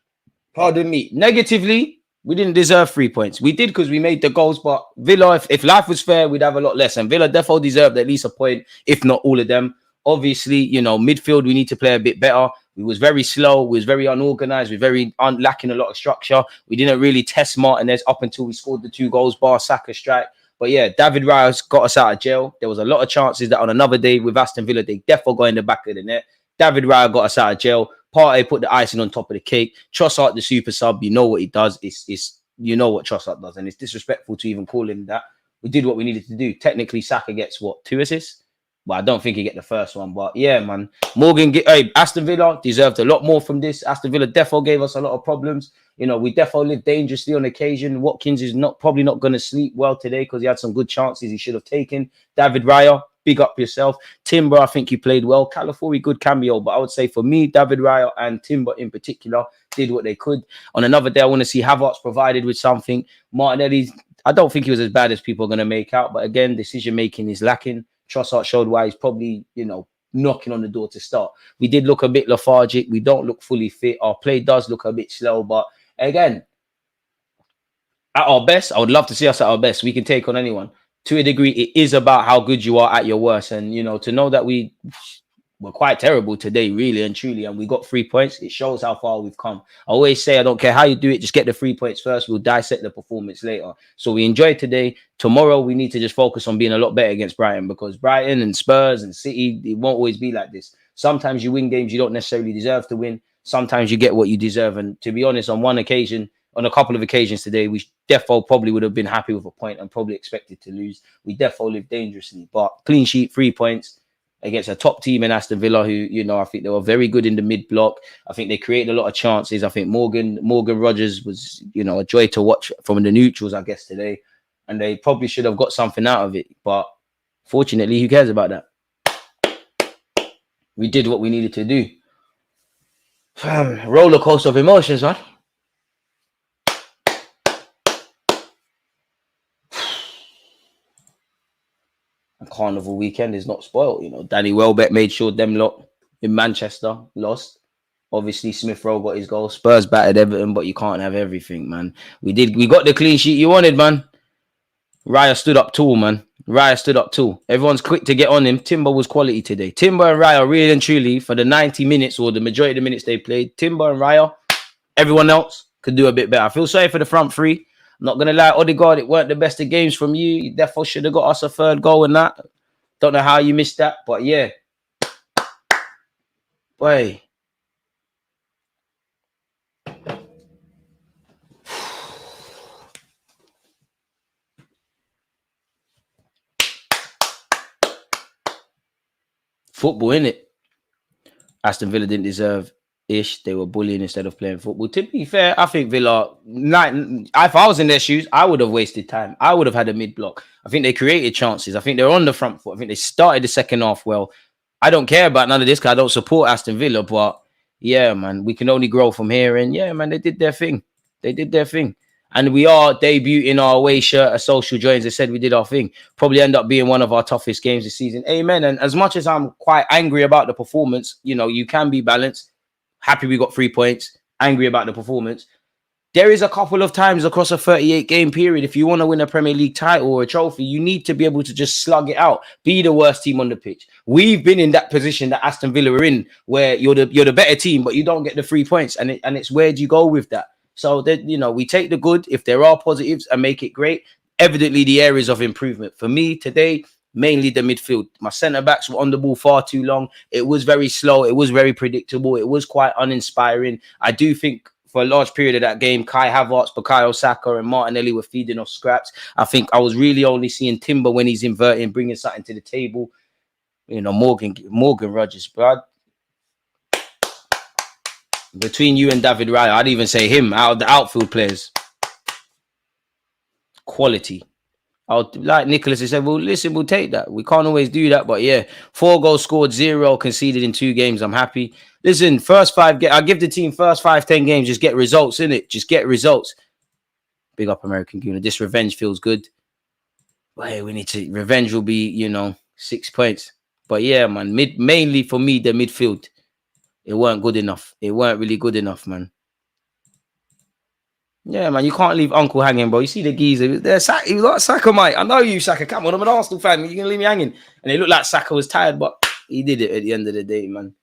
Pardon me. Negatively, we didn't deserve 3 points. We did because we made the goals, but Villa, if life was fair, we'd have a lot less. And Villa definitely deserved at least a point, if not all of them. Obviously, you know, midfield, we need to play a bit better. We was very slow. We was very unorganized. We were very lacking a lot of structure. We didn't really test Martinez up until we scored the 2 goals, bar Saka strike. But yeah, David Raya got us out of jail. There was a lot of chances that on another day with Aston Villa, they definitely got in the back of the net. David Raya got us out of jail. Partey put the icing on top of the cake. Trossard, the super sub, you know what he does. It's you know what Trossard does, and it's disrespectful to even call him that. We did what we needed to do. Technically, Saka gets what, 2 assists? But I don't think he get the first one. But yeah, man, Aston Villa deserved a lot more from this. Aston Villa definitely gave us a lot of problems. You know, we definitely lived dangerously on occasion. Watkins is probably not going to sleep well today because he had some good chances he should have taken. David Raya, big up yourself. Timber, I think he played well. California, good cameo. But I would say for me, David Raya and Timber in particular did what they could. On another day, I want to see Havertz provided with something. Martinelli, I don't think he was as bad as people are going to make out. But again, decision-making is lacking. Trossard showed why he's probably, you know, knocking on the door to start. We did look a bit lethargic. We don't look fully fit. Our play does look a bit slow. But again, at our best, I would love to see us at our best. We can take on anyone. To a degree, it is about how good you are at your worst. And, you know, to know that we were quite terrible today, really and truly, and we got 3 points, it shows how far we've come. I always say, I don't care how you do it, just get the 3 points first. We'll dissect the performance later. So we enjoyed today. Tomorrow, we need to just focus on being a lot better against Brighton, because Brighton and Spurs and City, it won't always be like this. Sometimes you win games you don't necessarily deserve to win. Sometimes you get what you deserve. And to be honest, on a couple of occasions today, we defo probably would have been happy with a point and probably expected to lose. We defo lived dangerously, but clean sheet, 3 points against a top team in Aston Villa, who, you know, I think they were very good in the mid block. I think they created a lot of chances. I think Morgan Rogers was, you know, a joy to watch from the neutrals, I guess, today. And they probably should have got something out of it. But fortunately, who cares about that? We did what we needed to do. Roller coaster of emotions, man. Carnival weekend is not spoiled, you know. Danny Welbeck made sure them lot in Manchester, lost. Obviously, Smith Rowe got his goal. Spurs battered Everton, but you can't have everything, man. We got the clean sheet you wanted, man. Raya stood up tall, man. Raya stood up tall. Everyone's quick to get on him. Timber was quality today. Timber and Raya, really and truly, for the 90 minutes or the majority of the minutes they played, Timber and Raya, everyone else could do a bit better. I feel sorry for the front three. I'm not going to lie, Odegaard, it weren't the best of games from you. You definitely should have got us a third goal and that. Don't know how you missed that, but yeah. Boy. Football, innit? Aston Villa didn't deserve ish. They were bullying instead of playing football. To be fair, I think Villa, if I was in their shoes, I would have wasted time. I would have had a mid block. I think they created chances. I think they're on the front foot. I think they started the second half well. I don't care about none of this because I don't support Aston Villa, but yeah, man, we can only grow from here. And yeah, man, they did their thing. They did their thing. And we are debuting our away shirt, a social joins. They said we did our thing. Probably end up being one of our toughest games this season. Amen. And as much as I'm quite angry about the performance, you know, you can be balanced. Happy we got 3 points. Angry about the performance. There is a couple of times across a 38-game period, if you want to win a Premier League title or a trophy, you need to be able to just slug it out. Be the worst team on the pitch. We've been in that position that Aston Villa are in, where you're the better team, but you don't get the 3 points. And it's where do you go with that? So that, you know, we take the good if there are positives and make it great. Evidently, the areas of improvement for me today, mainly the midfield. My centre backs were on the ball far too long. It was very slow. It was very predictable. It was quite uninspiring. I do think for a large period of that game, Kai Havertz, Bukayo Saka, and Martinelli were feeding off scraps. I think I was really only seeing Timber when he's inverting, bringing something to the table. You know, Morgan Rogers, bro. Between you and David Raya, I'd even say him out of the outfield players. Quality. Like Nicholas has said, well, listen, we'll take that. We can't always do that, but yeah, 4 goals scored, 0 conceded in 2 games. I'm happy. Listen, first 5, I give the team first 5-10 games, just get results, innit? Just get results. Big up American Gooner. This revenge feels good. But hey, we need to, revenge will be, you know, 6 points. But yeah, man, mainly for me, the midfield. It weren't good enough. It weren't really good enough, man. Yeah, man, you can't leave Uncle hanging, bro. You see the geezer. He was like Saka, mate. I know you, Saka. Come on, I'm an Arsenal fan. You're going to leave me hanging. And it looked like Saka was tired, but he did it at the end of the day, man.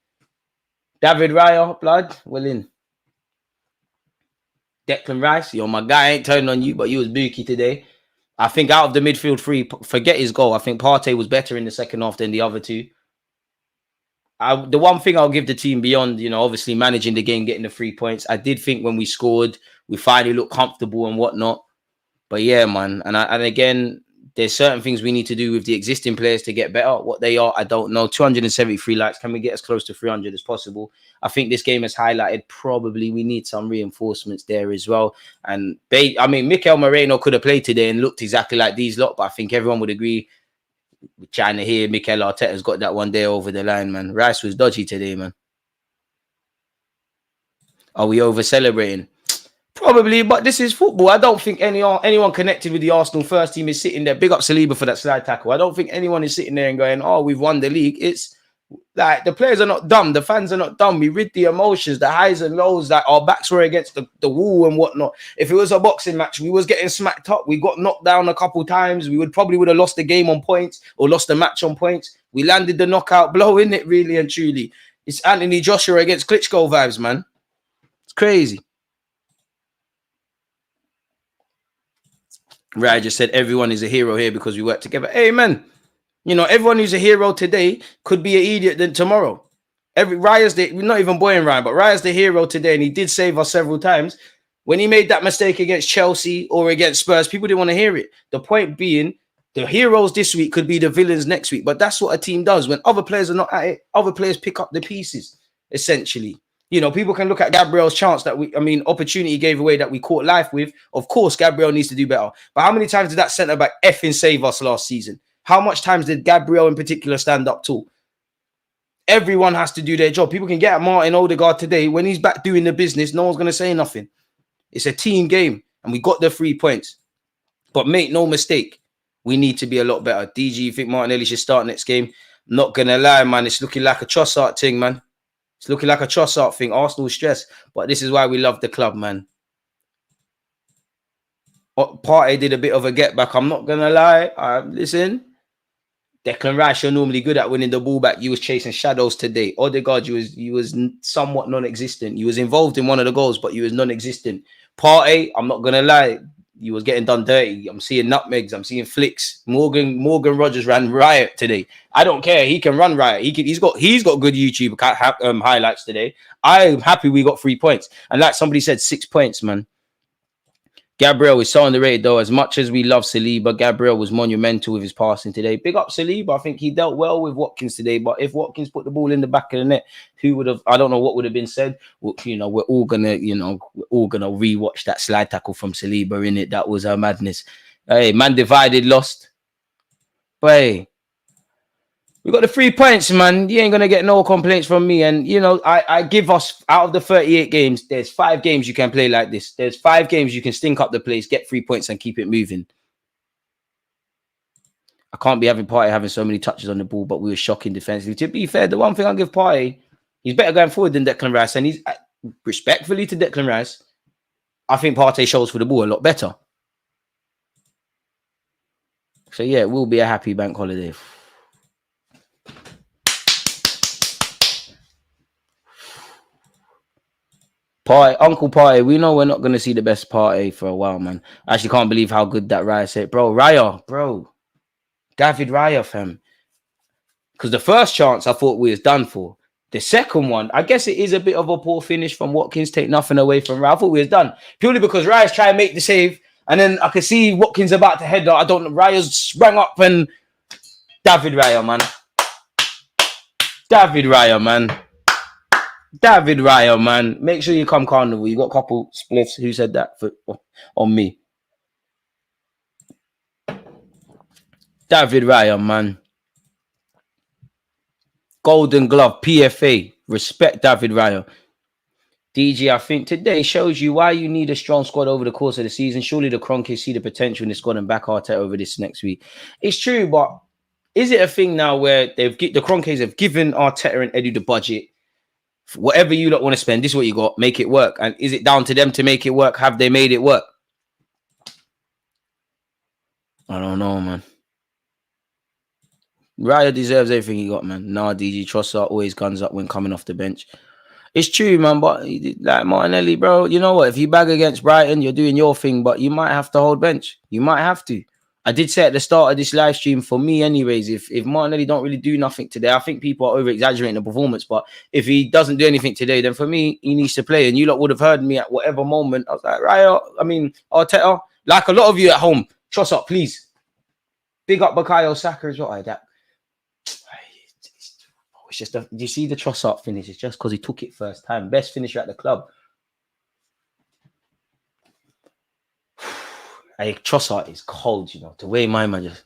David Raya, blood, well in. Declan Rice, yo, my guy ain't turning on you, but you was booky today. I think out of the midfield 3, forget his goal. I think Partey was better in the second half than the other 2. The one thing I'll give the team beyond, you know, obviously managing the game, getting the 3 points, I did think when we scored, we finally looked comfortable and whatnot. But yeah, man. And again, there's certain things we need to do with the existing players to get better. What they are, I don't know. 273 likes. Can we get as close to 300 as possible? I think this game has highlighted probably we need some reinforcements there as well. And I mean, Mikel Merino could have played today and looked exactly like these lot, but I think everyone would agree. We're trying to hear Mikel Arteta's got that one day over the line, man. Rice was dodgy today, man. Are we over celebrating? Probably, but this is football. I don't think anyone connected with the Arsenal first team is sitting there. Big up Saliba for that slide tackle. I don't think anyone is sitting there and going, oh, we've won the league. It's like the players are not dumb. The fans are not dumb. We read the emotions, the highs and lows, that our backs were against the wall and whatnot. If it was a boxing match, we was getting smacked up. We got knocked down a couple times. We would have lost the game on points or lost the match on points. We landed the knockout blow, in it, really and truly. It's Anthony Joshua against Klitschko vibes, man. It's crazy. Right, just said everyone is a hero here because we work together. Amen. You know, everyone who's a hero today could be an idiot then tomorrow. Raya's we're not even boying Ryan, but Raya's the hero today, and he did save us several times. When he made that mistake against Chelsea or against Spurs, people didn't want to hear it. The point being, the heroes this week could be the villains next week, but that's what a team does. When other players are not at it, other players pick up the pieces, essentially. You know, people can look at Gabriel's chance opportunity gave away that we caught life with. Of course, Gabriel needs to do better. But how many times did that centre-back effing save us last season? How much times did Gabriel in particular stand up tall? Everyone has to do their job. People can get at Martin Odegaard today. When he's back doing the business, no one's going to say nothing. It's a team game, and we got the 3 points. But make no mistake, we need to be a lot better. DG, you think Martinelli should start next game? Not gonna lie, man. It's looking like a Trossard thing, man. It's looking like a Trossard thing. Arsenal stress, but this is why we love the club, man. Partey did a bit of a get back. I'm not gonna lie. Listen, Declan Rice, you're normally good at winning the ball back. You was chasing shadows today. Odegaard, you was somewhat non-existent. You was involved in one of the goals, but you was non-existent. Partey, I'm not gonna lie. You was getting done dirty. I'm seeing nutmegs. I'm seeing flicks. Morgan Rogers ran riot today. I don't care. He can run riot. He's got good YouTube highlights today. I'm happy we got 3 points. And like somebody said, 6 points, man. Gabriel is so underrated, though. As much as we love Saliba, Gabriel was monumental with his passing today. Big up Saliba. I think he dealt well with Watkins today. But if Watkins put the ball in the back of the net, who would have? I don't know what would have been said. Well, we're all gonna rewatch that slide tackle from Saliba in it. That was a madness. Hey, man, divided, lost. But hey, we got the 3 points, man. You ain't gonna get no complaints from me. And I give us out of the 38 games, there's 5 games you can play like this. There's 5 games you can stink up the place, get 3 points, and keep it moving. I can't be having Partey having so many touches on the ball, but we were shocking defensively. To be fair, the one thing I give Partey, he's better going forward than Declan Rice, and he's respectfully to Declan Rice. I think Partey shows for the ball a lot better. So yeah, it will be a happy bank holiday. Uncle Partey, we know we're not going to see the best Partey for a while, man. I actually can't believe how good that Raya said. Bro. David Raya, fam. Because the first chance I thought we was done for. The second one, I guess it is a bit of a poor finish from Watkins. Take nothing away from Raya. I thought we was done. Purely because Raya's trying to make the save. And then I could see Watkins about to head. I don't know. Raya's sprang up and... David Raya, man. David Raya, man. Make sure you come carnival. You got a couple spliffs. Who said that on me? David Raya, man. Golden Glove, PFA. Respect David Raya. DG, I think today shows you why you need a strong squad over the course of the season. Surely the Kroenkes see the potential in the squad and back Arteta over this next week. It's true, but is it a thing now where the Kroenkes have given Arteta and Edu the budget? Whatever you don't want to spend, this is what you got. Make it work. And is it down to them to make it work? Have they made it work? I don't know, man. Raya deserves everything he got, man. Nah, DG Trossard always guns up when coming off the bench. It's true, man, but like Martinelli, bro, you know what? If you bag against Brighton, you're doing your thing, but you might have to hold bench. You might have to. I did say at the start of this live stream, for me anyways, if Martinelli don't really do nothing today, I think people are over-exaggerating the performance, but if he doesn't do anything today, then for me, he needs to play. And you lot would have heard me at whatever moment. I was like, Arteta, like a lot of you at home, trust up, please. Big up Bukayo Saka as well. Like that. It's just, do you see the Trossard finish? It's just because he took it first time. Best finisher at the club. Hey, Trossard is cold, the way my man just...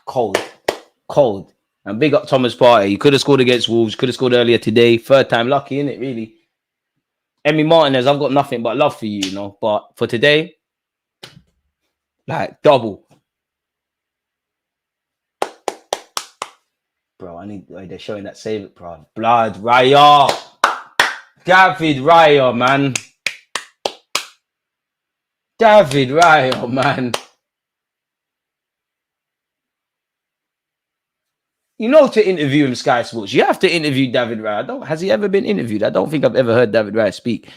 Cold. And big up Thomas Partey. You could have scored against Wolves. Could have scored earlier today. Third time lucky, innit, really? Emi Martinez, I've got nothing but love for you, But for today, like, double. Bro, they're showing that save it, bro. Blood, Raya. David Raya, man. David Raya, man. To interview him, Sky Sports, you have to interview David Raya. Has he ever been interviewed? I don't think I've ever heard David Raya speak.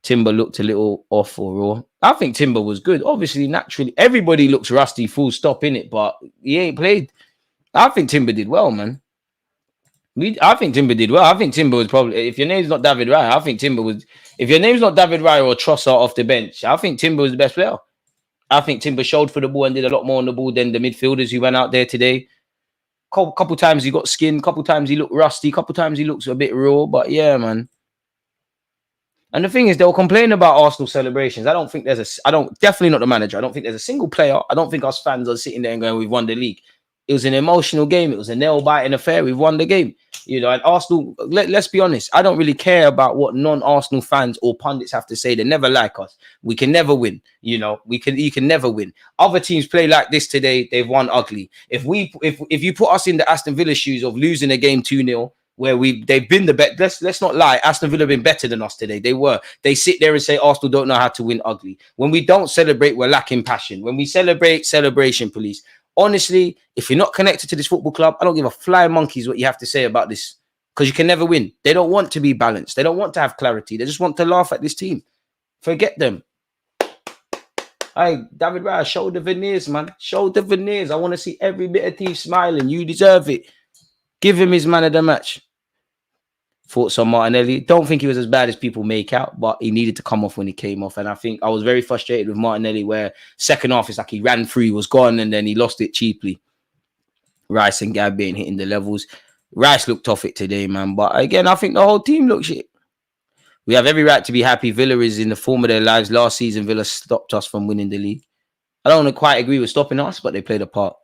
Timber looked a little off or raw. I think Timber was good. Obviously, naturally, everybody looks rusty, full stop in it, but he ain't played. I think Timber did well, man. I think Timber did well. I think Timber was probably, if your name's not David Raya, I think Timber was, if your name's not David Raya or Trossard off the bench, I think Timber was the best player. I think Timber showed for the ball and did a lot more on the ball than the midfielders who went out there today. Couple times he got skinned, couple times he looked rusty, couple times he looks a bit raw, but yeah, man. And the thing is, they'll complain about Arsenal celebrations. Definitely not the manager. I don't think there's a single player. I don't think us fans are sitting there and going, we've won the league. It was an emotional game. It was a nail-biting affair. We've won the game. You know, and Arsenal, let's be honest, I don't really care about what non-Arsenal fans or pundits have to say. They never like us. We can never win. You know, you can never win. Other teams play like this today, they've won ugly. If you put us in the Aston Villa shoes of losing a game 2-0, where they've been the best. Let's not lie. Aston Villa have been better than us today. They were. They sit there and say Arsenal don't know how to win ugly. When we don't celebrate, we're lacking passion. When we celebrate, celebration police. Honestly, if you're not connected to this football club, I don't give a flying monkeys what you have to say about this, because you can never win. They don't want to be balanced. They don't want to have clarity. They just want to laugh at this team. Forget them. Hey, David Raya, show the veneers, man. Show the veneers. I want to see every bit of teeth smiling. You deserve it. Give him his man of the match. Thoughts on Martinelli? Don't think he was as bad as people make out, but he needed to come off when he came off. And I think I was very frustrated with Martinelli, where second half it's like he ran through, he was gone, and then he lost it cheaply. Rice and Gabby ain't hitting the levels. Rice looked off it today, man. But again, I think the whole team looks shit. We have every right to be happy. Villa is in the form of their lives. Last season, Villa stopped us from winning the league. I don't quite agree with stopping us, but they played a part.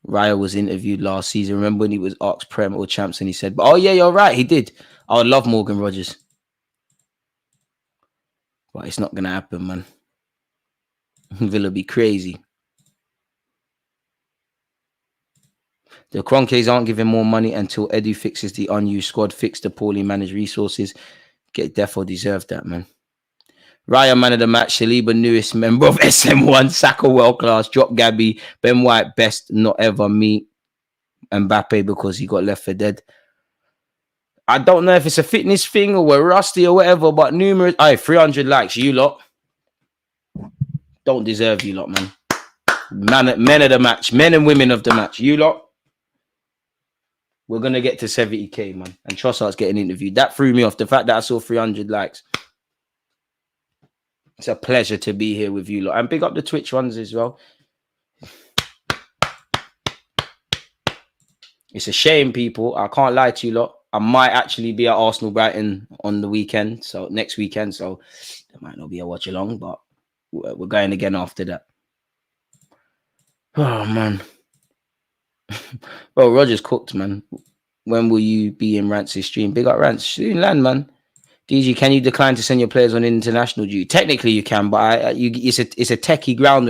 Raya was interviewed last season. Remember when he was asked Prem or Champs and he said, oh, yeah, you're right. He did. I would love Morgan Rogers. But it's not going to happen, man. Villa be crazy. The Kroenkes aren't giving more money until Edu fixes the unused squad, fix the poorly managed resources. Get defo deserve that, man. Raya, man of the match. Saliba, newest member of SM1. Saka, world class. Drop Gabby. Ben White, best not ever meet Mbappe because he got left for dead. I don't know if it's a fitness thing or we're rusty or whatever, but numerous. 300 likes. You lot don't deserve you lot, man. Men of the match. Men and women of the match. You lot. We're going to get to 70k, man. And Trossard's getting interviewed. That threw me off. The fact that I saw 300 likes. It's a pleasure to be here with you lot. And big up the Twitch ones as well. It's a shame, people. I can't lie to you lot. I might actually be at Arsenal Brighton on the weekend. So next weekend. So there might not be a watch along, but we're going again after that. Oh, man. Bro, Roger's cooked, man. When will you be in Rance's stream? Big up Rance. Soon land, man. DG, can you decline to send your players on international duty? Technically, you can, but it's a techie ground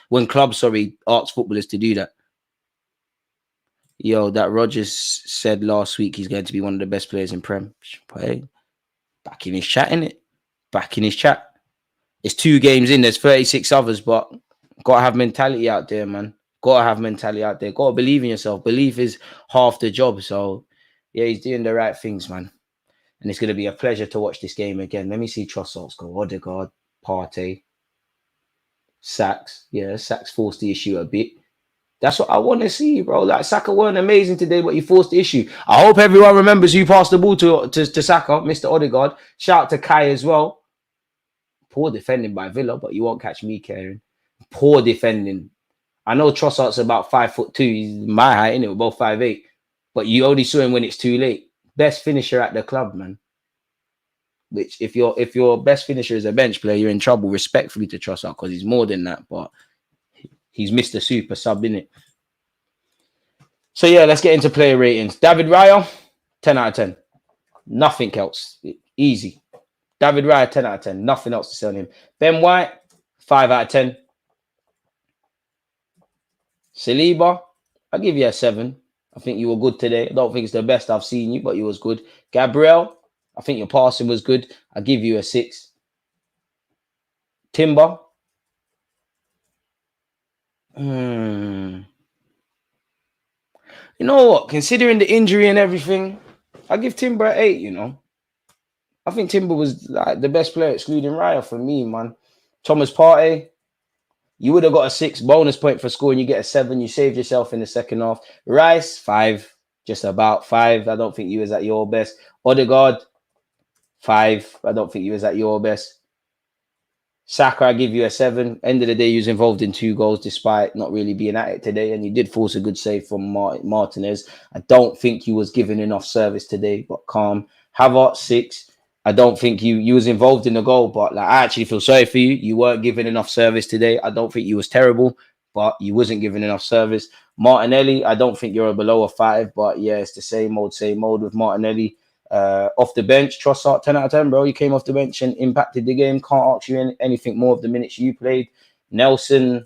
when clubs ask footballers to do that. Yo, that Rogers said last week he's going to be one of the best players in Prem. Hey, back in his chat, innit? Back in his chat. It's 2 games in. There's 36 others, but gotta have mentality out there, man. Gotta have mentality out there. Gotta believe in yourself. Belief is half the job. So, yeah, he's doing the right things, man. And it's going to be a pleasure to watch this game again. Let me see Trossard's go. Odegaard, Partey, Sachs. Yeah, Sachs forced the issue a bit. That's what I want to see, bro. Like, Saka weren't amazing today, but he forced the issue. I hope everyone remembers who passed the ball to Saka, Mr. Odegaard. Shout out to Kai as well. Poor defending by Villa, but you won't catch me caring. Poor defending. I know Trossard's about 5'2". He's my height, innit? We're both 5'8". But you only saw him when it's too late. Best finisher at the club, man. Which, if your best finisher is a bench player, you're in trouble, respectfully to Trossard, because he's more than that. But he's Mr. Super Sub, innit? So, yeah, let's get into player ratings. David Raya, 10 out of 10. Nothing else. Easy. David Raya, 10 out of 10. Nothing else to say on him. Ben White, 5 out of 10. Saliba, I'll give you a 7. I think you were good today. I don't think it's the best I've seen you, but you was good. Gabriel, I think your passing was good. I'll give you a 6. Timber. You know what? Considering the injury and everything, I'll give Timber an 8, you know. I think Timber was like the best player excluding Raya for me, man. Thomas Partey, you would have got a 6 bonus point for scoring. You get a 7. You saved yourself in the second half. Rice, 5. Just about 5. I don't think you was at your best. Odegaard, 5. I don't think you was at your best. Saka, I give you a 7. End of the day, you was involved in 2 goals despite not really being at it today. And you did force a good save from Martinez. I don't think you was giving enough service today, but calm. Havertz, 6. I don't think you was involved in the goal, but like I actually feel sorry for you. You weren't giving enough service today. I don't think you was terrible, but you wasn't giving enough service. Martinelli, I don't think you're below a 5, but yeah, it's the same old with Martinelli. Off the bench, Trossard, 10 out of 10, bro. You came off the bench and impacted the game. Can't ask you anything more of the minutes you played. Nelson,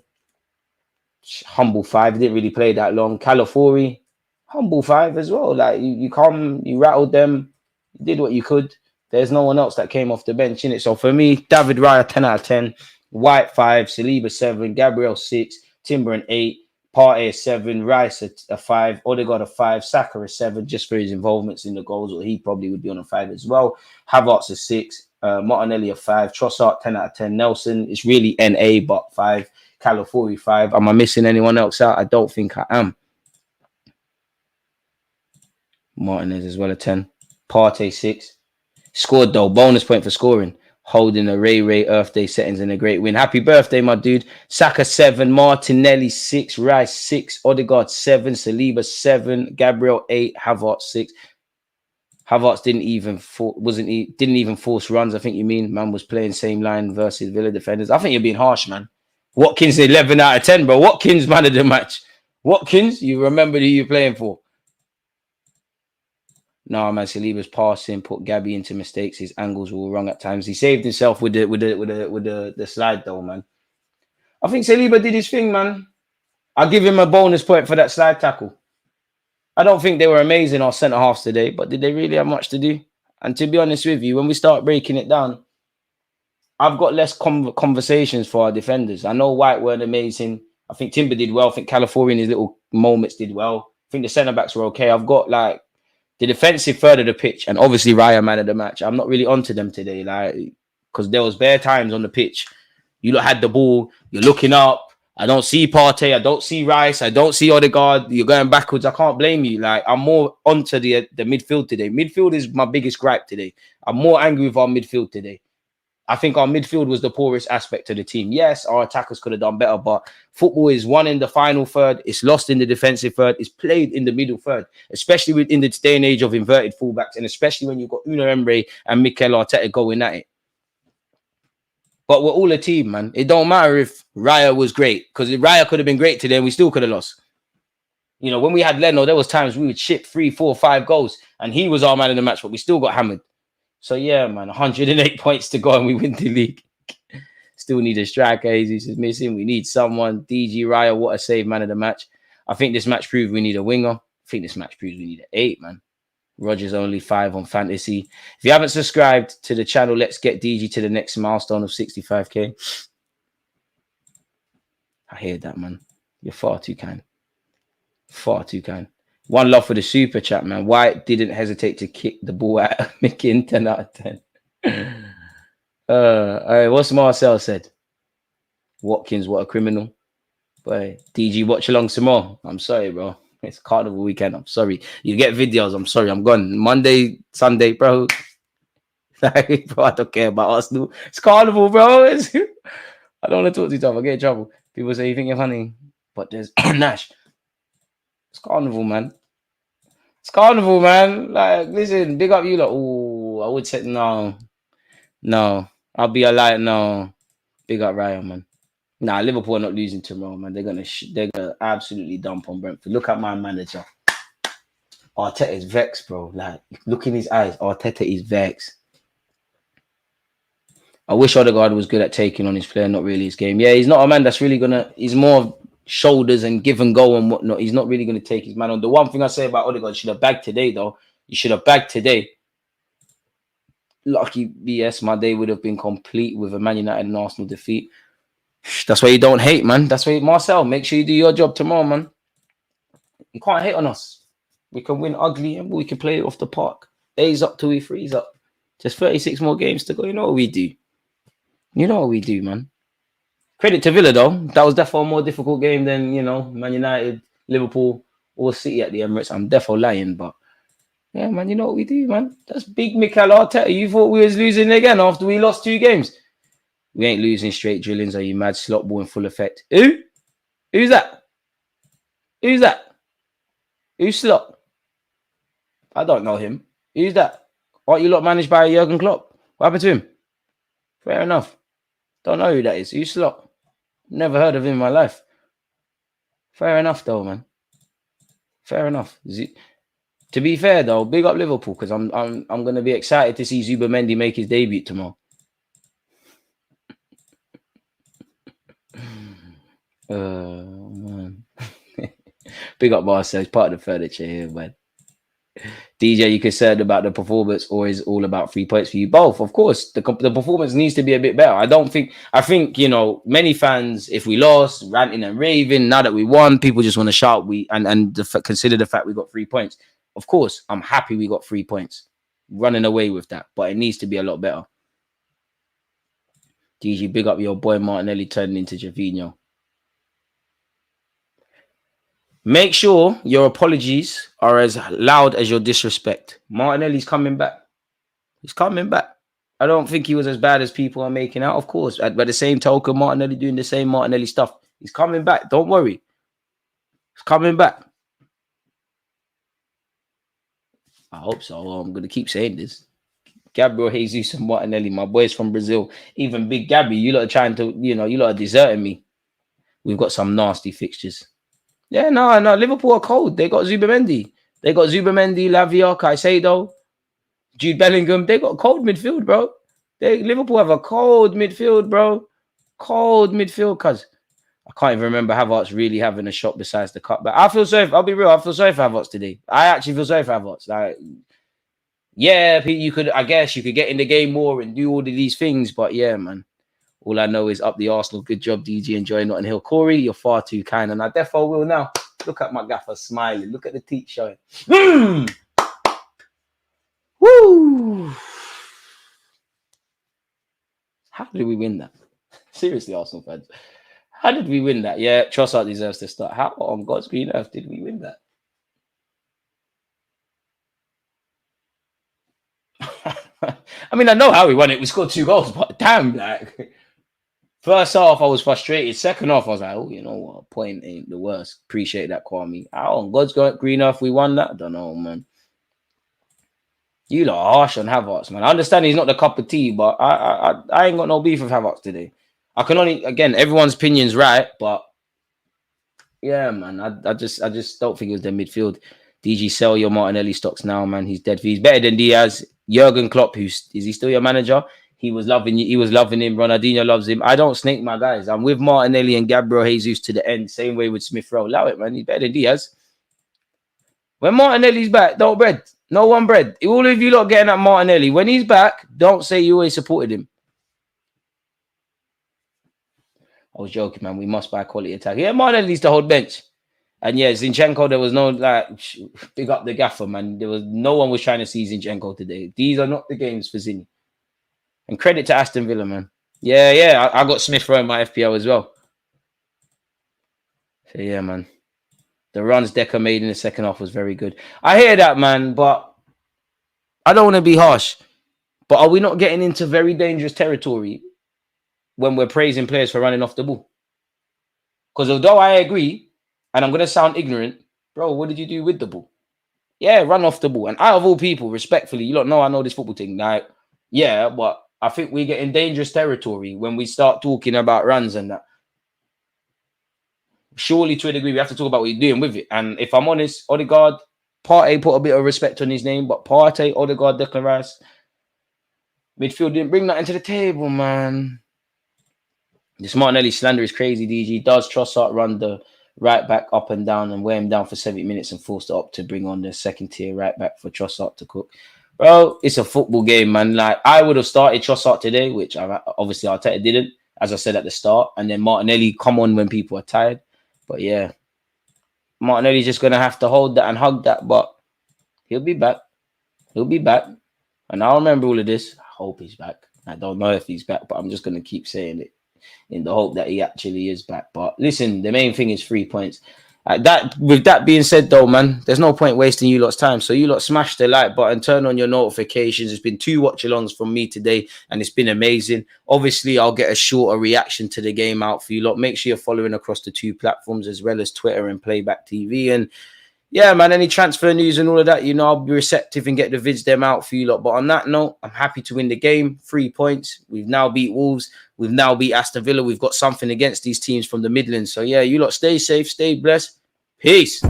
humble 5. Didn't really play that long. Calafiori, humble 5 as well. Like you rattled them, you did what you could. There's no one else that came off the bench in it. So for me, David Raya 10 out of 10, White 5, Saliba 7, Gabriel 6, Timber an 8, Partey a 7, Rice a 5, Odegaard a 5, Saka a 7, just for his involvements in the goals, or he probably would be on a 5 as well. Havertz a 6, Martinelli a 5, Trossard 10 out of 10, Nelson is really NA but 5, Calafiori 5. Am I missing anyone else out? I don't think I am. Martinez as well a 10, Partey 6. Scored though, bonus point for scoring. Holding a Ray Earth Day settings and a great win. Happy birthday, my dude. Saka 7, Martinelli 6, Rice 6, Odegaard 7, Saliba 7, Gabriel 8, Havertz 6. Havertz didn't even force runs. I think you mean man was playing same line versus Villa defenders. I think you're being harsh, man. Watkins 11 out of 10, bro. Watkins man of the match. Watkins, you remember who you're playing for. No, man, Saliba's passing put Gabby into mistakes. His angles were all wrong at times. He saved himself with the slide though, man. I think Saliba did his thing, man. I'll give him a bonus point for that slide tackle. I don't think they were amazing, our centre halves today, but did they really have much to do? And to be honest with you, when we start breaking it down, I've got less conversations for our defenders. I know White weren't amazing. I think Timber did well. I think Calafiori in his little moments did well. I think the centre backs were okay. I've got like the defensive third of the pitch, and obviously Raya man of the match. I'm not really onto them today, like because there was bare times on the pitch. You lot had the ball, you're looking up. I don't see Partey, I don't see Rice, I don't see Odegaard. You're going backwards. I can't blame you. Like I'm more onto the midfield today. Midfield is my biggest gripe today. I'm more angry with our midfield today. I think our midfield was the poorest aspect of the team. Yes, our attackers could have done better, but football is won in the final third. It's lost in the defensive third. It's played in the middle third, especially within this day and age of inverted fullbacks, and especially when you've got Unai Emery and Mikel Arteta going at it. But we're all a team, man. It don't matter if Raya was great, because if Raya could have been great today and we still could have lost. You know, when we had Leno, there was times we would ship 3, 4, 5 goals, and he was our man in the match, but we still got hammered. So, yeah, man, 108 points to go and we win the league. Still need a striker. Jesus is missing. We need someone. DG Raya, what a save, man of the match. I think this match proved we need a winger. I think this match proves we need an 8, man. Roger's only 5 on fantasy. If you haven't subscribed to the channel, let's get DG to the next milestone of 65k. I hear that, man. You're far too kind. Far too kind. One love for the super chat, man. White didn't hesitate to kick the ball at Mikel, 10 out of 10. All right, what's Marcel said? Watkins, what a criminal. Boy, DG, watch along some more. I'm sorry, bro. It's carnival weekend. I'm sorry. You get videos. I'm sorry. I'm gone. Monday, Sunday, bro. Bro, I don't care about Arsenal. It's carnival, bro. I don't want to talk to you. I get in trouble. People say you think you're funny, but there's Nash. It's carnival, man. It's carnival, man. Like, listen, big up you lot. Oh, I would say no. I'll be a liar. No. Big up Ryan, man. Nah, Liverpool are not losing tomorrow, man. They're gonna absolutely dump on Brentford. Look at my manager. Arteta is vexed, bro. Like, look in his eyes. Arteta is vexed. I wish Odegaard was good at taking on his player, not really his game. Yeah, he's not a man that's really gonna. He's more shoulders and give and go and whatnot. He's not really gonna take his man on. The one thing I say about Odegaard, should have bagged today, though. You should have bagged today. Lucky BS, my day would have been complete with a Man United and Arsenal defeat. That's why you don't hate, man. That's why, Marcel, make sure you do your job tomorrow, man. You can't hate on us. We can win ugly and we can play it off the park. Days up till we freeze up. Just 36 more games to go. You know what we do. You know what we do, man. Credit to Villa, though. That was definitely a more difficult game than, you know, Man United, Liverpool, or City at the Emirates. I'm definitely lying, but yeah, man, you know what we do, man. That's big Mikel Arteta. You thought we was losing again after we lost 2 games. We ain't losing straight drillings. Are you mad? Slot ball in full effect. Who? Who's that? Who's that? Who's Slot? I don't know him. Who's that? Aren't you lot managed by Jurgen Klopp? What happened to him? Fair enough. Don't know who that is. Who's Slot? Never heard of him in my life. Fair enough, though, man. Fair enough. To be fair, though, big up Liverpool because I'm gonna be excited to see Zubimendi make his debut tomorrow. Man. Big up Marcel. He's part of the furniture here, man. DJ, you concerned about the performance or is all about 3 points for you? Both, of course. The performance needs to be a bit better. I think, you know, many fans, if we lost, ranting and raving, now that we won, people just want to shout consider the fact we got 3 points. Of course, I'm happy we got 3 points. Running away with that, but it needs to be a lot better. DJ, big up your boy Martinelli turning into Javinho. Make sure your apologies are as loud as your disrespect. Martinelli's coming back. He's coming back. I don't think he was as bad as people are making out, of course. But the same token, Martinelli doing the same Martinelli stuff. He's coming back. Don't worry. He's coming back. I hope so. I'm going to keep saying this. Gabriel Jesus and Martinelli, my boys from Brazil. Even Big Gabby, you lot are trying to, you lot are deserting me. We've got some nasty fixtures. Yeah, no. Liverpool are cold. They got Zubimendi. Lavia, Caicedo, Jude Bellingham. They got cold midfield, bro. Liverpool have a cold midfield, bro. Cold midfield, cuz. I can't even remember Havertz really having a shot besides the cutback. I'll be real. I feel sorry for Havertz today. I actually feel sorry for Havertz. Like, yeah, I guess you could get in the game more and do all of these things, but yeah, man. All I know is up the Arsenal. Good job, DG. Enjoy Notting Hill. Corey, you're far too kind. And I defo will now. Look at my gaffer smiling. Look at the teeth showing. Woo! How did we win that? Seriously, Arsenal fans. How did we win that? Yeah, Trossard deserves to start. How on God's green earth did we win that? I mean, I know how we won it. We scored 2 goals, but damn, like... First half, I was frustrated. Second half, I was like, oh, you know what? Point ain't the worst. Appreciate that, Kwame. How on God's green earth we won that? I don't know, man. You lot are harsh on Havertz, man. I understand he's not the cup of tea, but I ain't got no beef with Havertz today. I can only, again, everyone's opinion's right, but yeah, man. I just don't think it was their midfield. DG, sell your Martinelli stocks now, man. He's dead. He's better than Diaz. Jurgen Klopp, is he still your manager? He was loving you. He was loving him. Ronaldinho loves him. I don't snake my guys. I'm with Martinelli and Gabriel Jesus to the end. Same way with Smith Rowe. Allow it, man. He's better than Diaz. When Martinelli's back, don't bread. No one bread. All of you lot getting at Martinelli. When he's back, don't say you always supported him. I was joking, man. We must buy quality attack. Yeah, Martinelli needs to hold bench. And yeah, Zinchenko, there was no, big up the gaffer, man. No one was trying to see Zinchenko today. These are not the games for Zinni. And credit to Aston Villa, man. Yeah. I got Smith Rowe in my FPL as well. So, yeah, man. The runs Decker made in the second half was very good. I hear that, man, but I don't want to be harsh. But are we not getting into very dangerous territory when we're praising players for running off the ball? Because although I agree, and I'm going to sound ignorant, bro, what did you do with the ball? Yeah, run off the ball. And out of all people, respectfully, you don't know I know this football thing. Like, yeah, but I think we get in dangerous territory when we start talking about runs and that. Surely, to a degree, we have to talk about what you're doing with it. And if I'm honest, Odegaard, Partey put a bit of respect on his name, but Partey, Odegaard, Declan Rice, midfield didn't bring nothing to the table, man. This Martinelli slander is crazy, DG. Does Trossard run the right back up and down and wear him down for 70 minutes and force it up to bring on the second tier right back for Trossard to cook? Bro, it's a football game, man. Like, I would have started Trossard today, which obviously Arteta didn't, as I said at the start. And then Martinelli come on when people are tired. But yeah, Martinelli's just going to have to hold that and hug that. But he'll be back. He'll be back. And I'll remember all of this. I hope he's back. I don't know if he's back, but I'm just going to keep saying it in the hope that he actually is back. But listen, the main thing is 3 points. With that being said, though, man, there's no point wasting you lot's time. So you lot smash the like button, turn on your notifications. It's been 2 watch-alongs from me today, and it's been amazing. Obviously, I'll get a shorter reaction to the game out for you lot. Make sure you're following across the 2 platforms as well as Twitter and Playback TV. And yeah, man, any transfer news and all of that, you know, I'll be receptive and get the vids them out for you lot. But on that note, I'm happy to win the game. 3 points. We've now beat Wolves. We've now beat Aston Villa. We've got something against these teams from the Midlands. So, yeah, you lot stay safe, stay blessed. Peace.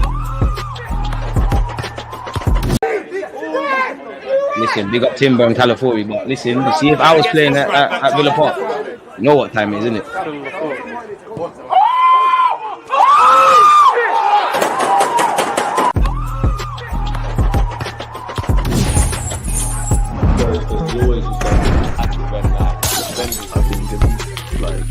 Listen, big up Timber and California. But listen, you see, if I was playing at Villa Park, you know what time it is, isn't it?
You always just like, I think, like,